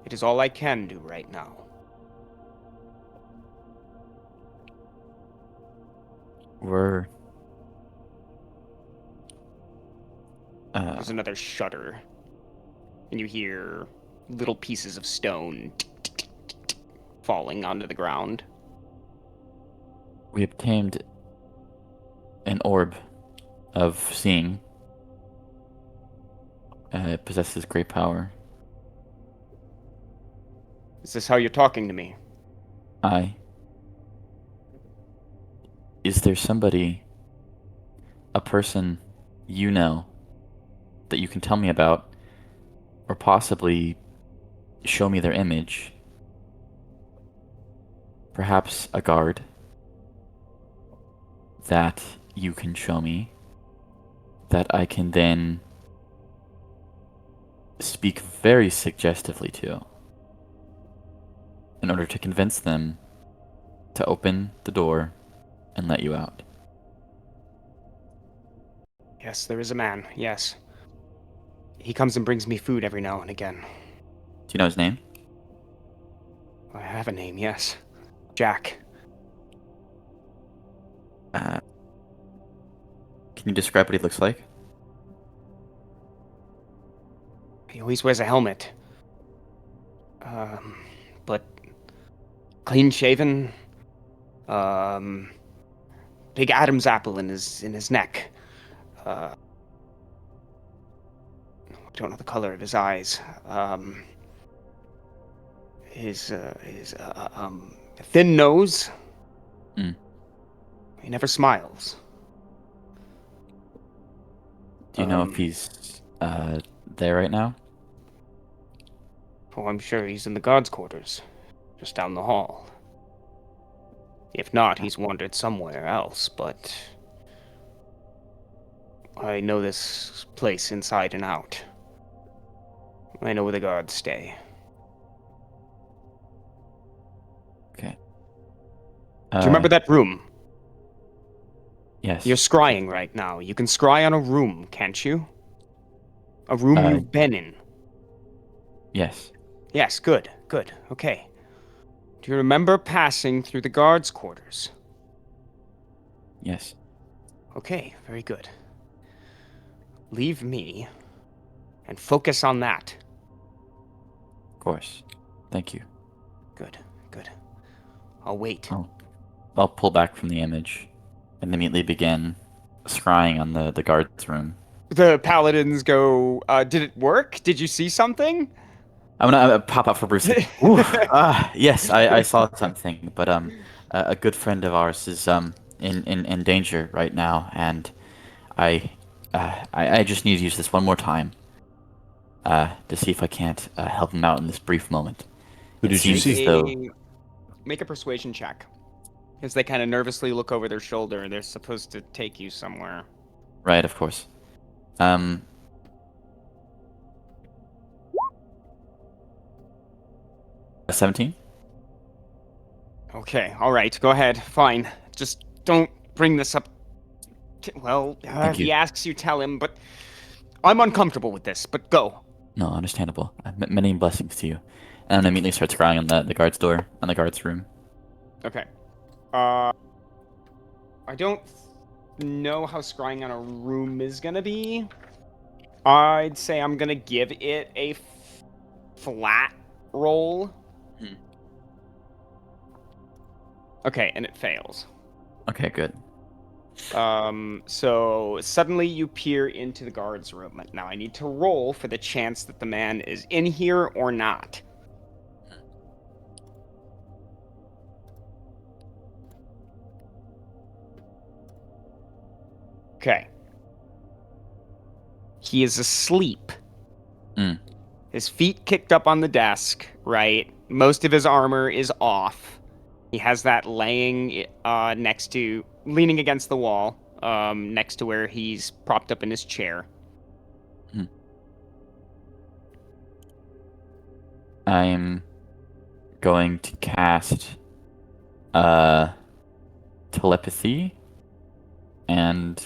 It is all I can do right now. we're There's another shudder. And you hear little pieces of stone falling onto the ground. we obtained an orb of seeing. It possesses great power. Is this how you're talking to me? Is there somebody, a person you know, that you can tell me about, or possibly show me their image? Perhaps a guard that you can show me, that I can then speak very suggestively to, in order to convince them to open the door and let you out. Yes, there is a man, yes. He comes and brings me food every now and again. Do you know his name? I have a name, yes. Jack. Can you describe what he looks like? He always wears a helmet. But clean shaven. Big Adam's apple in his neck. I don't know the color of his eyes. His thin nose. Mm. He never smiles. Do you know if he's there right now? Oh, I'm sure he's in the guards' quarters, just down the hall. If not, he's wandered somewhere else, but I know this place inside and out. I know where the guards stay. Okay. Do you remember that room? Yes. You're scrying right now. You can scry on a room, can't you? A room you've been in. Yes. Yes, good, good. Okay. Do you remember passing through the guards' quarters? Yes. Okay, very good. Leave me and focus on that. Of course. Thank you. Good, good. I'll wait. I'll pull back from the image and immediately begin scrying on the guard's room. The paladins go, did it work? Did you see something? I'm gonna pop up for Bruce. Yes, I saw something, but a good friend of ours is in danger right now, and I just need to use this one more time to see if I can't help him out in this brief moment. Who It did you seems as see? though Make a persuasion check. As they kind of nervously look over their shoulder, they're supposed to take you somewhere. right, of course. 17. Okay, alright, go ahead. Fine. Just don't bring this up. Well, Thank if you. he asks you, tell him, but I'm uncomfortable with this, but go. No, understandable. Many blessings to you. And I immediately start scrying on the guard's door, on the guard's room. Okay. I don't know how scrying on a room is gonna be. I'd say I'm gonna give it a flat roll. Hmm. Okay, and it fails. Okay, good. So suddenly you peer into the guard's room. Now I need to roll for the chance that the man is in here or not. Okay. He is asleep. Mm. His feet kicked up on the desk, right? Most of his armor is off. He has that laying leaning against the wall, next to where he's propped up in his chair. I'm going to cast telepathy, and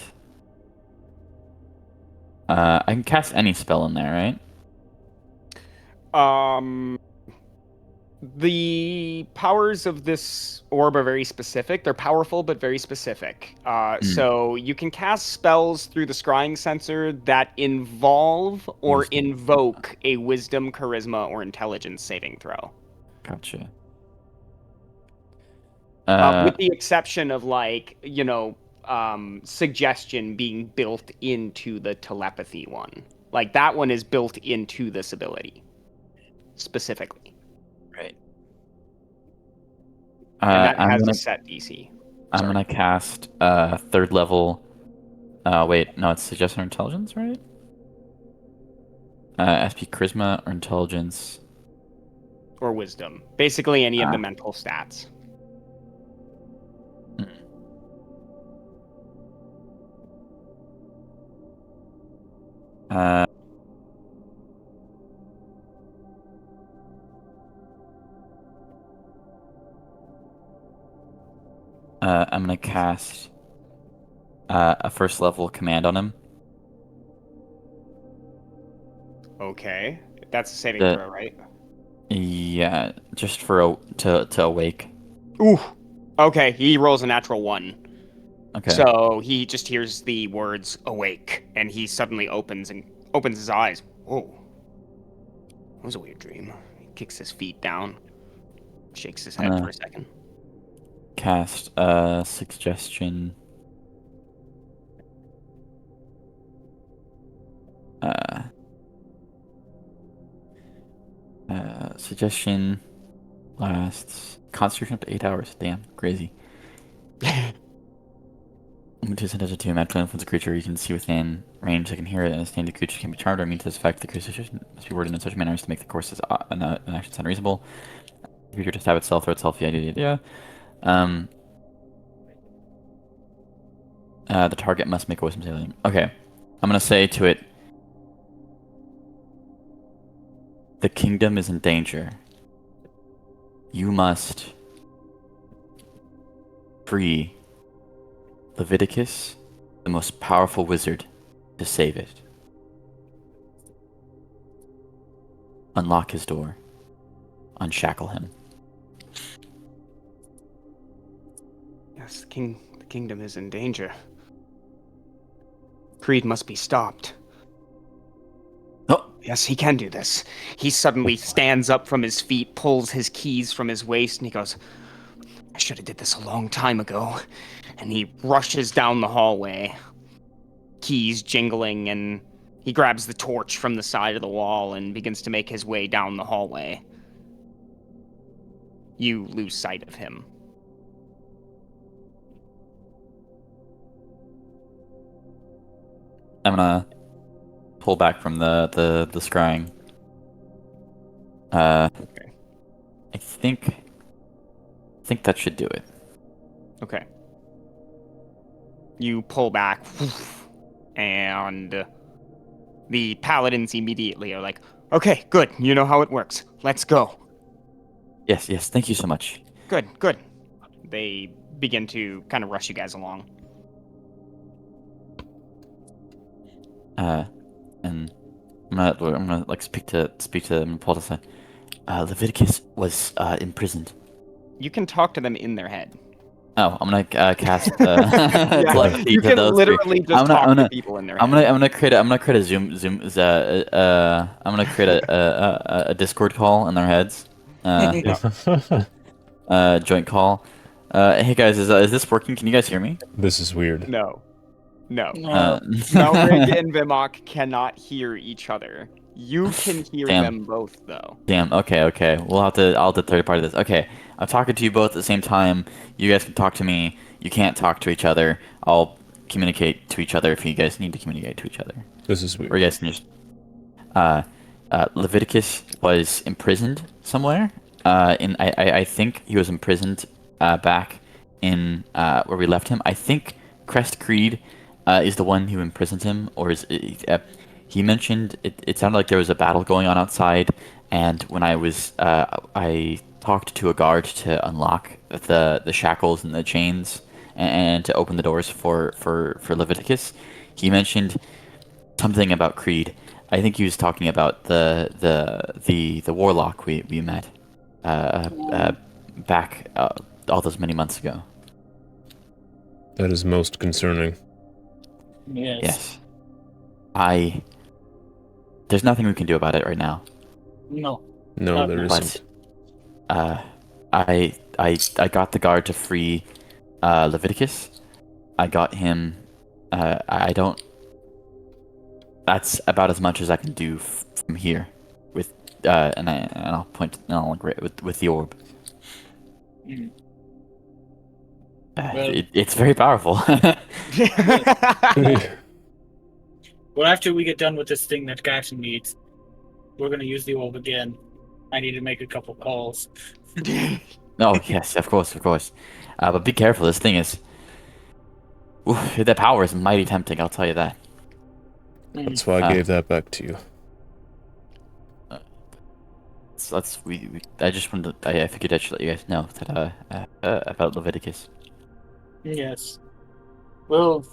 I can cast any spell in there, right? The powers of this orb are very specific. They're powerful, but very specific. So you can cast spells through the scrying sensor that involve or Wisdom. invoke a wisdom, charisma, or intelligence saving throw. Gotcha. With the exception of, suggestion being built into the telepathy one. Like, that one is built into this ability, specifically. Right. And that I'm has gonna a set DC. I'm Sorry. gonna cast third level. Wait, no, it's suggestion or intelligence, right? SP charisma or intelligence. Or wisdom. Basically any of the mental stats. I'm gonna cast a first level command on him. Okay. That's a saving The- throw, right? Yeah, just to awake. Ooh. Okay, he rolls a natural 1. Okay. So he just hears the words awake, and he suddenly opens his eyes. Whoa. That was a weird dream. He kicks his feet down, shakes his head for a second. Cast suggestion. Suggestion lasts concentration up to 8 hours. Damn, crazy. When to send as a two magical influence a creature you can see within range that can hear it, and a standard creature can be charmed or immune to this effect. The creature must be worded in such a manner as to make the course an action sound reasonable. The creature to stab itself or itself, yeah. The target must make a wisdom saving. Okay. I'm gonna say to it, the kingdom is in danger. You must free Leviticus, the most powerful wizard, to save it. Unlock his door. Unshackle him. Yes, the kingdom is in danger. Creed must be stopped. Oh, Yes, he can do this. He suddenly stands up from his feet, pulls his keys from his waist, and he goes, I should have did this a long time ago. And he rushes down the hallway, keys jingling, and he grabs the torch from the side of the wall and begins to make his way down the hallway. You lose sight of him. I'm gonna pull back from the scrying. Okay. I think that should do it. Okay. You pull back, and the paladins immediately are like, okay, good, you know how it works. Let's go. Yes, thank you so much. Good. They begin to kind of rush you guys along. And I'm gonna like speak to Paul. Leviticus was imprisoned. You can talk to them in their head. Oh, I'm gonna cast Yeah, telepathy you to can those literally three. just talk to people in their head. I'm gonna create a Zoom. I'm gonna create a Discord call in their heads. Joint call. Hey guys, is this working? Can you guys hear me? This is weird. No. Melrigg Melrigg and Vimak cannot hear each other. You can hear Damn. them both, though. Damn. Okay. I'll have to third party this. Okay. I'm talking to you both at the same time. You guys can talk to me. You can't talk to each other. I'll communicate to each other if you guys need to communicate to each other. This is weird. Or you guys can just. Leviticus was imprisoned somewhere. I think he was imprisoned back in where we left him. I think Crest Creed is the one who imprisoned him, or is he mentioned it sounded like there was a battle going on outside, and when I talked to a guard to unlock the shackles and the chains and to open the doors for Leviticus, he mentioned something about Creed. I think he was talking about the warlock we met back all those many months ago. That is most concerning. Yes. Yes. There's nothing we can do about it right now. No. No, there But isn't. I got the guard to free Leviticus. I got him. I don't. That's about as much as I can do from here, with and I'll point and I'll agree with the orb. Mm. It's very powerful. Well, after we get done with this thing that Gatton needs, we're gonna use the orb again. I need to make a couple calls. Oh yes, of course. But be careful. This thing is. The power is mighty tempting. I'll tell you that. That's why I gave that back to you. I just wanted to, I figured I should let you guys know that about Leviticus. Yes. Well,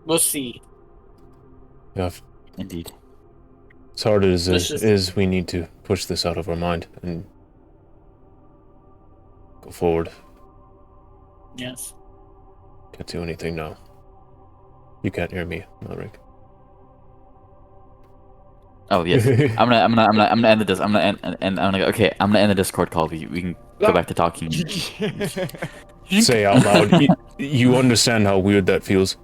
we'll see. Yeah, Indeed. as hard as Let's it just- is, we need to push this out of our mind and go forward. Yes. Can't do anything now. You can't hear me, Melrigg. Oh yes. I'm gonna end the I'm gonna go. Okay, I'm gonna end the Discord call. We can go back to talking. Say out loud. You understand how weird that feels?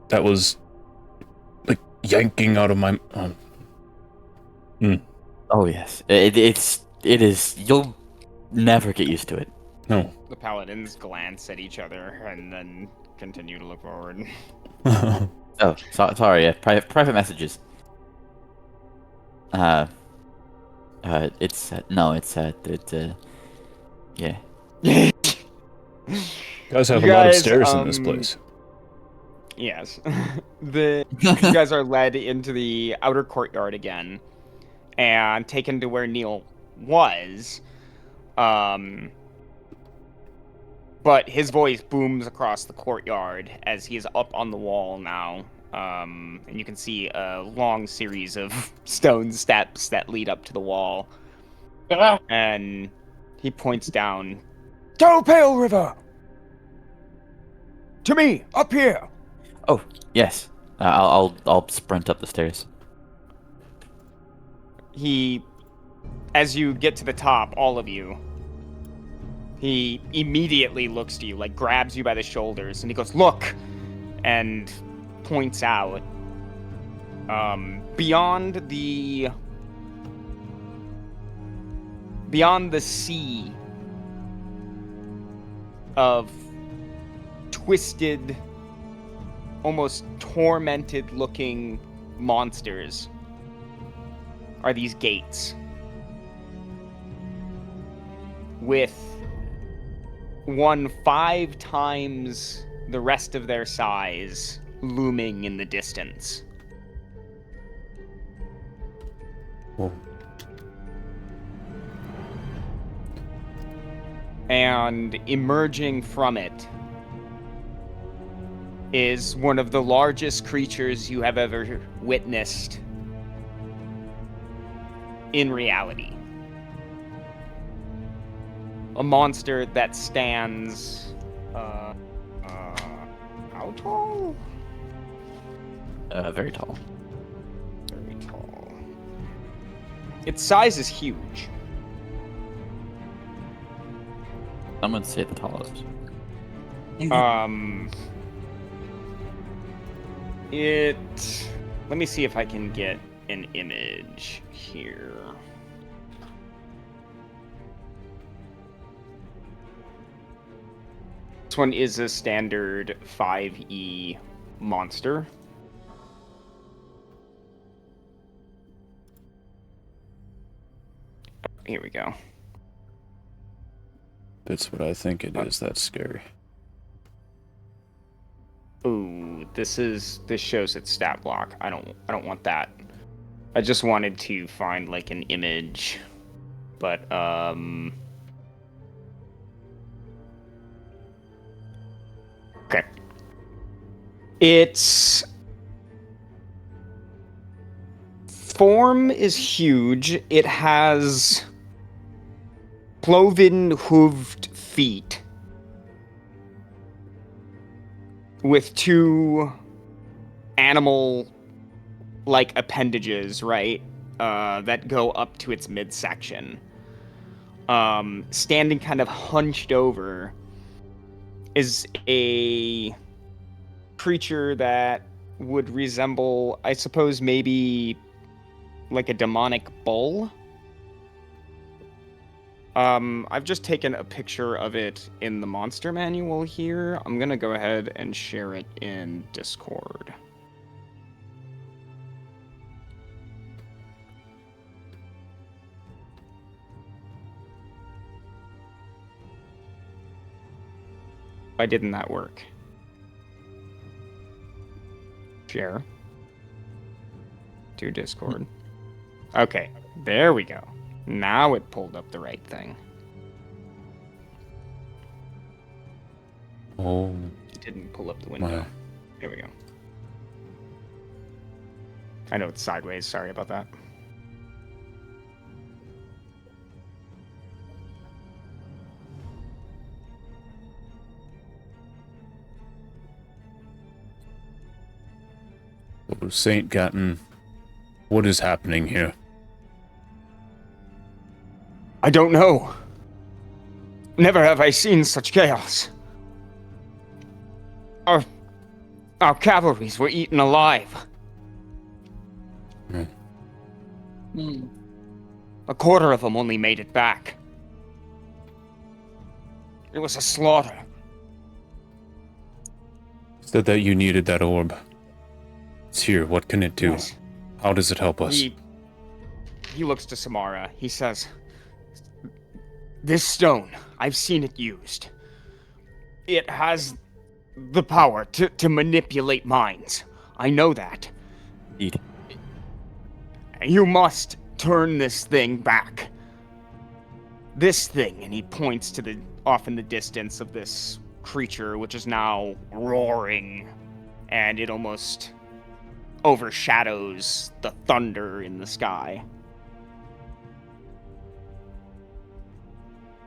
That was like yanking out of my. Oh yes. It is. You'll never get used to it. No. The paladins glance at each other and then continue to look forward. Oh, sorry. Yeah, private messages. Yeah. guys have You a lot of guys, stairs in this place. Yes. You guys are led into the outer courtyard again and taken to where Neil was. But his voice booms across the courtyard as he is up on the wall now. And you can see a long series of stone steps that lead up to the wall. And he points down. Go, Pale River! To me, up here! Oh, yes. I'll sprint up the stairs. As you get to the top, all of you, he immediately looks to you, like grabs you by the shoulders, and he goes, "Look!" and points out beyond the sea of twisted, almost tormented-looking monsters are these gates with one 5 times the rest of their size looming in the distance. Whoa. And emerging from it is one of the largest creatures you have ever witnessed in reality. A monster that stands, how tall? Very tall. Very tall. Its size is huge. I'm gonna say the tallest. Let me see if I can get an image here. This one is a standard 5e monster. Here we go. That's what I think it is. That's scary. Ooh, this shows its stat block. I don't want that. I just wanted to find like an image. But okay. Its form is huge. It has cloven hooved feet with 2 animal-like appendages, right? That go up to its midsection. Standing kind of hunched over is a creature that would resemble, I suppose, maybe like a demonic bull. I've just taken a picture of it in the monster manual here. I'm gonna go ahead and share it in Discord. Why didn't that work? Share to Discord. Okay, there we go. Now it pulled up the right thing. Oh. It didn't pull up the window. Wow. Here we go. I know it's sideways. Sorry about that. Oh, St. Gatton, what is happening here? I don't know. Never have I seen such chaos. Our cavalries were eaten alive. A quarter of them only made it back. It was a slaughter. Said that you needed that orb. It's here. What can it do? Yes. How does it help us? He looks to Samara. He says, "This stone, I've seen it used. It has the power to manipulate minds. I know that. Indeed. You must turn this thing back. This thing, and he points to the off in the distance of this creature, which is now roaring, and it almost overshadows the thunder in the sky.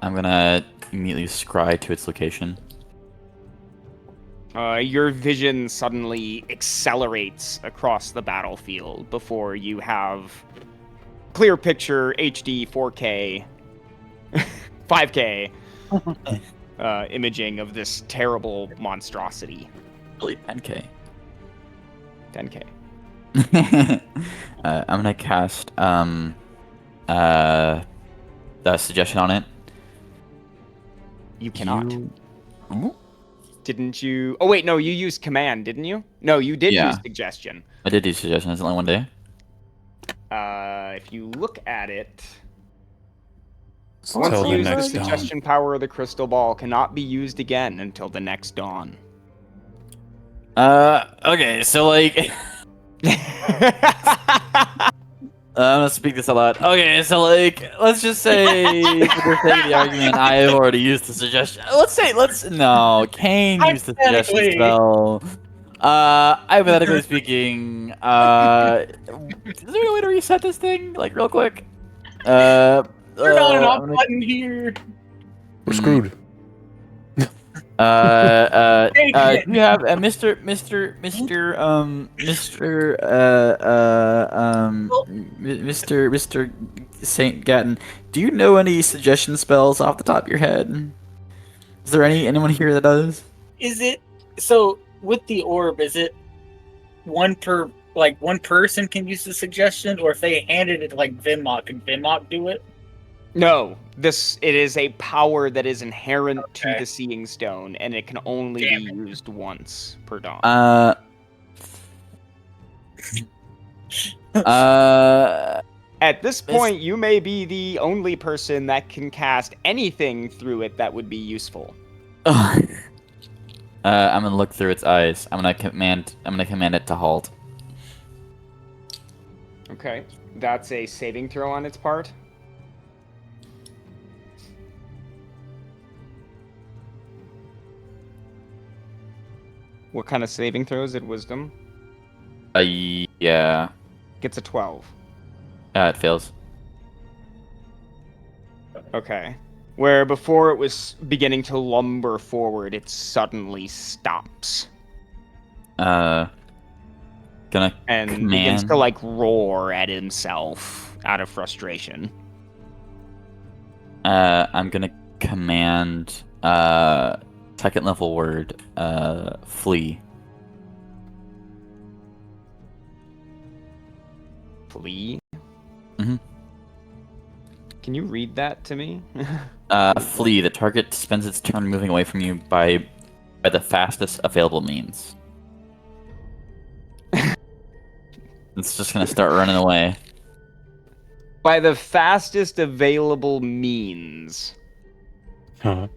I'm gonna immediately scry to its location. Your vision suddenly accelerates across the battlefield before you have clear picture HD 4K 5K imaging of this terrible monstrosity. Really, 10K. 10K. I'm gonna cast the suggestion on it. You cannot. Ooh. Didn't you? Oh wait, no, you used command, didn't you? No, you did Yeah. use suggestion. I did do suggestion. It's only one day. If you look at it, Until once the used, the next dawn. suggestion power of the crystal ball cannot be used again until the next dawn. Okay, so like, I'm gonna speak this out loud. Okay, so like, let's just say, for the sake of the argument, I have already used the suggestion. No, Kane used the suggestion Hypothetically. spell. Hypothetically speaking, is there a way to reset this thing, like, real quick? Turn on an I'm off gonna- button here. We're screwed. do you have Mr. Saint Gatton? Do you know any suggestion spells off the top of your head? Is there anyone here that does? Is it so with the orb? Is it one person can use the suggestion, or if they handed it to like Vimak, can Vimak do it? No, it is a power that is inherent to Okay. the Seeing Stone, and it can only Damn be it. used once per dawn. At this point, you may be the only person that can cast anything through it that would be useful. I'm gonna look through its eyes. I'm gonna command it to halt. Okay, that's a saving throw on its part. What kind of saving throw is it? Wisdom? Yeah. Gets a 12. It fails. Okay. Where before it was beginning to lumber forward, it suddenly stops. Gonna And begins command. to, like, roar at himself out of frustration. I'm gonna command second level word flee. Flee? Mhm. Can you read that to me? Flee. The target spends its turn moving away from you by the fastest available means. It's just gonna start running away. By the fastest available means. Huh.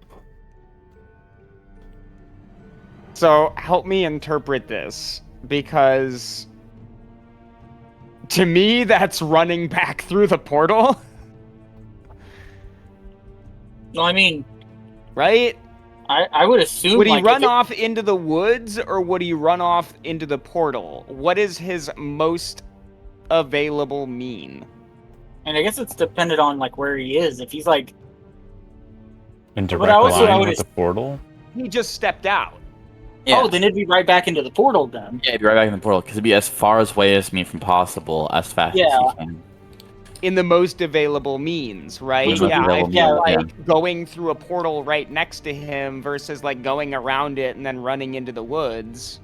So, help me interpret this, because to me, that's running back through the portal, No, I mean, right? I would assume. Would he like, run if it- off into the woods, or would he run off into the portal? What is his most available mean? And I guess it's dependent on like where he is. If he's like, In But direct I also- I line would with the portal. He just stepped out. oh, then it'd be right back into the portal then. Yeah, be right back in the portal because it'd be as far away as me from possible, as fast Yeah. as you can. In the most available means, right? Most Yeah, I available feel means, like going through a portal right next to him versus like going around it and then running into the woods.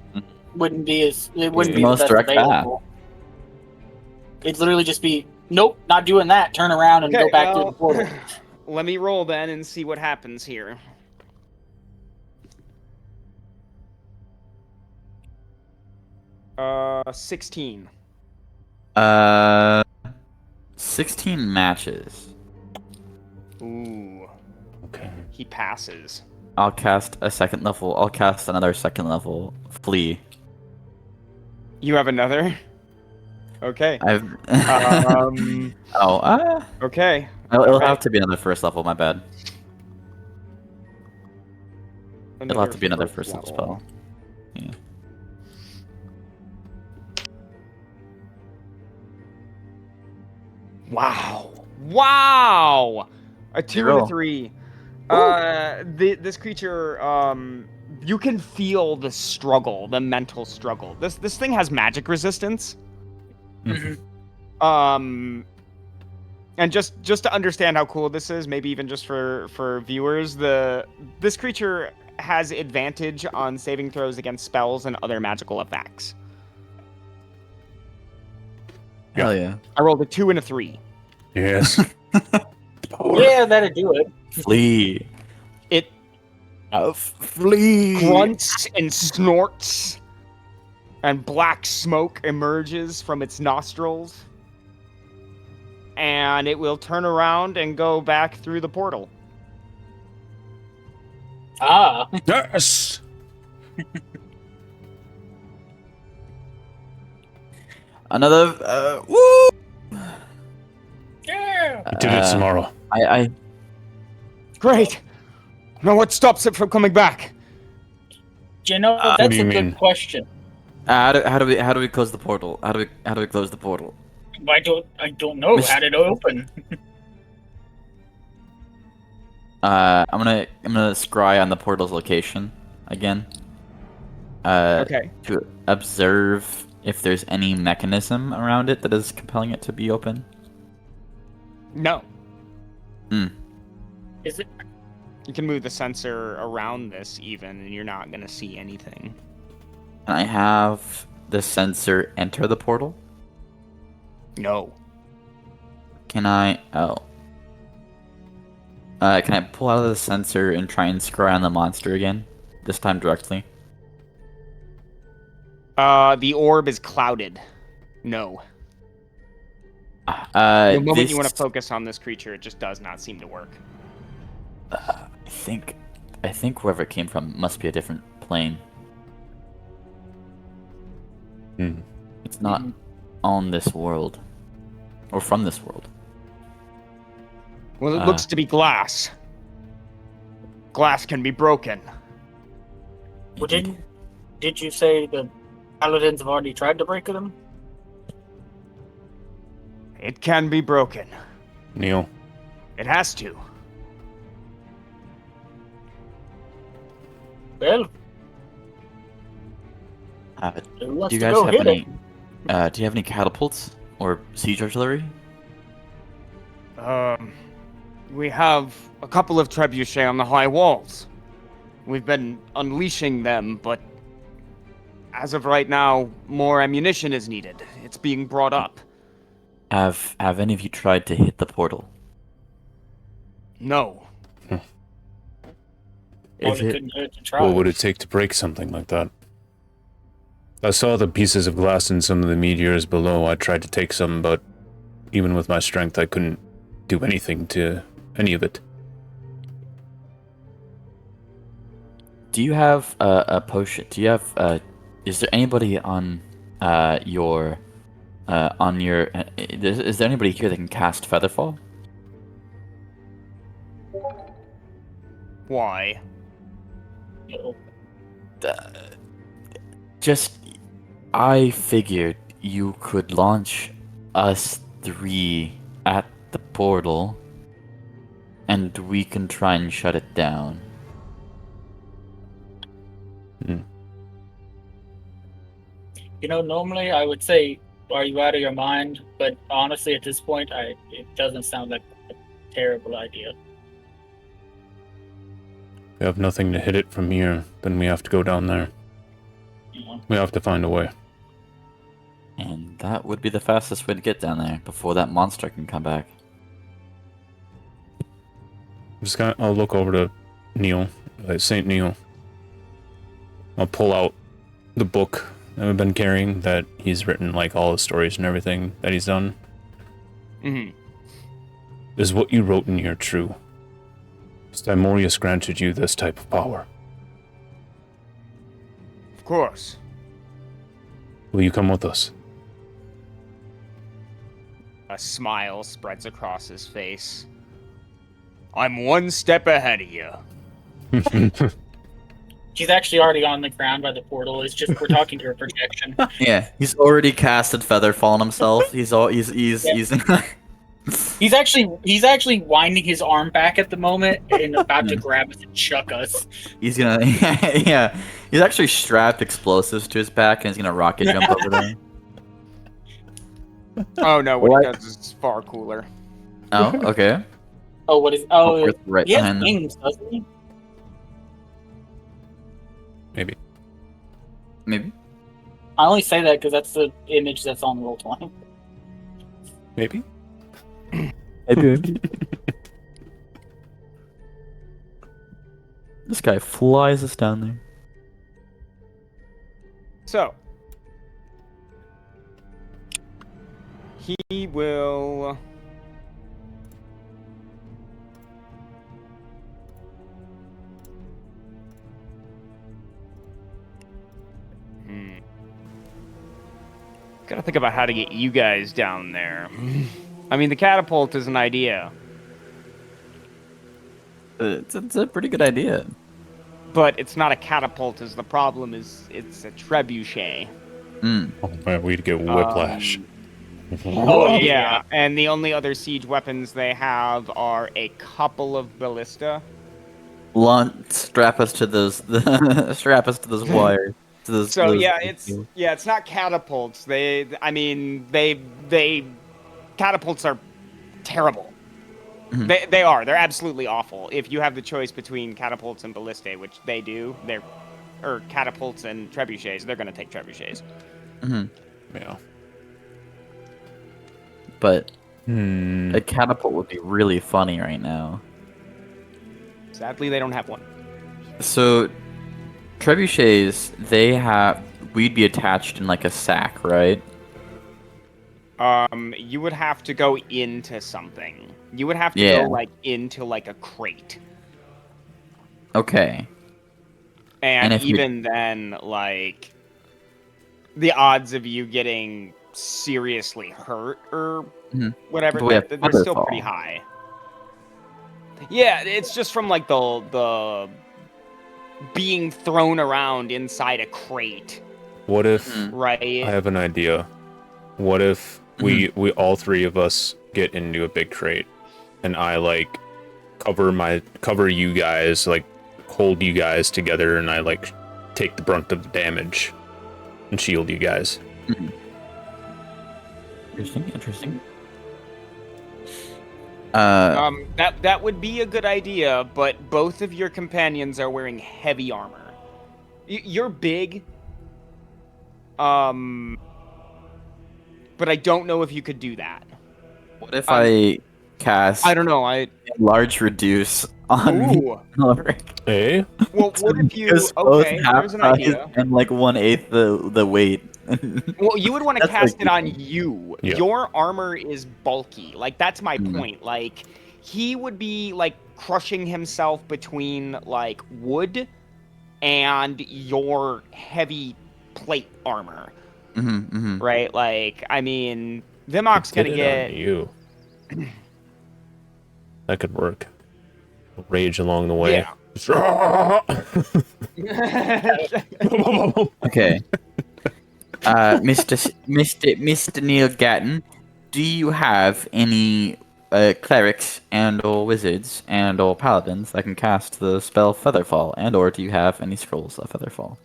Wouldn't be as it wouldn't the be the most best direct path. available. It'd literally just be nope, not doing that. Turn around and Okay, go back well, through the portal. Let me roll then and see what happens here. Uh, 16. 16 matches. Ooh, Okay. he passes. I'll cast a second level. I'll cast another second level flee. You have another? Okay. I've. Um. Okay. It'll Alright. have to be another first level. My bad. It'll have to be another first level spell. Yeah. Wow. Wow. A 2 and a roll. 3. This creature, you can feel the struggle, the mental struggle. This thing has magic resistance. And just to understand how cool this is, maybe even just for viewers, this creature has advantage on saving throws against spells and other magical effects. Hell yeah. I rolled a 2 and a 3. Yes. Yeah, that'd do it. Flee. It Flee. grunts and snorts, and black smoke emerges from its nostrils, and it will turn around and go back through the portal. Ah. Yes. Another. Woo. Yeah. You did it, Samara. I. Great. Now what stops it from coming back? You know, what that's do you a mean? good question. How do we close the portal? How do we close the portal? I don't know. How did it open? I'm gonna scry on the portal's location again. Okay. To observe if there's any mechanism around it that is compelling it to be open. No. Is it? You can move the sensor around this even, and you're not going to see anything. Can I have the sensor enter the portal? No. Can I? Oh. Can I pull out of the sensor and try and scry on the monster again? This time directly. The orb is clouded. No. The moment you want to focus on this creature, it just does not seem to work. I think wherever it came from must be a different plane. It's not on this world. Or from this world. Well, it looks to be glass. Glass can be broken. Well, did you say the paladins have already tried to break them? It can be broken. Neil. It has to. Well, Do you guys have any? Do you have any catapults or siege artillery? We have a couple of trebuchet on the high walls. We've been unleashing them, but as of right now, more ammunition is needed. It's being brought up. Have any of you tried to hit the portal? No. Is it? Couldn't hurt to try. What would it take to break something like that? I saw the pieces of glass in some of the meteors below. I tried to take some, but even with my strength, I couldn't do anything to any of it. Do you have a potion? Do you have? Is there anybody on your? Is there anybody here that can cast Featherfall? Why? No. I figured you could launch us 3 at the portal, and we can try and shut it down. You know, normally I would say, are you out of your mind? But honestly, at this point, it doesn't sound like a terrible idea. We have nothing to hit it from here, then we have to go down there. Yeah. We have to find a way. And that would be the fastest way to get down there before that monster can come back. I'll look over to Neil, Saint Neil. I'll pull out the book that we've been carrying, that he's written, like, all his stories and everything that he's done. Mm-hmm. Is what you wrote in here true? Tymorias granted you this type of power. Of course. Will you come with us? A smile spreads across his face. I'm one step ahead of you. She's actually already on the ground by the portal. It's just we're talking to her projection. Yeah, he's already casted Featherfall on himself. He's He's actually winding his arm back at the moment and about to grab us and chuck us. he's gonna yeah. He's actually strapped explosives to his back and he's gonna rocket jump over there. Oh no, what What? he does is far cooler. Oh, okay. Oh, what is? Oh, Hogwarts right he has behind them. wings, doesn't he? Maybe. Maybe. I only say that because that's the image that's on Roll20. Maybe. Maybe. This guy flies us down there. So, he will... Gotta think about how to get you guys down there. I mean, the catapult is an idea, It's a pretty good idea. but it's not a catapult. Is the problem? Is it's a trebuchet? Mm. Oh man, we'd get whiplash. Oh yeah, and the only other siege weapons they have are a couple of ballista. Strap us to those. Strap us to those wires. To those, So those- yeah, it's not catapults. They catapults are terrible. Mhm. They are. They're absolutely awful. If you have the choice between catapults and ballistae, which they do, or catapults and trebuchets, they're gonna take trebuchets. Mhm. Yeah. But Hmm. a catapult would be really funny right now. Sadly, they don't have one. So, trebuchets, we'd be attached in like a sack, right? You would have to go into something. You would have to Yeah. go into a crate. Okay. And if we- even then, the odds of you getting seriously hurt or Mhm. whatever, But we have they're still Featherfall. pretty high. Yeah, it's just from the being thrown around inside a crate, What if right? I have an idea? What if we all three of us get into a big crate, and I cover you guys, hold you guys together, and I take the brunt of the damage and shield you guys. Interesting. That would be a good idea, but both of your companions are wearing heavy armor. You're big, but I don't know if you could do that. What if I cast I don't know. large reduce on Ooh. Melrigg? Hey, Well, what if you? Because both Okay, half here's an size idea. and 1/8 the weight. Well, you would want to That's cast like- it on you. Yeah. Your armor is bulky. That's my Mhm. point. He would be crushing himself between wood and your heavy plate armor, right? I mean, Vimak's gonna it get. on you. That could work. Rage along the way. Okay. Mr. Neil Gatton, do you have any clerics and or wizards and or paladins that can cast the spell Featherfall, and or do you have any scrolls of Featherfall?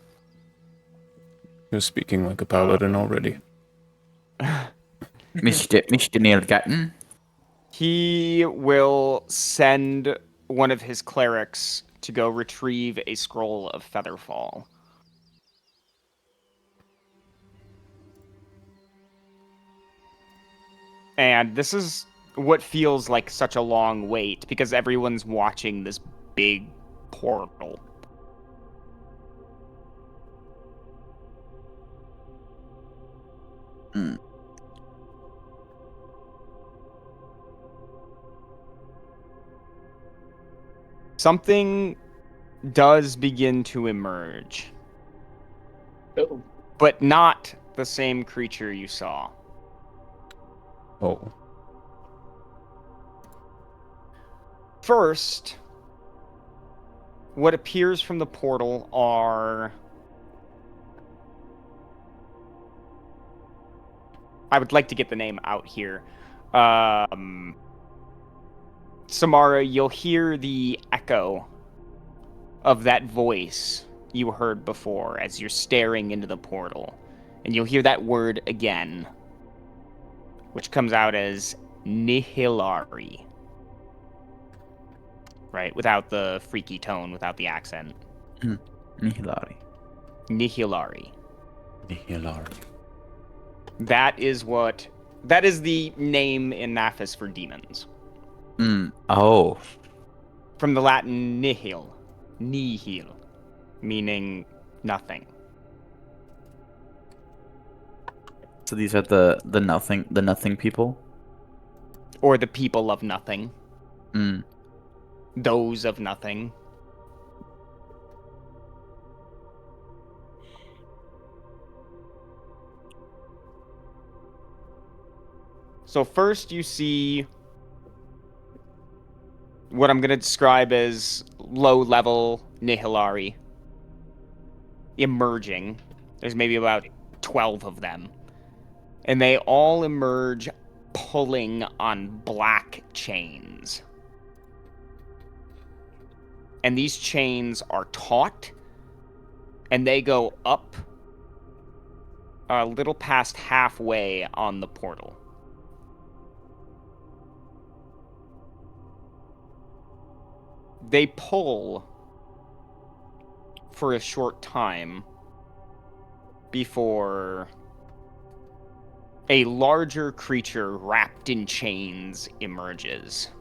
You're speaking like a paladin already. Mr. Neil Gatton? He will send one of his clerics to go retrieve a scroll of Featherfall. And this is what feels like such a long wait, because everyone's watching this big portal. Hmm. something does begin to emerge, Oh. but not the same creature you saw. Oh. First, what appears from the portal are... I would like to get the name out here. Samara, you'll hear the echo of that voice you heard before as you're staring into the portal. And you'll hear that word again, which comes out as Nihilari. Right, without the freaky tone, without the accent. Nihilari. Nihilari. Nihilari. That is the name in Naphus for demons. Oh. From the Latin nihil, meaning nothing. So these are the nothing people? Or the people of nothing. Mm. Those of nothing. So first you see what I'm going to describe as low-level Nihilari emerging. There's maybe about 12 of them. And they all emerge pulling on black chains. And these chains are taut, and they go up a little past halfway on the portal. They pull for a short time before a larger creature wrapped in chains emerges.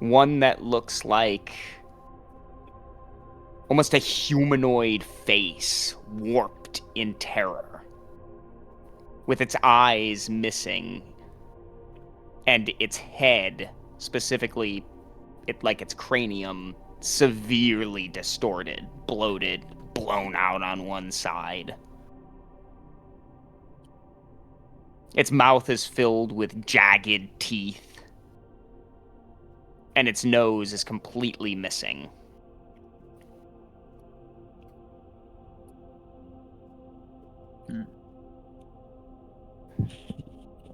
One that looks like almost a humanoid face warped in terror, with its eyes missing and its head, specifically its cranium, severely distorted, bloated, blown out on one side. Its mouth is filled with jagged teeth, and its nose is completely missing.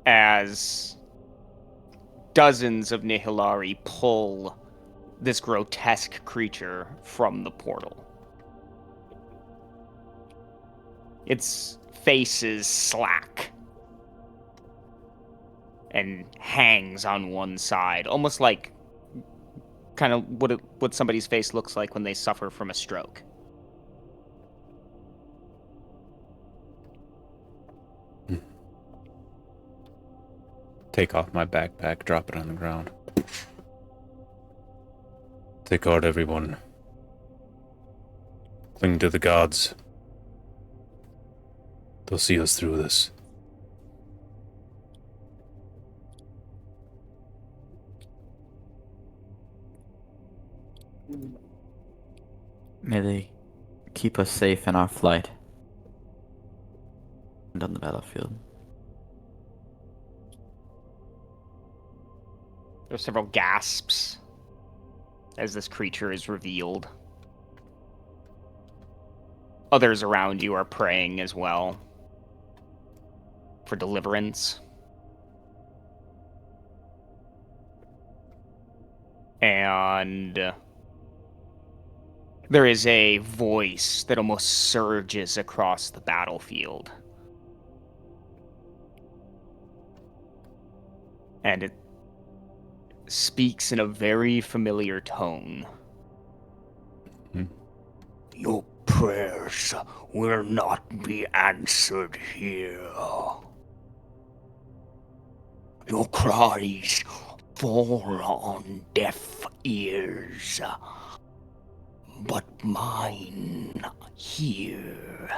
As dozens of Nihilari pull this grotesque creature from the portal. Its face is slack and hangs on one side, almost like kind of what somebody's face looks like when they suffer from a stroke. Take off my backpack, drop it on the ground. Take heart, everyone. Cling to the gods. They'll see us through this. May they keep us safe in our flight and on the battlefield. There's several gasps as this creature is revealed. Others around you are praying as well for deliverance. And there is a voice that almost surges across the battlefield. And it speaks in a very familiar tone. Your prayers will not be answered here. Your cries fall on deaf ears, but mine hear.